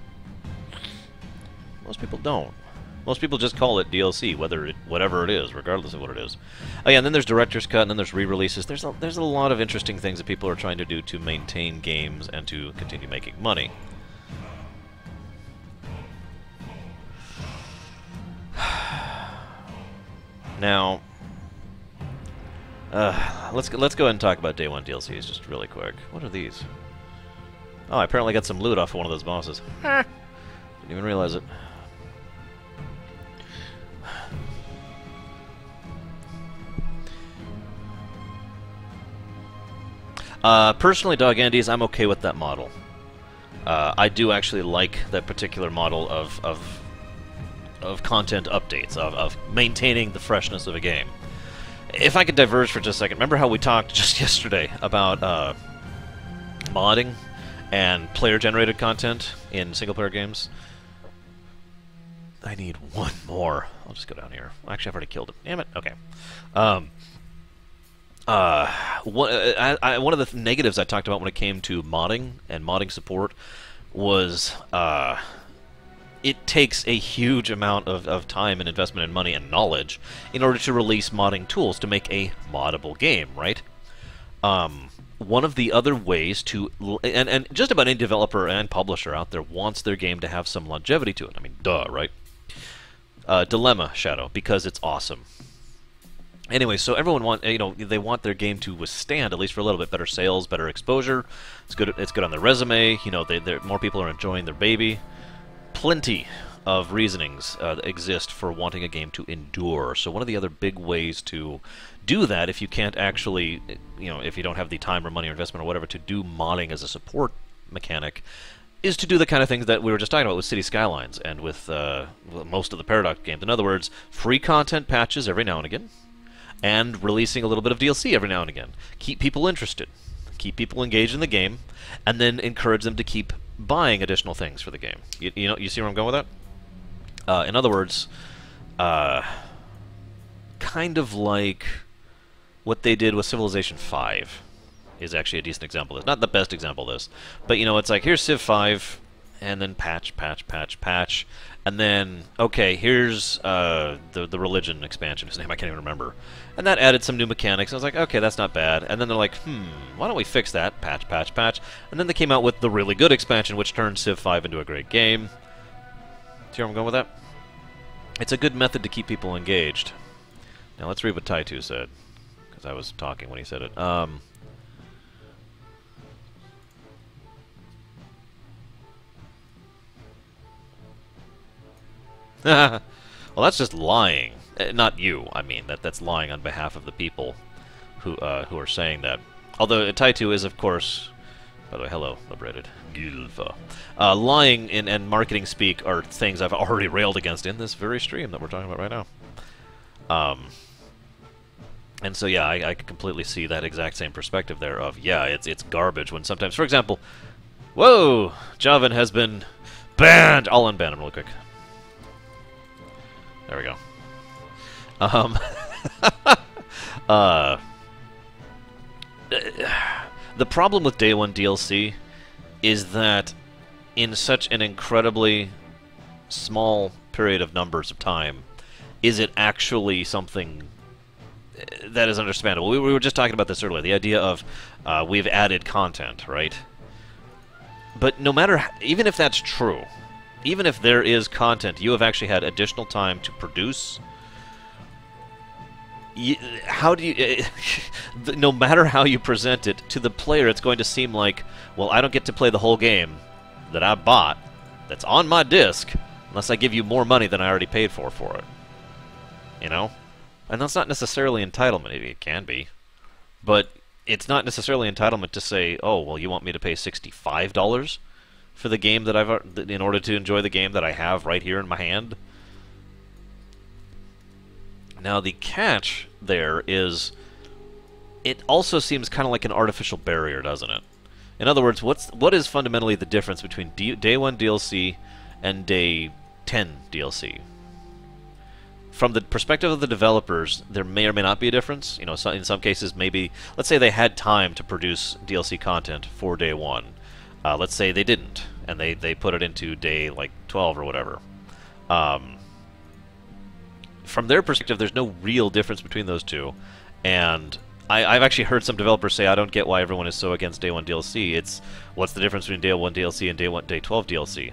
Most people don't. Most people just call it DLC, whatever it is, regardless of what it is. Oh yeah, and then there's Director's Cut, and then there's re-releases. There's a lot of interesting things that people are trying to do to maintain games and to continue making money. Now, let's go ahead and talk about Day 1 DLCs just really quick. What are these? Oh, I apparently got some loot off of one of those bosses. Didn't even realize it. Personally, Dog Andes, I'm okay with that model. I do actually like that particular model of content updates, of maintaining the freshness of a game. If I could diverge for just a second, remember how we talked just yesterday about modding and player-generated content in single-player games? I need one more. I'll just go down here. Actually, I've already killed him. Damn it. Okay. One of the negatives I talked about when it came to modding and modding support was it takes a huge amount of time and investment and money and knowledge in order to release modding tools to make a moddable game, right? One of the other ways to... And just about any developer and publisher out there wants their game to have some longevity to it. I mean, duh, right? Dilemma Shadow, because it's awesome. Anyway, so everyone they want their game to withstand, at least for a little bit, better sales, better exposure. It's good on their resume. You know, more people are enjoying their baby. Plenty of reasonings exist for wanting a game to endure. So one of the other big ways to do that, if you can't actually, if you don't have the time or money or investment or whatever to do modding as a support mechanic, is to do the kind of things that we were just talking about with City Skylines and with most of the Paradox games. In other words, free content patches every now and again, and releasing a little bit of DLC every now and again. Keep people interested, keep people engaged in the game, and then encourage them to keep buying additional things for the game. You see where I'm going with that? In other words, kind of like what they did with Civilization 5 is actually a decent example of this. Not the best example of this, but it's like, here's Civ 5, and then patch, and then, okay, here's the religion expansion, whose name I can't even remember. And that added some new mechanics. I was like, okay, that's not bad. And then they're like, why don't we fix that? Patch. And then they came out with the really good expansion, which turned Civ 5 into a great game. See where I'm going with that? It's a good method to keep people engaged. Now let's read what Taitu said, because I was talking when he said it. Well, that's just lying. Not you, I mean. That's lying on behalf of the people who are saying that. Although Taitu is, of course... By the way, hello, liberated. Gilfa. Lying and marketing speak are things I've already railed against in this very stream that we're talking about right now. And so, yeah, I can completely see that exact same perspective there of, yeah, it's garbage when sometimes... For example, whoa! Javan has been banned! I'll unban him real quick. There we go. The problem with Day 1 DLC is that in such an incredibly small period of numbers of time, is it actually something that is understandable? We were just talking about this earlier, the idea of we've added content, right? But no matter, even if that's true, even if there is content you have actually had additional time to produce, how do you... no matter how you present it, to the player it's going to seem like, well, I don't get to play the whole game that I bought, that's on my disc, unless I give you more money than I already paid for it. you know? And that's not necessarily entitlement. It can be. But it's not necessarily entitlement to say, oh, well, you want me to pay $65 for the game that in order to enjoy the game that I have right here in my hand? Now, the catch there is, it also seems kind of like an artificial barrier, doesn't it? In other words, what is fundamentally the difference between Day 1 DLC and Day 10 DLC? From the perspective of the developers, there may or may not be a difference. You know, in some cases, maybe, let's say they had time to produce DLC content for Day 1. Let's say they didn't, and they put it into Day, like, 12 or whatever. From their perspective, there's no real difference between those two. And I've actually heard some developers say, I don't get why everyone is so against Day 1 DLC. It's, what's the difference between Day 1 DLC and Day 12 DLC?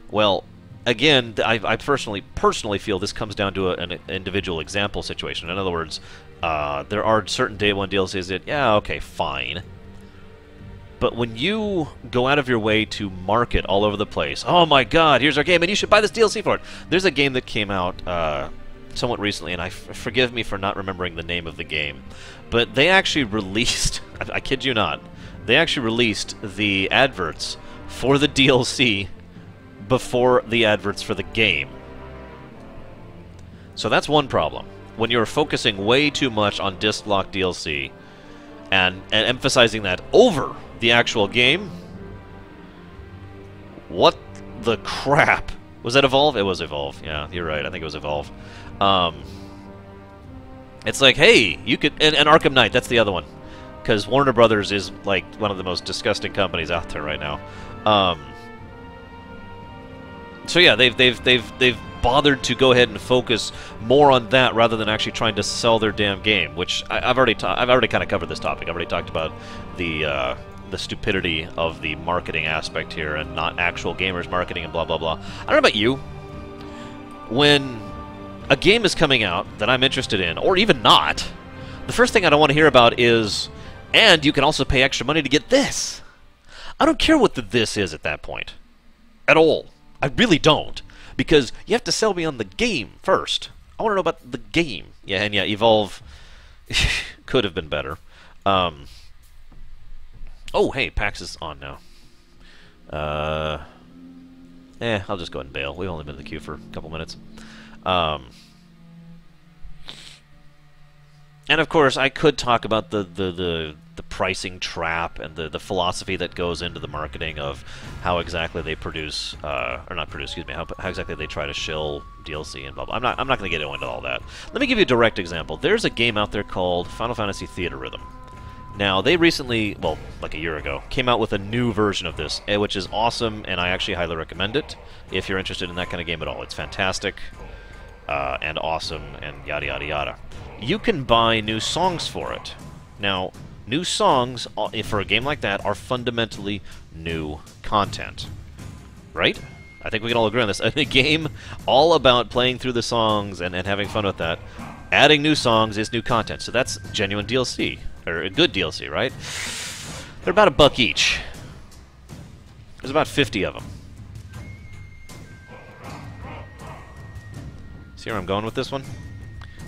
Well, again, I personally feel this comes down to an individual example situation. In other words, there are certain Day 1 DLCs that, yeah, okay, fine. But when you go out of your way to market all over the place, oh my god, here's our game, and you should buy this DLC for it. There's a game that came out somewhat recently, and forgive me for not remembering the name of the game, but they actually released, I kid you not, they actually released the adverts for the DLC before the adverts for the game. So that's one problem. When you're focusing way too much on disc lock DLC and emphasizing that over the actual game, what the crap? Was that Evolve? It was Evolve. Yeah, you're right. I think it was Evolve. It's like, hey, you could... And Arkham Knight, that's the other one. Because Warner Brothers is, like, one of the most disgusting companies out there right now. So yeah, they've bothered to go ahead and focus more on that rather than actually trying to sell their damn game, which I've already kind of covered this topic. I've already talked about the stupidity of the marketing aspect here and not actual gamers marketing and blah blah blah. I don't know about you. When a game is coming out that I'm interested in, or even not, the first thing I don't want to hear about is, and you can also pay extra money to get this. I don't care what the this is at that point. At all. I really don't. Because you have to sell me on the game first. I want to know about the game. Yeah, and yeah, Evolve could have been better. Oh, hey, PAX is on now. I'll just go ahead and bail. We've only been in the queue for a couple minutes. And of course, I could talk about the pricing trap and the philosophy that goes into the marketing of how exactly they produce, or not produce, excuse me, how exactly they try to shill DLC and blah blah. I'm not going to get into all that. Let me give you a direct example. There's a game out there called Final Fantasy Theater Rhythm. Now, they recently, well, like a year ago, came out with a new version of this, which is awesome, and I actually highly recommend it if you're interested in that kind of game at all. It's fantastic and awesome and yada yada yada. You can buy new songs for it. Now, new songs for a game like that are fundamentally new content, right? I think we can all agree on this. A game all about playing through the songs and having fun with that. Adding new songs is new content, so that's genuine DLC, or a good DLC, right? They're about $1 each. There's about 50 of them. See where I'm going with this one?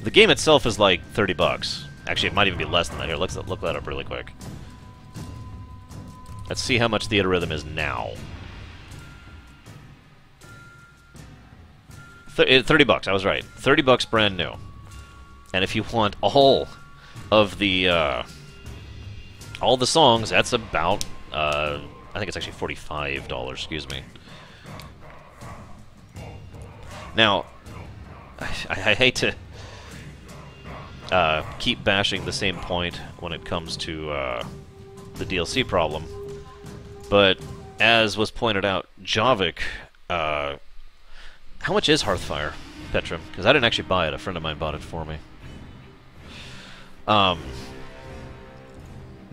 The game itself is like $30. Actually, it might even be less than that. Here, let's look that up really quick. Let's see how much Theater Rhythm is now. $30, I was right. $30 brand new. And if you want all of the songs, that's about I think it's actually $45, excuse me. Now, I hate to keep bashing the same point when it comes to the DLC problem, but as was pointed out, Javik, how much is Hearthfire, Petrum? Because I didn't actually buy it, a friend of mine bought it for me.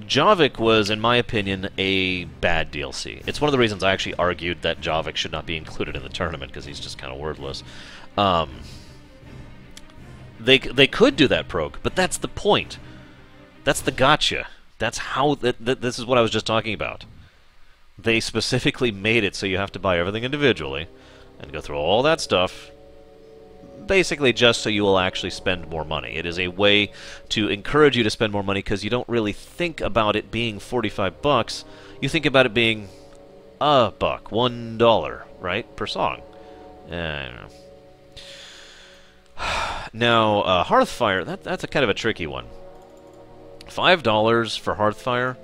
Javik was, in my opinion, a bad DLC. It's one of the reasons I actually argued that Javik should not be included in the tournament, because he's just kind of wordless. They could do that, Prog, but that's the point. That's the gotcha. That's how... this is what I was just talking about. They specifically made it so you have to buy everything individually and go through all that stuff. basically just so you will actually spend more money. It is a way to encourage you to spend more money because you don't really think about it being 45 bucks. You think about it being a buck, $1, right, per song. I don't know. Now, Hearthfire, that's a kind of a tricky one. $5 for Hearthfire?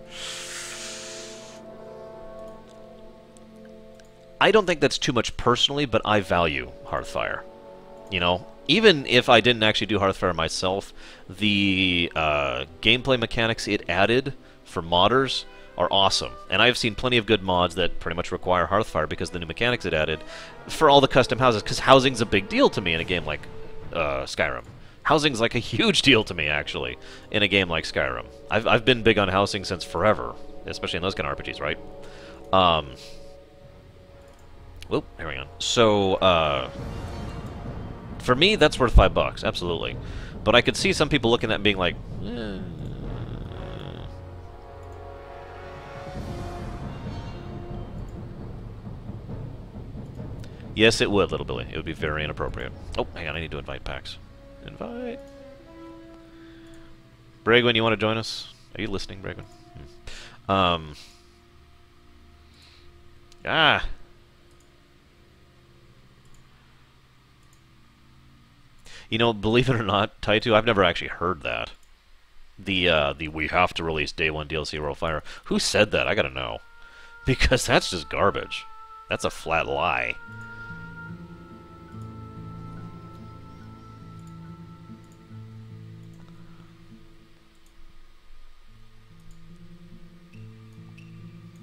I don't think that's too much personally, but I value Hearthfire. You know, even if I didn't actually do Hearthfire myself, the gameplay mechanics it added for modders are awesome. And I've seen plenty of good mods that pretty much require Hearthfire because of the new mechanics it added for all the custom houses, because housing's a big deal to me in a game like Skyrim. Housing's like a huge deal to me, actually, in a game like Skyrim. I've been big on housing since forever, especially in those kind of RPGs, right? Whoop, here we go. So, for me, that's worth $5, absolutely. But I could see some people looking at that and being like, Yes, it would, Little Billy. It would be very inappropriate. Oh, hang on, I need to invite Pax. Invite. Bragwin, you want to join us? Are you listening, Bragwin? You know, believe it or not, Taitu, I've never actually heard that. The we have to release Day 1 DLC Royal Fire. Who said that? I gotta know. Because that's just garbage. That's a flat lie.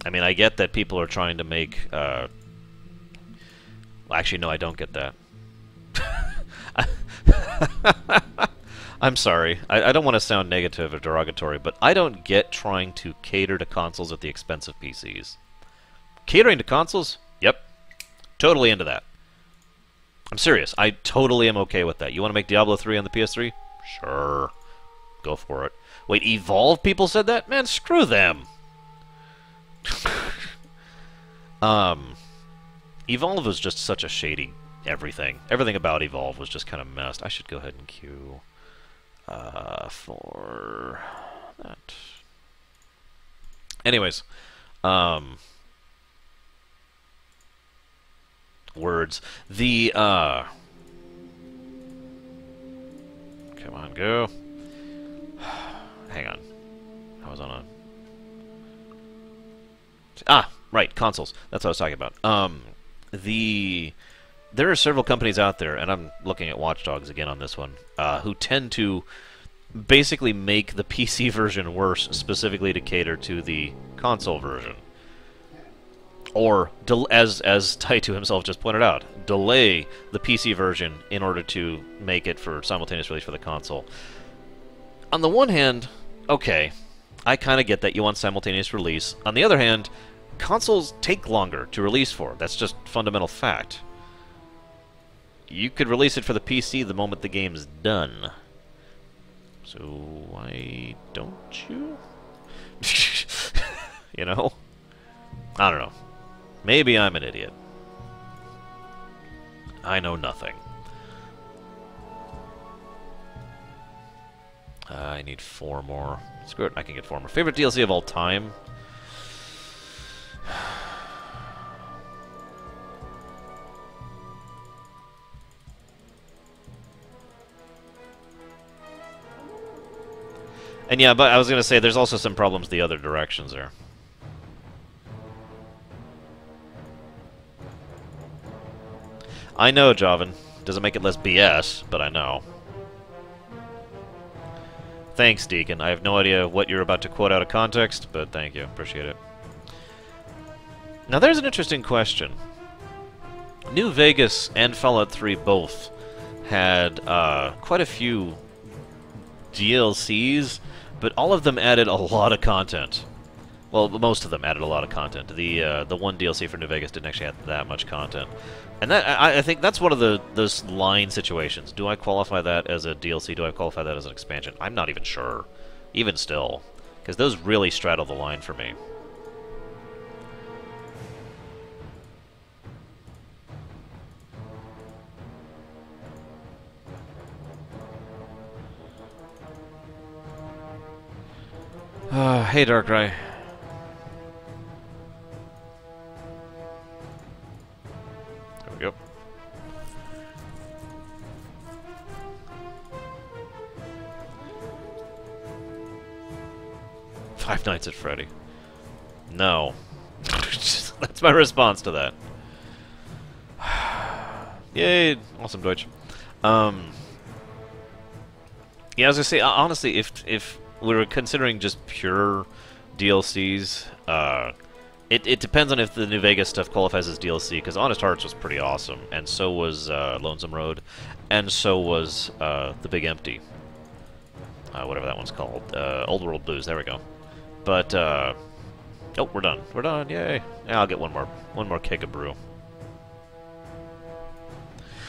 I mean, I get that people are trying to make, well, actually, no, I don't get that. I'm sorry. I don't want to sound negative or derogatory, but I don't get trying to cater to consoles at the expense of PCs. Catering to consoles? Yep. Totally into that. I'm serious. I totally am okay with that. You want to make Diablo 3 on the PS3? Sure. Go for it. Wait, Evolve people said that? Man, screw them. Evolve was just such a shady everything. Everything about Evolve was just kind of messed. I should go ahead and queue for that. Anyways, words. The come on, go. Hang on. I was on a right, consoles. That's what I was talking about. There are several companies out there, and I'm looking at Watch Dogs again on this one, who tend to basically make the PC version worse, specifically to cater to the console version. Or, as Taitu himself just pointed out, delay the PC version in order to make it for simultaneous release for the console. On the one hand, okay, I kind of get that you want simultaneous release. On the other hand, consoles take longer to release for. That's just fundamental fact. You could release it for the PC the moment the game's done. So, why don't you? You know? I don't know. Maybe I'm an idiot. I know nothing. I need 4 more. Screw it, I can get 4 more. Favorite DLC of all time? And yeah, but I was going to say, there's also some problems the other directions there. I know, Javan. Doesn't make it less BS, but I know. Thanks, Deacon. I have no idea what you're about to quote out of context, but thank you. Appreciate it. Now, there's an interesting question. New Vegas and Fallout 3 both had quite a few DLCs, but all of them added a lot of content. Well, most of them added a lot of content. The one DLC for New Vegas didn't actually have that much content. And that I think that's one of those line situations. Do I qualify that as a DLC? Do I qualify that as an expansion? I'm not even sure, even still, because those really straddle the line for me. Hey, Darkrai. There we go. Five Nights at Freddy. No. That's my response to that. Yay! Awesome Deutsch. Yeah, I was gonna say, honestly, if we were considering just pure DLCs, it depends on if the New Vegas stuff qualifies as DLC, because Honest Hearts was pretty awesome, and so was Lonesome Road, and so was The Big Empty. Whatever that one's called. Old World Blues, there we go. But, oh, we're done. We're done, yay. Yeah, I'll get one more keg of brew.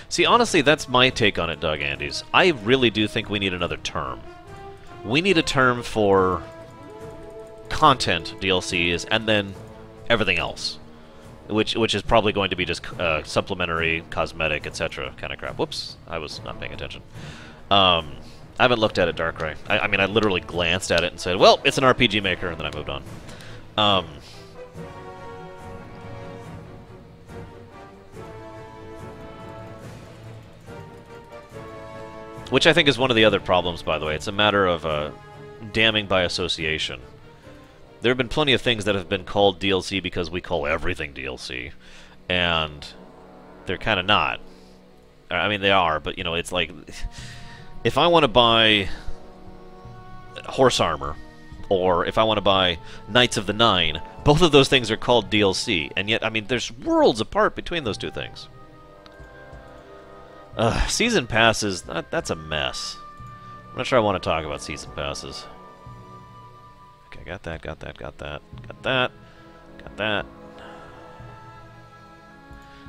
See, honestly, that's my take on it, Doug Andes. I really do think we need another term. We need a term for content DLCs and then everything else, which is probably going to be just supplementary, cosmetic, etc. kind of crap. Whoops, I was not paying attention. I haven't looked at it, Darkrai. I mean, I literally glanced at it and said, well, it's an RPG Maker, and then I moved on. Which I think is one of the other problems, by the way. It's a matter of damning by association. There have been plenty of things that have been called DLC because we call everything DLC. And they're kind of not. I mean, they are, but, you know, it's like... If I want to buy horse armor, or if I want to buy Knights of the Nine, both of those things are called DLC. And yet, I mean, there's worlds apart between those two things. Season passes, that's a mess. I'm not sure I want to talk about season passes. Okay, got that.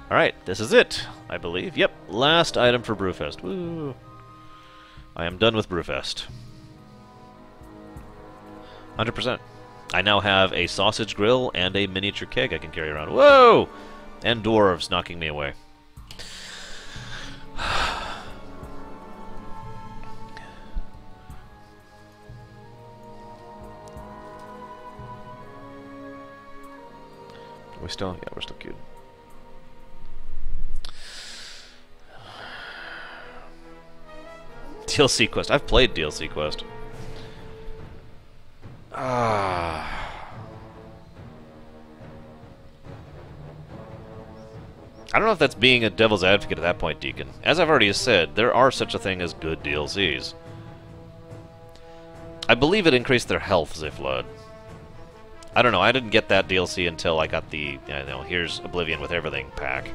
Alright, this is it, I believe. Yep, last item for Brewfest. Woo! I am done with Brewfest. 100%. I now have a sausage grill and a miniature keg I can carry around. Whoa! And dwarves knocking me away. Are we still? Yeah, we're still cute. DLC Quest. I've played DLC Quest. I don't know if that's being a devil's advocate at that point, Deacon. As I've already said, there are such a thing as good DLCs. I believe it increased their health, Ziflood. I don't know, I didn't get that DLC until I got the, you know, here's Oblivion with everything pack.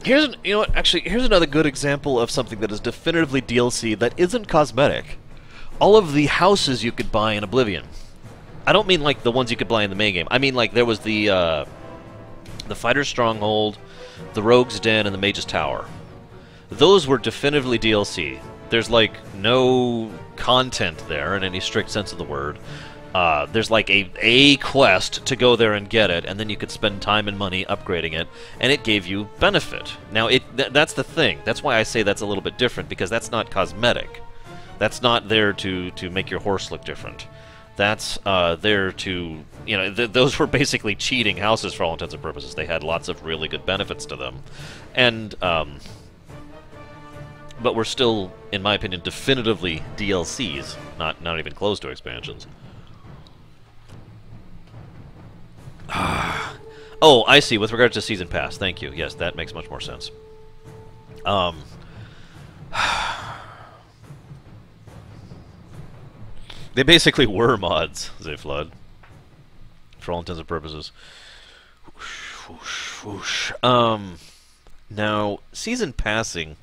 Here's, you know what, actually, here's another good example of something that is definitively DLC that isn't cosmetic. All of the houses you could buy in Oblivion. I don't mean like the ones you could buy in the main game. I mean like there was the Fighter's Stronghold, the Rogue's Den, and the Mage's Tower. Those were definitively DLC. There's like no content there in any strict sense of the word. There's like a quest to go there and get it, and then you could spend time and money upgrading it, and it gave you benefit. Now, that's the thing. That's why I say that's a little bit different, because that's not cosmetic. That's not there to make your horse look different. That's there to, you know, those were basically cheating houses for all intents and purposes. They had lots of really good benefits to them. And, but we're still, in my opinion, definitively DLCs, not even close to expansions. Oh, I see. With regard to Season Pass, thank you. Yes, that makes much more sense. They basically were mods, Zayflood, for all intents and purposes. Whoosh, whoosh, whoosh. Now, Season Passes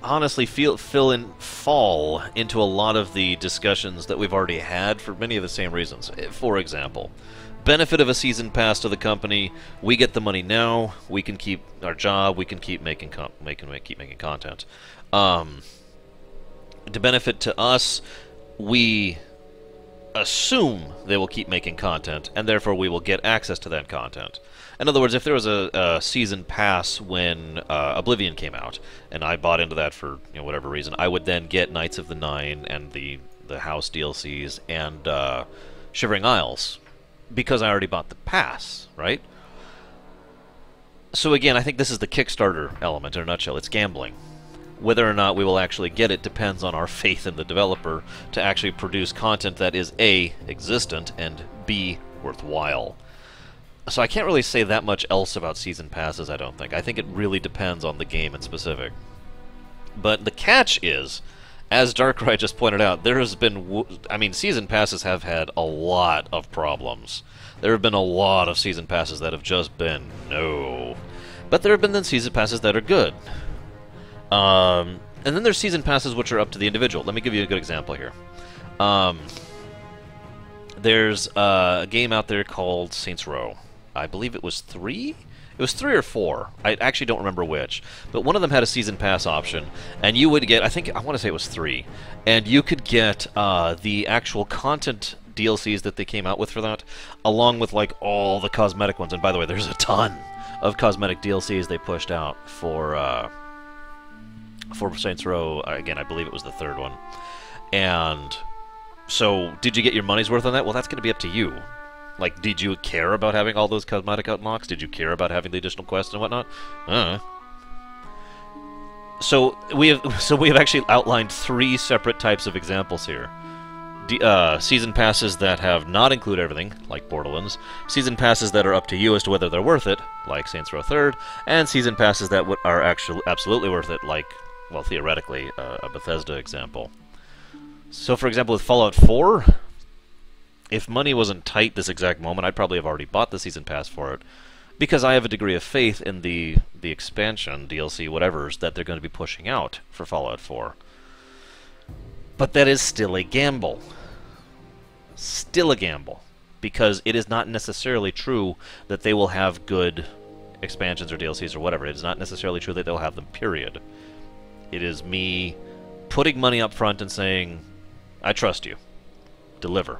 honestly fall into a lot of the discussions that we've already had for many of the same reasons. For example, benefit of a season pass to the company: we get the money now, we can keep our job, we can keep making content. The benefit to us, we assume they will keep making content, and therefore we will get access to that content. In other words, if there was a season pass when Oblivion came out, and I bought into that for whatever reason, I would then get Knights of the Nine and the House DLCs and Shivering Isles because I already bought the pass, right? So again, I think this is the Kickstarter element in a nutshell. It's gambling. Whether or not we will actually get it depends on our faith in the developer to actually produce content that is A, existent, and B, worthwhile. So I can't really say that much else about season passes, I don't think. I think it really depends on the game in specific. But the catch is, as Darkrai just pointed out, there has been... I mean, season passes have had a lot of problems. There have been a lot of season passes that have just been no. But there have been then season passes that are good. And then there's season passes which are up to the individual. Let me give you a good example here. There's a game out there called Saints Row. I believe it was 3? It was 3 or 4. I actually don't remember which. But one of them had a season pass option, and you would get, I want to say it was 3, and you could get the actual content DLCs that they came out with for that, along with like all the cosmetic ones. And by the way, there's a ton of cosmetic DLCs they pushed out for Saints Row. Again, I believe it was the 3rd one. And so, did you get your money's worth on that? Well, that's going to be up to you. Like, did you care about having all those cosmetic unlocks? Did you care about having the additional quests and whatnot? So we have actually outlined 3 separate types of examples here. Season passes that have not include everything, like Borderlands. Season passes that are up to you as to whether they're worth it, like Saints Row 3rd. And season passes that are actually absolutely worth it, like, well, theoretically, a Bethesda example. So, for example, with Fallout 4... if money wasn't tight this exact moment, I'd probably have already bought the season pass for it, because I have a degree of faith in the expansion, DLC, whatever's, that they're going to be pushing out for Fallout 4. But that is still a gamble. Still a gamble. Because it is not necessarily true that they will have good expansions or DLCs or whatever. It is not necessarily true that they'll have them, period. It is me putting money up front and saying, I trust you. Deliver.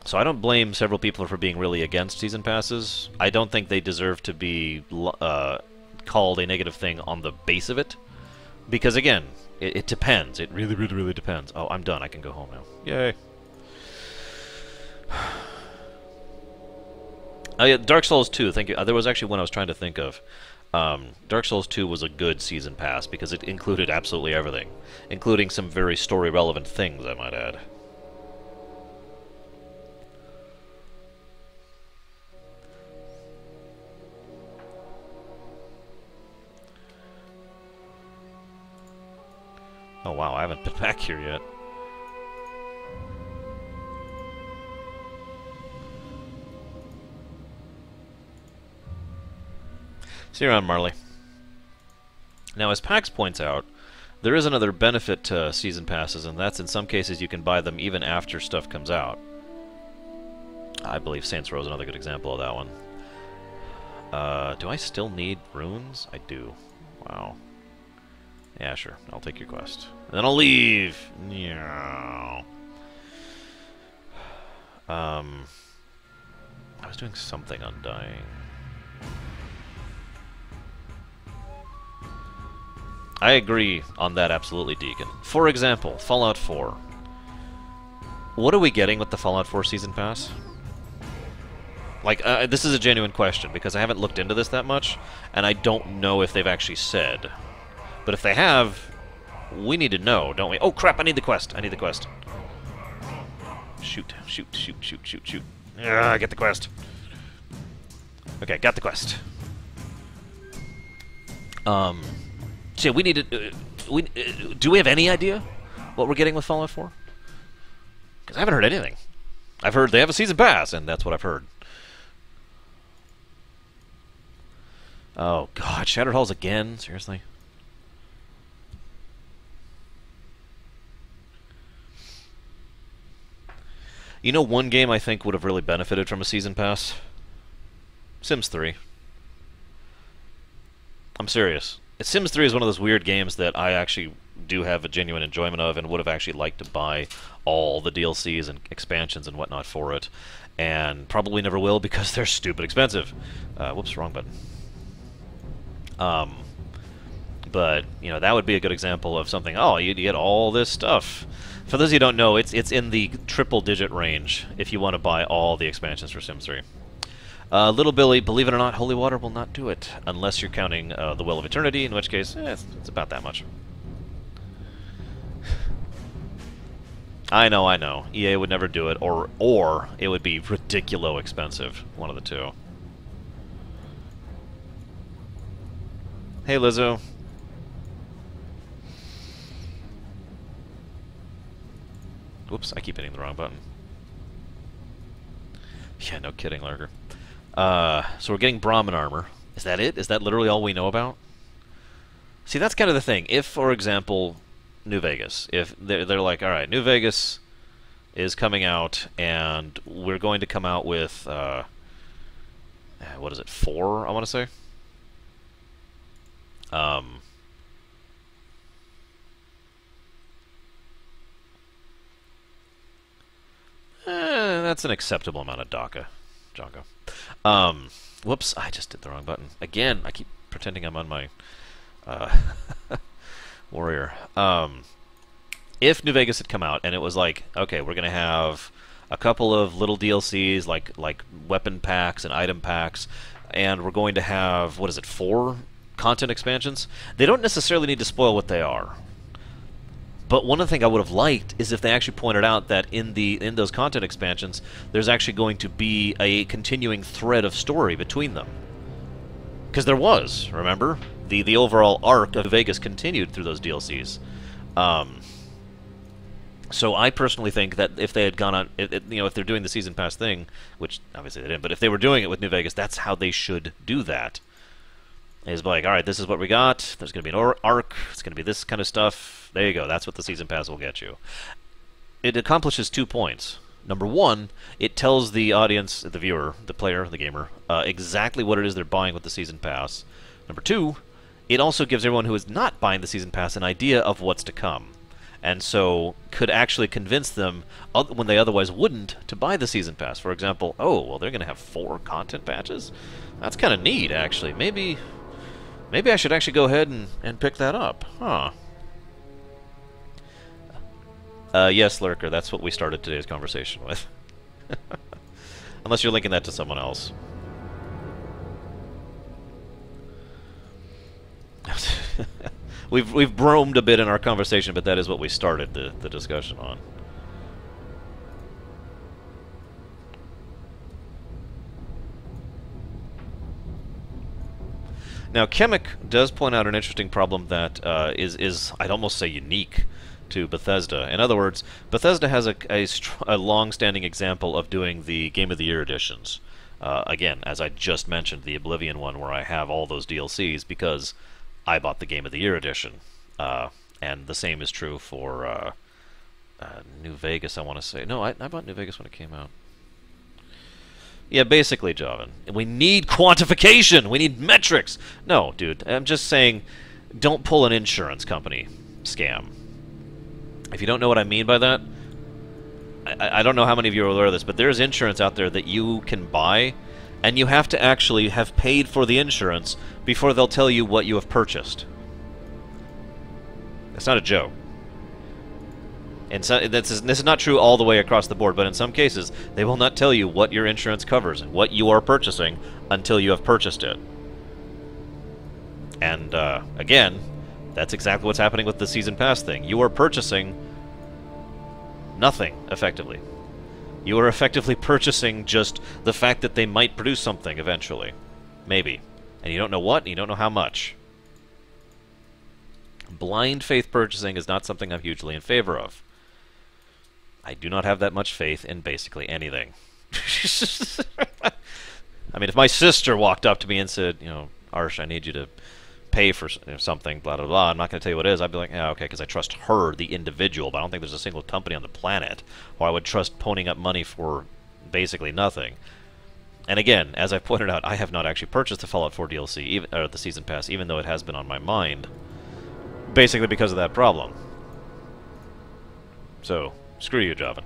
So I don't blame several people for being really against season passes. I don't think they deserve to be called a negative thing on the base of it. Because again, it depends. It really, really, really depends. Oh, I'm done. I can go home now. Yay. Oh yeah, Dark Souls 2, thank you. There was actually one I was trying to think of. Dark Souls 2 was a good season pass because it included absolutely everything. Including some very story-relevant things, I might add. Oh wow, I haven't been back here yet. See you around, Marley. Now, as Pax points out, there is another benefit to season passes, and that's in some cases you can buy them even after stuff comes out. I believe Saints Row is another good example of that one. Do I still need runes? I do. Wow. Yeah, sure. I'll take your quest. And then I'll leave! Yeah. I was doing something Undying. I agree on that absolutely, Deacon. For example, Fallout 4. What are we getting with the Fallout 4 Season Pass? Like, this is a genuine question, because I haven't looked into this that much, and I don't know if they've actually said. But if they have, we need to know, don't we? Oh, crap, I need the quest. I need the quest. Shoot, shoot, shoot, shoot, shoot, shoot. Ah, get the quest. Okay, got the quest. So yeah, we need to... do we have any idea what we're getting with Fallout 4? Because I haven't heard anything. I've heard they have a season pass, and that's what I've heard. Oh, God, Shattered Halls again? Seriously? You know one game I think would have really benefited from a season pass? Sims 3. I'm serious. Sims 3 is one of those weird games that I actually do have a genuine enjoyment of and would have actually liked to buy all the DLCs and expansions and whatnot for it, and probably never will because they're stupid expensive. Whoops, wrong button. But, you know, that would be a good example of something, oh, you get all this stuff. For those of you who don't know, it's in the triple-digit range if you want to buy all the expansions for Sims 3. Little Billy, believe it or not, holy water will not do it, unless you're counting the Well of Eternity, in which case, it's about that much. I know. EA would never do it, or it would be ridiculous expensive. One of the two. Hey, Lizzo. Whoops, I keep hitting the wrong button. Yeah, no kidding, Lurker. So we're getting Brahmin armor. Is that it? Is that literally all we know about? See, that's kind of the thing. If, for example, New Vegas, if they're like, all right, New Vegas is coming out, and we're going to come out with, what is it, 4, I want to say? That's an acceptable amount of Jongo. Whoops, I just did the wrong button. Again, I keep pretending I'm on my Warrior. If New Vegas had come out and it was like, okay, we're going to have a couple of little DLCs like weapon packs and item packs, and we're going to have, what is it, 4 content expansions? They don't necessarily need to spoil what they are. But one of the things I would have liked is if they actually pointed out that in those content expansions, there's actually going to be a continuing thread of story between them. Because there was, remember? The overall arc of Vegas continued through those DLCs. So I personally think that if they had gone on, you know, if they're doing the season pass thing, which obviously they didn't, but if they were doing it with New Vegas, that's how they should do that. Is like, all right, this is what we got. There's going to be an arc. It's going to be this kind of stuff. There you go. That's what the season pass will get you. It accomplishes 2 points. Number one, it tells the audience, the viewer, the player, the gamer, exactly what it is they're buying with the season pass. Number two, it also gives everyone who is not buying the season pass an idea of what's to come, and so could actually convince them, when they otherwise wouldn't, to buy the season pass. For example, oh, well, they're going to have 4 content patches? That's kind of neat, actually. Maybe I should actually go ahead and pick that up. Huh. Yes, Lurker, that's what we started today's conversation with. Unless you're linking that to someone else. We've roamed a bit in our conversation, but that is what we started the discussion on. Now, Chemic does point out an interesting problem that is, I'd almost say, unique to Bethesda. In other words, Bethesda has a long-standing example of doing the Game of the Year editions. Again, as I just mentioned, the Oblivion one, where I have all those DLCs because I bought the Game of the Year edition. And the same is true for New Vegas, I want to say. No, I bought New Vegas when it came out. Yeah, basically, Javan. We need quantification! We need metrics! No, dude, I'm just saying, don't pull an insurance company scam. If you don't know what I mean by that, I don't know how many of you are aware of this, but there's insurance out there that you can buy, and you have to actually have paid for the insurance before they'll tell you what you have purchased. That's not a joke. And so, this is not true all the way across the board, but in some cases, they will not tell you what your insurance covers, what you are purchasing, until you have purchased it. And, again, that's exactly what's happening with the Season Pass thing. You are purchasing nothing, effectively. You are effectively purchasing just the fact that they might produce something eventually. Maybe. And you don't know what, and you don't know how much. Blind faith purchasing is not something I'm hugely in favor of. I do not have that much faith in basically anything. I mean, if my sister walked up to me and said, you know, Arsh, I need you to pay for something, blah, blah, blah, I'm not going to tell you what it is, I'd be like, yeah, okay, because I trust her, the individual, but I don't think there's a single company on the planet where I would trust ponying up money for basically nothing. And again, as I've pointed out, I have not actually purchased the Fallout 4 DLC, even, or the Season Pass, even though it has been on my mind, basically because of that problem. So, screw you, Javan.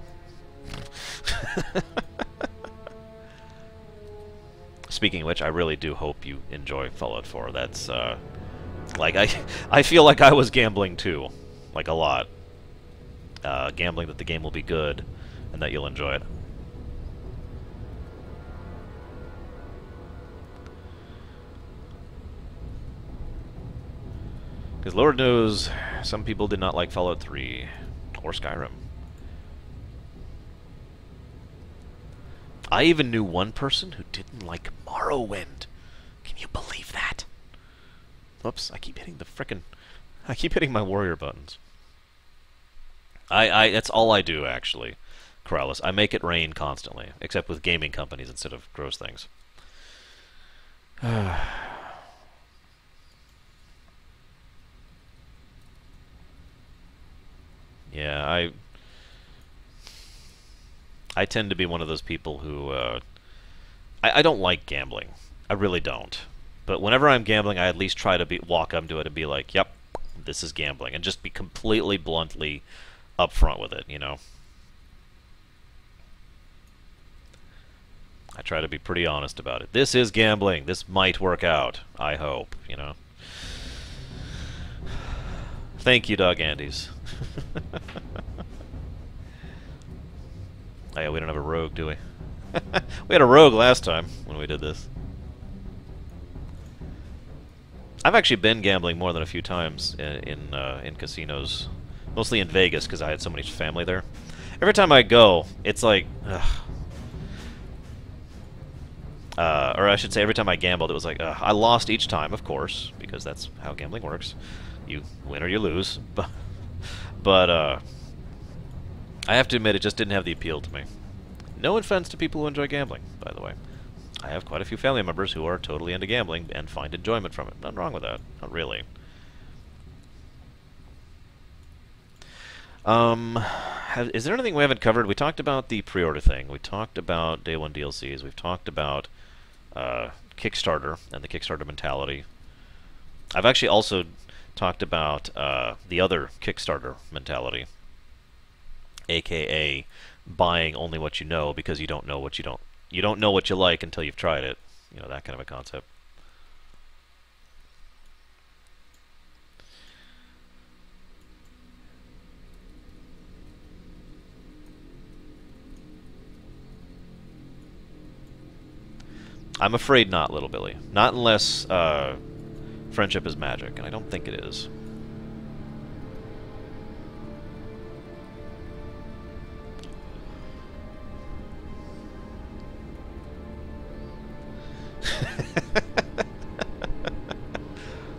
Speaking of which, I really do hope you enjoy Fallout 4. That's, like, I feel like I was gambling too. Like, a lot. Gambling that the game will be good, and that you'll enjoy it. Because Lord knows, some people did not like Fallout 3, or Skyrim. I even knew one person who didn't like Morrowind. Can you believe that? Oops, I keep hitting the frickin'... I keep hitting my warrior buttons. That's all I do, actually, Corrales. I make it rain constantly, except with gaming companies instead of gross things. Yeah, I tend to be one of those people who... I don't like gambling. I really don't. But whenever I'm gambling, I at least try to walk up to it and be like, yep, this is gambling. And just be completely bluntly upfront with it, you know? I try to be pretty honest about it. This is gambling. This might work out. I hope, you know? Thank you, Dog Andes. Oh yeah, we don't have a rogue, do we? We had a rogue last time when we did this. I've actually been gambling more than a few times in casinos, mostly in Vegas because I had so much family there. Every time I go, it's like, ugh. Or I should say, every time I gambled, it was like, I lost each time, of course, because that's how gambling works. You win or you lose, but I have to admit, it just didn't have the appeal to me. No offense to people who enjoy gambling, by the way. I have quite a few family members who are totally into gambling and find enjoyment from it. Nothing wrong with that. Not really. Is there anything we haven't covered? We talked about the pre-order thing. We talked about Day 1 DLCs. We've talked about Kickstarter and the Kickstarter mentality. I've actually also talked about the other Kickstarter mentality, aka buying only what you know because you don't know what you don't know what you like until you've tried it. You know, that kind of a concept. I'm afraid not, Little Billy. Not unless friendship is magic, and I don't think it is.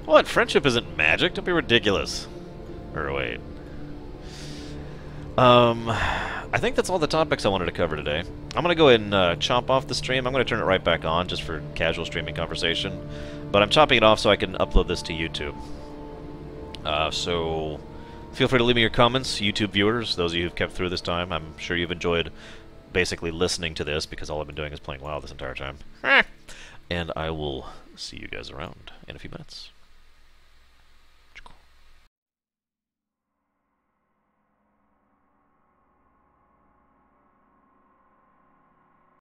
What? Friendship isn't magic? Don't be ridiculous. Or wait. I think that's all the topics I wanted to cover today. I'm going to go ahead and chop off the stream. I'm going to turn it right back on just for casual streaming conversation. But I'm chopping it off so I can upload this to YouTube. So feel free to leave me your comments, YouTube viewers, those of you who've kept through this time. I'm sure you've enjoyed basically listening to this because all I've been doing is playing WoW this entire time. And I will see you guys around in a few minutes.